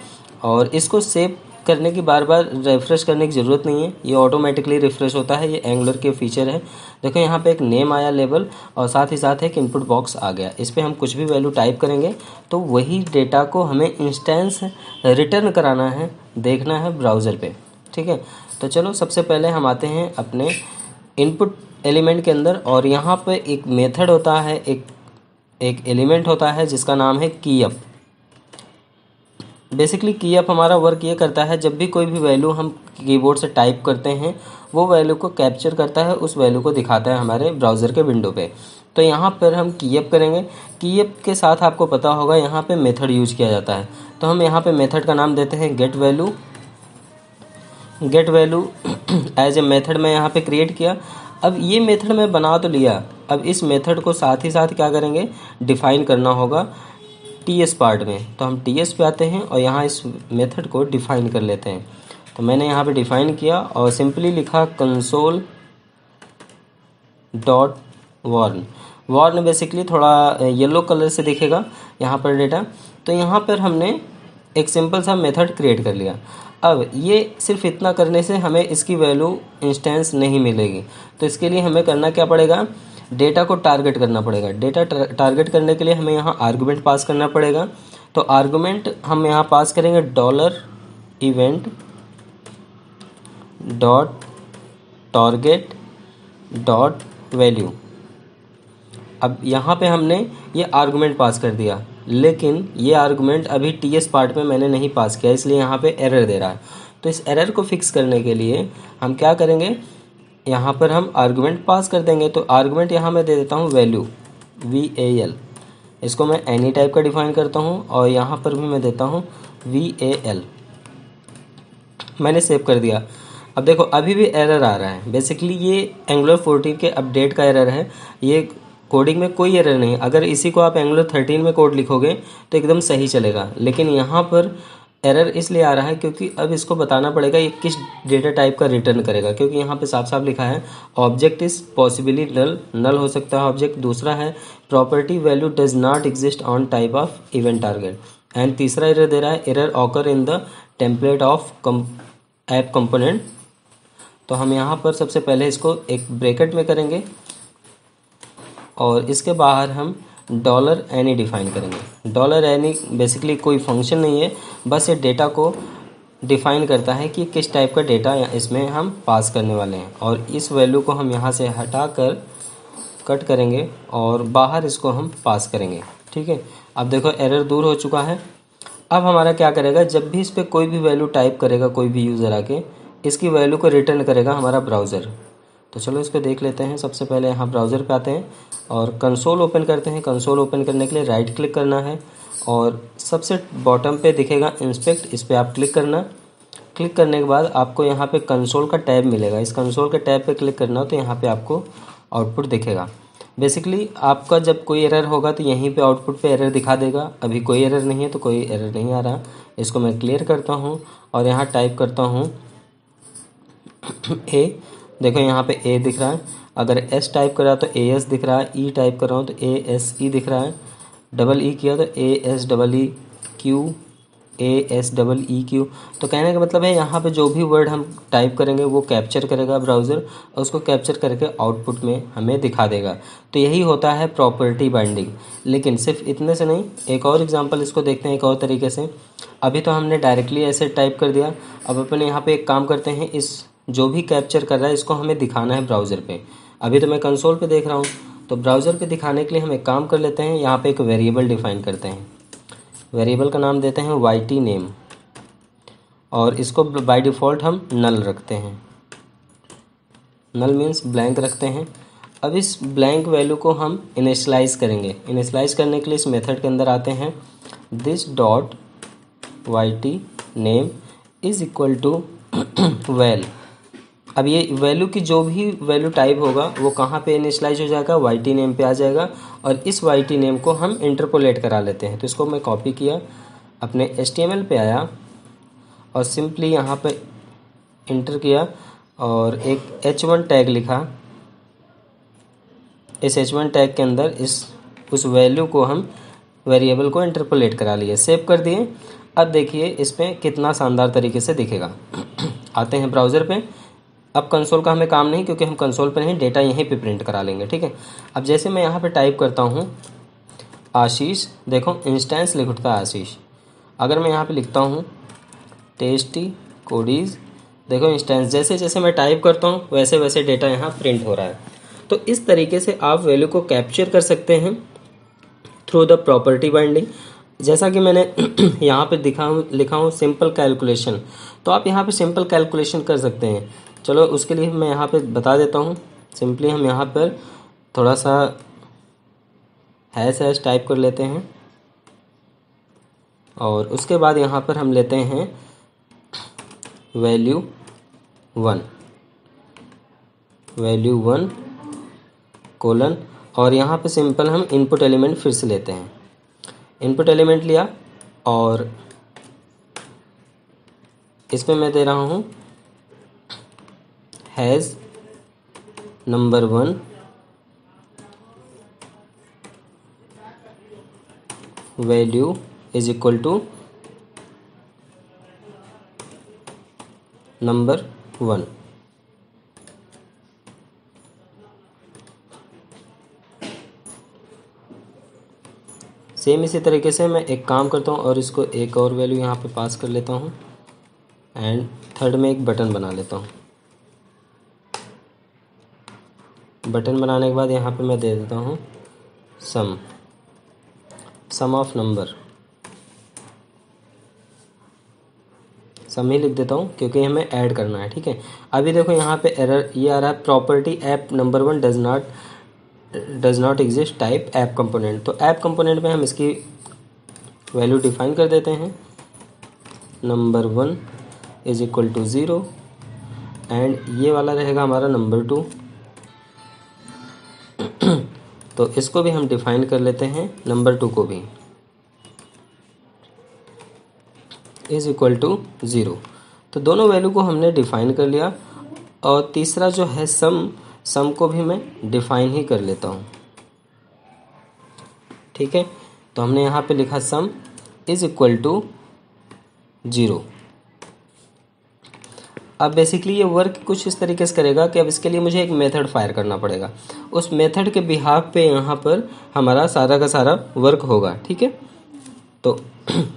और इसको सेव करने की बार बार रिफ्रेश करने की ज़रूरत नहीं है, ये ऑटोमेटिकली रिफ्रेश होता है। ये एंगुलर के फीचर है। देखो यहाँ पे एक नेम आया लेबल और साथ ही साथ एक इनपुट बॉक्स आ गया। इस पर हम कुछ भी वैल्यू टाइप करेंगे तो वही डेटा को हमें इंस्टेंस रिटर्न कराना है, देखना है ब्राउज़र पे, ठीक है। तो चलो सबसे पहले हम आते हैं अपने इनपुट एलिमेंट के अंदर और यहाँ पे एक मेथड होता है, एक एलिमेंट होता है जिसका नाम है कीअप। बेसिकली कीअप हमारा वर्क ये करता है, जब भी कोई भी वैल्यू हम कीबोर्ड से टाइप करते हैं वो वैल्यू को कैप्चर करता है, उस वैल्यू को दिखाता है हमारे ब्राउज़र के विंडो पे। तो यहाँ पर हम कीअप करेंगे। कीअप के साथ आपको पता होगा यहाँ पे मेथड यूज किया जाता है। तो हम यहाँ पे मेथड का नाम देते हैं get value as a method मैं यहाँ पे क्रिएट किया। अब ये मेथड मैं बना तो लिया, अब इस मेथड को साथ ही साथ क्या करेंगे, डिफाइन करना होगा TS पार्ट में। तो हम TS पे आते हैं और यहाँ इस मेथड को डिफाइन कर लेते हैं। तो मैंने यहाँ पे डिफाइन किया और सिंपली लिखा console.warn बेसिकली थोड़ा येलो कलर से दिखेगा यहाँ पर डेटा। तो यहाँ पर हमने एक सिंपल सा मेथड क्रिएट कर लिया। अब ये सिर्फ इतना करने से हमें इसकी वैल्यू इंस्टेंस नहीं मिलेगी। तो इसके लिए हमें करना क्या पड़ेगा, डेटा को टारगेट करना पड़ेगा। डेटा टारगेट करने के लिए हमें यहाँ आर्गुमेंट पास करना पड़ेगा। तो आर्गुमेंट हम यहाँ पास करेंगे $event.target डॉट वैल्यू। अब यहाँ पे हमने ये आर्गुमेंट पास कर दिया, लेकिन ये आर्गुमेंट अभी टीएस पार्ट में मैंने नहीं पास किया, इसलिए यहाँ पे एरर दे रहा है। तो इस एरर को फिक्स करने के लिए हम क्या करेंगे, यहाँ पर हम आर्गुमेंट पास कर देंगे। तो आर्गुमेंट यहाँ मैं दे देता हूँ वैल्यू VAL, इसको मैं एनी टाइप का डिफाइन करता हूँ और यहाँ पर भी मैं देता हूँ VAL। मैंने सेव कर दिया। अब देखो अभी भी एरर आ रहा है। बेसिकली ये एंगुलर 14 के अपडेट का एरर है, ये कोडिंग में कोई एरर नहीं। अगर इसी को आप एंगुलर 13 में कोड लिखोगे तो एकदम सही चलेगा, लेकिन यहाँ पर एरर इसलिए आ रहा है क्योंकि अब इसको बताना पड़ेगा ये किस डेटा टाइप का रिटर्न करेगा, क्योंकि यहाँ पे साफ साफ लिखा है ऑब्जेक्ट इज पॉसिबली नल, नल हो सकता है ऑब्जेक्ट। दूसरा है property value does not exist on type of event target. And तीसरा एरर दे रहा है error occur in the template of app component. तो हम यहाँ पर सबसे पहले इसको एक ब्रैकेट में करेंगे और इसके बाहर हम $any डिफाइन करेंगे। $any बेसिकली कोई फंक्शन नहीं है, बस ये डेटा को डिफाइन करता है कि किस टाइप का डेटा इसमें हम पास करने वाले हैं। और इस वैल्यू को हम यहाँ से हटा कर कट करेंगे और बाहर इसको हम पास करेंगे। ठीक है, अब देखो एरर दूर हो चुका है। अब हमारा क्या करेगा, जब भी इस पर कोई भी वैल्यू टाइप करेगा कोई भी यूज़र आके, इसकी वैल्यू को रिटर्न करेगा हमारा ब्राउज़र। तो चलो इसको देख लेते हैं। सबसे पहले यहाँ ब्राउज़र पे आते हैं और कंसोल ओपन करते हैं। कंसोल ओपन करने के लिए राइट क्लिक करना है और सबसे बॉटम पे दिखेगा इंस्पेक्ट, इस पर आप क्लिक करना। क्लिक करने के बाद आपको यहाँ पे कंसोल का टैब मिलेगा, इस कंसोल के टैब पे क्लिक करना तो यहाँ पे आपको आउटपुट दिखेगा। बेसिकली आपका जब कोई एरर होगा तो यहीं पे आउटपुट पे एरर दिखा देगा। अभी कोई एरर नहीं है तो कोई एरर नहीं आ रहा। इसको मैं क्लियर करता हूँ और यहाँ टाइप करता हूँ ए। देखो यहाँ पे ए दिख रहा है। अगर एस टाइप करा तो AS दिख रहा है, ई टाइप कर रहा हूँ तो ASE दिख रहा है, डबल ई किया तो ASEEQ, ASEEQ। तो कहने का मतलब है यहाँ पे जो भी वर्ड हम टाइप करेंगे वो कैप्चर करेगा ब्राउज़र और उसको कैप्चर करके आउटपुट में हमें दिखा देगा। तो यही होता है प्रॉपर्टी बाइंडिंग। लेकिन सिर्फ इतने से नहीं, एक और एग्जांपल इसको देखते हैं एक और तरीके से। अभी तो हमने डायरेक्टली ऐसे टाइप कर दिया, अब अपने यहाँ पे एक काम करते हैं, इस जो भी कैप्चर कर रहा है इसको हमें दिखाना है ब्राउज़र पे। अभी तो मैं कंसोल पे देख रहा हूँ, तो ब्राउज़र पे दिखाने के लिए हम एक काम कर लेते हैं, यहाँ पे एक वेरिएबल डिफाइन करते हैं। वेरिएबल का नाम देते हैं YT नेम और इसको बाय डिफ़ॉल्ट हम नल रखते हैं। नल मीन्स ब्लैंक रखते हैं। अब इस ब्लैंक वैल्यू को हम इनिशियलाइज़ करेंगे। इनिशियलाइज़ करने के लिए इस मेथड के अंदर आते हैं, this dot YT name is equal to val. अब ये वैल्यू की जो भी वैल्यू टाइप होगा वो कहाँ पे इनिशियलाइज हो जाएगा, YT नेम पे आ जाएगा। और इस YT नेम को हम इंटरपोलेट करा लेते हैं। तो इसको मैं कॉपी किया, अपने HTML पे आया और सिंपली यहाँ पे इंटर किया और एक H1 टैग लिखा। इस H1 टैग के अंदर उस वैल्यू को हम वेरिएबल को इंटरपोलेट करा लिए, सेव कर दिए। अब देखिए इस पर कितना शानदार तरीके से दिखेगा। आते हैं ब्राउज़र पे। अब कंसोल का हमें काम नहीं, क्योंकि हम कंसोल पर नहीं, डेटा यहीं पे प्रिंट करा लेंगे। ठीक है, अब जैसे मैं यहाँ पे टाइप करता हूँ आशीष, देखो इंस्टेंस लिख उठता है आशीष। अगर मैं यहाँ पे लिखता हूँ टेस्टी कोडीज, देखो इंस्टेंस, जैसे जैसे मैं टाइप करता हूँ वैसे वैसे डेटा यहाँ प्रिंट हो रहा है। तो इस तरीके से आप वैल्यू को कैप्चर कर सकते हैं थ्रू द प्रॉपर्टी बाइंडिंग। जैसा कि मैंने यहाँ पे लिखा हूँ सिंपल कैलकुलेशन, तो आप यहाँ पे सिंपल कैलकुलेशन कर सकते हैं। चलो उसके लिए मैं यहाँ पे बता देता हूँ। सिंपली हम यहाँ पर थोड़ा सा हैश टाइप कर लेते हैं और उसके बाद यहाँ पर हम लेते हैं वैल्यू 1 कोलन और यहाँ पे सिंपल हम इनपुट एलिमेंट फिर से लेते हैं। इनपुट एलिमेंट लिया और इसमें मैं दे रहा हूँ has number 1 value is equal to number 1। Same इसी तरीके से मैं एक काम करता हूँ और इसको एक और वैल्यू यहाँ पे पास कर लेता हूँ एंड थर्ड में एक बटन बना लेता हूँ। बटन बनाने के बाद यहाँ पे मैं दे देता हूँ सम ऑफ नंबर, सम ही लिख देता हूँ क्योंकि हमें ऐड करना है। ठीक है, अभी देखो यहाँ पे एरर ये आ रहा है, property app number 1 does not exist type app component. तो ऐप कंपोनेंट में हम इसकी वैल्यू डिफाइन कर देते हैं, number 1 is equal to 0 and ये वाला रहेगा हमारा नंबर 2। तो इसको भी हम डिफाइन कर लेते हैं, नंबर 2 को भी इज इक्वल टू 0। तो दोनों वैल्यू को हमने डिफाइन कर लिया। और तीसरा जो है सम को भी मैं डिफाइन ही कर लेता हूँ। ठीक है, तो हमने यहाँ पे लिखा सम इज इक्वल टू 0। अब बेसिकली ये वर्क कुछ इस तरीके से करेगा कि अब इसके लिए मुझे एक मेथड फायर करना पड़ेगा। उस मेथड के बिहाफ पे यहाँ पर हमारा सारा का सारा वर्क होगा। ठीक है, तो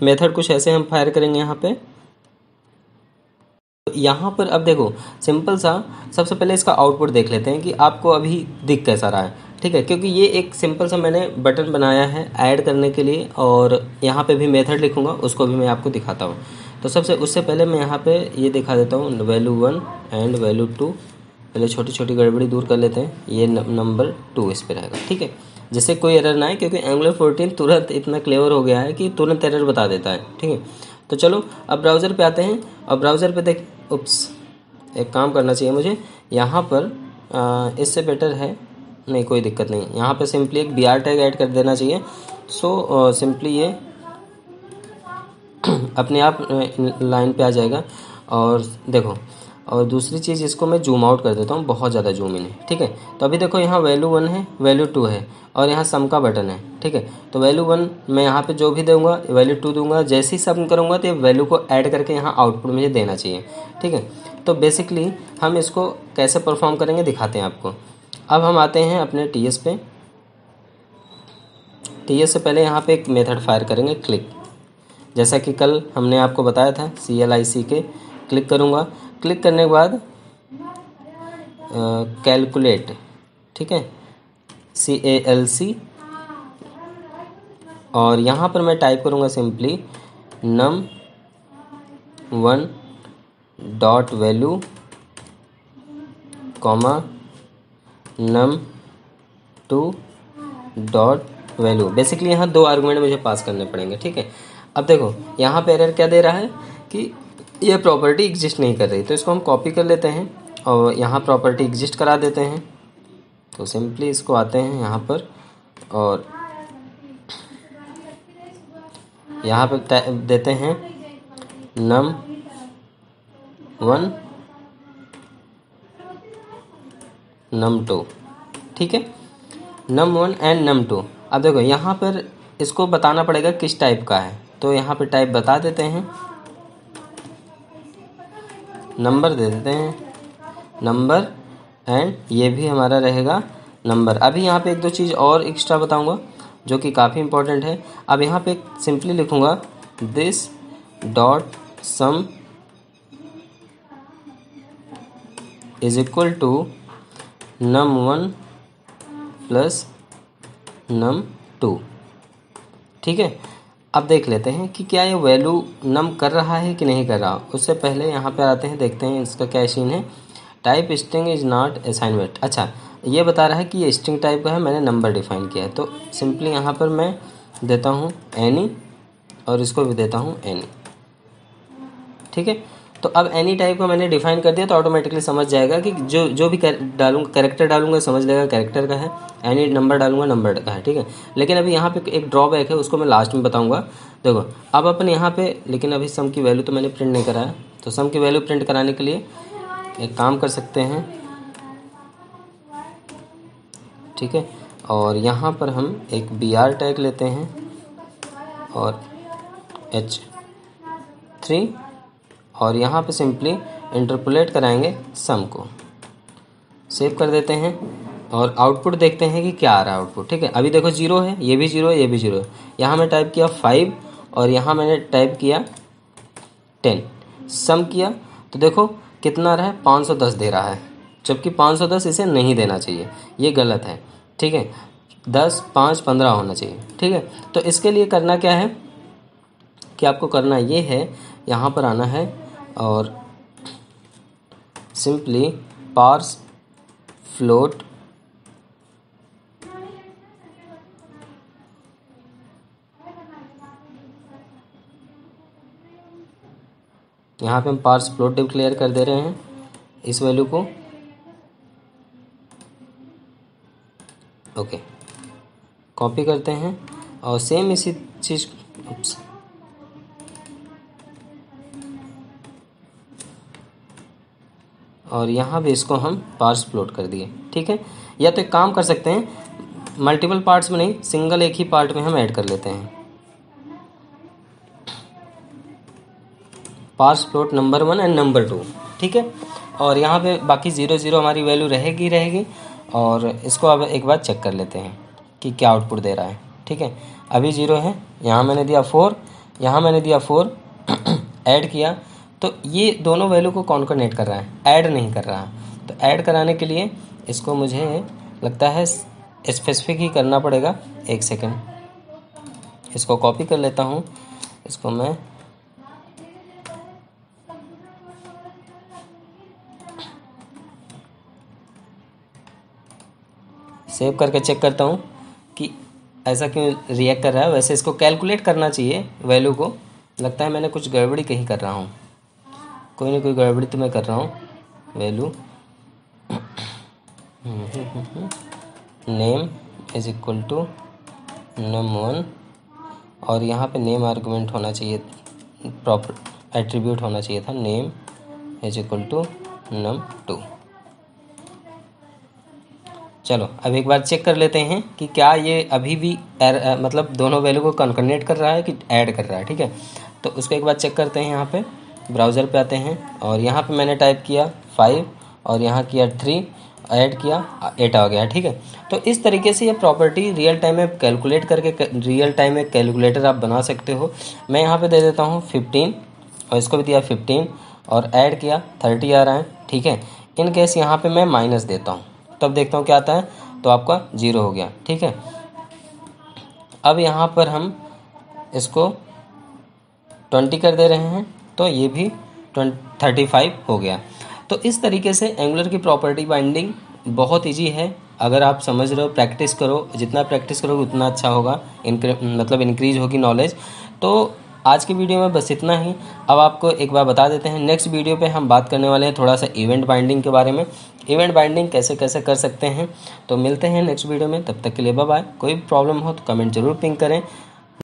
मेथड कुछ ऐसे हम फायर करेंगे यहाँ पे। यहाँ पर अब देखो सिंपल सा, सबसे पहले इसका आउटपुट देख लेते हैं कि आपको अभी दिख कैसा रहा है। ठीक है, क्योंकि ये एक सिंपल सा मैंने बटन बनाया है ऐड करने के लिए, और यहाँ पे भी मेथड लिखूंगा, उसको भी मैं आपको दिखाता हूँ। तो उससे पहले मैं यहाँ पे ये दिखा देता हूँ, वैल्यू 1 एंड वैल्यू 2। पहले छोटी छोटी गड़बड़ी दूर कर लेते हैं, ये नंबर 2 इस पर रहेगा। ठीक है, जिससे कोई एरर ना आए, क्योंकि एंगुलर 14 तुरंत इतना क्लेवर हो गया है कि तुरंत एरर बता देता है। ठीक है, तो चलो अब ब्राउज़र पे आते हैं। और ब्राउज़र पे देख, एक काम करना चाहिए मुझे यहाँ पर, इससे बेटर है, नहीं कोई दिक्कत नहीं, यहाँ पे सिंपली एक BR टैग ऐड कर देना चाहिए। सो सिंपली ये अपने आप लाइन पे आ जाएगा। और देखो, और दूसरी चीज़, इसको मैं जूम आउट कर देता हूँ, बहुत ज़्यादा जूम इन है। ठीक है, तो अभी देखो यहाँ वैल्यू 1 है, वैल्यू 2 है, और यहाँ सम का बटन है। ठीक है, तो वैल्यू 1 मैं यहाँ पे जो भी दूंगा, वैल्यू 2 दूंगा, जैसे ही सम करूँगा तो ये वैल्यू को ऐड करके यहाँ आउटपुट मुझे देना चाहिए। ठीक है, तो बेसिकली हम इसको कैसे परफॉर्म करेंगे दिखाते हैं आपको। अब हम आते हैं अपने TS पे। TS से पहले यहाँ पे एक मेथड फायर करेंगे, क्लिक, जैसा कि कल हमने आपको बताया था, CLIC क्लिक करूँगा। क्लिक करने के बाद कैलकुलेट, ठीक है, CALC, और यहाँ पर मैं टाइप करूँगा simply num1 dot value comma num2 dot value. Basically यहाँ 2 आर्गुमेंट मुझे पास करने पड़ेंगे। ठीक है, अब देखो यहाँ पे एरर क्या दे रहा है कि ये प्रॉपर्टी एग्जिस्ट नहीं कर रही, तो इसको हम कॉपी कर लेते हैं और यहाँ प्रॉपर्टी एग्जिस्ट करा देते हैं। तो सिंपली इसको आते हैं यहाँ पर और यहाँ पे देते हैं num1 num2। ठीक है, num1 एंड num2। अब देखो यहाँ पर इसको बताना पड़ेगा किस टाइप का है, तो यहाँ पे टाइप बता देते हैं, नंबर दे देते हैं, नंबर, एंड ये भी हमारा रहेगा नंबर। अभी यहाँ पे 1-2 चीज़ और एक्स्ट्रा बताऊंगा जो कि काफ़ी इंपॉर्टेंट है। अब यहाँ पे सिंपली लिखूंगा this dot sum is equal to num1 plus num2। ठीक है, अब देख लेते हैं कि क्या ये वैल्यू नम कर रहा है कि नहीं कर रहा। उससे पहले यहाँ पे आते हैं, देखते हैं इसका क्या सीन है। Type string is not assignment. अच्छा, ये बता रहा है कि ये स्ट्रिंग टाइप का है, मैंने नंबर डिफाइन किया है। तो सिंपली यहाँ पर मैं देता हूँ एनी और इसको भी देता हूँ एनी। ठीक है, तो अब एनी टाइप का मैंने डिफाइन कर दिया तो ऑटोमेटिकली समझ जाएगा कि जो भी डालूंगा, कैरेक्टर डालूंगा समझ लेगा कैरेक्टर का है, एनी नंबर डालूंगा नंबर का है। ठीक है, लेकिन अभी यहाँ पे एक ड्रॉबैक है, उसको मैं लास्ट में बताऊंगा। देखो अब अपन यहाँ पे, लेकिन अभी सम की वैल्यू तो मैंने प्रिंट नहीं कराया, तो सम की वैल्यू प्रिंट कराने के लिए एक काम कर सकते हैं। ठीक है, और यहाँ पर हम एक BR टैग लेते हैं और H3, और यहाँ पे सिंपली इंटरपोलेट कराएंगे सम को, सेव कर देते हैं और आउटपुट देखते हैं कि क्या आ रहा है आउटपुट। ठीक है, अभी देखो 0 है, ये भी 0 है, ये भी 0 है। यहाँ मैं टाइप किया 5 और यहाँ मैंने टाइप किया 10, सम किया तो देखो कितना रहा है, 510 दे रहा है। जबकि 510 इसे नहीं देना चाहिए, ये गलत है। ठीक है, 10, 5, 15 होना चाहिए। ठीक है, तो इसके लिए करना क्या है कि आपको करना ये है, यहाँ पर आना है और सिंपली पार्स फ्लोट यहाँ पे हम पार्स फ्लोट डिक्लेयर कर दे रहे हैं इस वैल्यू को। ओके, कॉपी करते हैं और सेम इसी चीज़ और यहाँ भी इसको हम पार्स फ्लोट कर दिए। ठीक है, या तो एक काम कर सकते हैं, मल्टीपल पार्ट्स में नहीं, सिंगल एक ही पार्ट में हम ऐड कर लेते हैं। Parse float number 1 and number 2। ठीक है, और यहाँ पे बाकी 0 0 हमारी वैल्यू रहेगी। और इसको अब एक बार चेक कर लेते हैं कि क्या आउटपुट दे रहा है। ठीक है, अभी 0 है, यहाँ मैंने दिया 4, यहाँ मैंने दिया 4 ऐड किया तो ये दोनों वैल्यू को कॉन्कर्नेट कर रहा है, ऐड नहीं कर रहा। तो ऐड कराने के लिए इसको मुझे लगता है स्पेसिफिक ही करना पड़ेगा। एक सेकेंड, इसको कॉपी कर लेता हूँ, इसको मैं सेव करके चेक करता हूँ कि ऐसा क्यों रिएक्ट कर रहा है। वैसे इसको कैलकुलेट करना चाहिए वैल्यू को, लगता है मैंने कुछ गड़बड़ी कहीं कर रहा हूँ, कोई ना कोई गड़बड़ी तो मैं कर रहा हूँ। Value name is equal to num1 और यहाँ पे नेम आर्गुमेंट होना चाहिए, प्रॉपर एट्रीब्यूट होना चाहिए था, name is equal to num2। चलो अब एक बार चेक कर लेते हैं कि क्या ये अभी भी मतलब दोनों वैल्यू को कॉन्कर्नेट कर रहा है कि ऐड कर रहा है। ठीक है, तो उसको एक बार चेक करते हैं। यहाँ पे ब्राउज़र पे आते हैं और यहाँ पे मैंने टाइप किया 5 और यहाँ किया 3, ऐड किया 8 आ गया। ठीक है, तो इस तरीके से ये प्रॉपर्टी रियल टाइम में कैलकुलेट करके रियल टाइम में कैलकुलेटर आप बना सकते हो। मैं यहाँ पे दे देता हूँ 15 और इसको भी दिया 15 और ऐड किया 30 आ रहा है। ठीक है, इन केस यहाँ पे मैं माइनस देता हूँ, तब देखता हूँ क्या आता है, तो आपका 0 हो गया। ठीक है, अब यहाँ पर हम इसको 20 कर दे रहे हैं तो ये भी 35 हो गया। तो इस तरीके से एंगुलर की प्रॉपर्टी बाइंडिंग बहुत इजी है। अगर आप समझ रहे हो, प्रैक्टिस करो, जितना प्रैक्टिस करोगे उतना अच्छा होगा, मतलब इंक्रीज होगी नॉलेज। तो आज की वीडियो में बस इतना ही। अब आपको एक बार बता देते हैं, नेक्स्ट वीडियो पे हम बात करने वाले हैं थोड़ा सा इवेंट बाइंडिंग के बारे में, इवेंट बाइंडिंग कैसे कैसे कर सकते हैं। तो मिलते हैं नेक्स्ट वीडियो में, तब तक के लिए बाय बाय। कोई प्रॉब्लम हो तो कमेंट जरूर पिंग करें।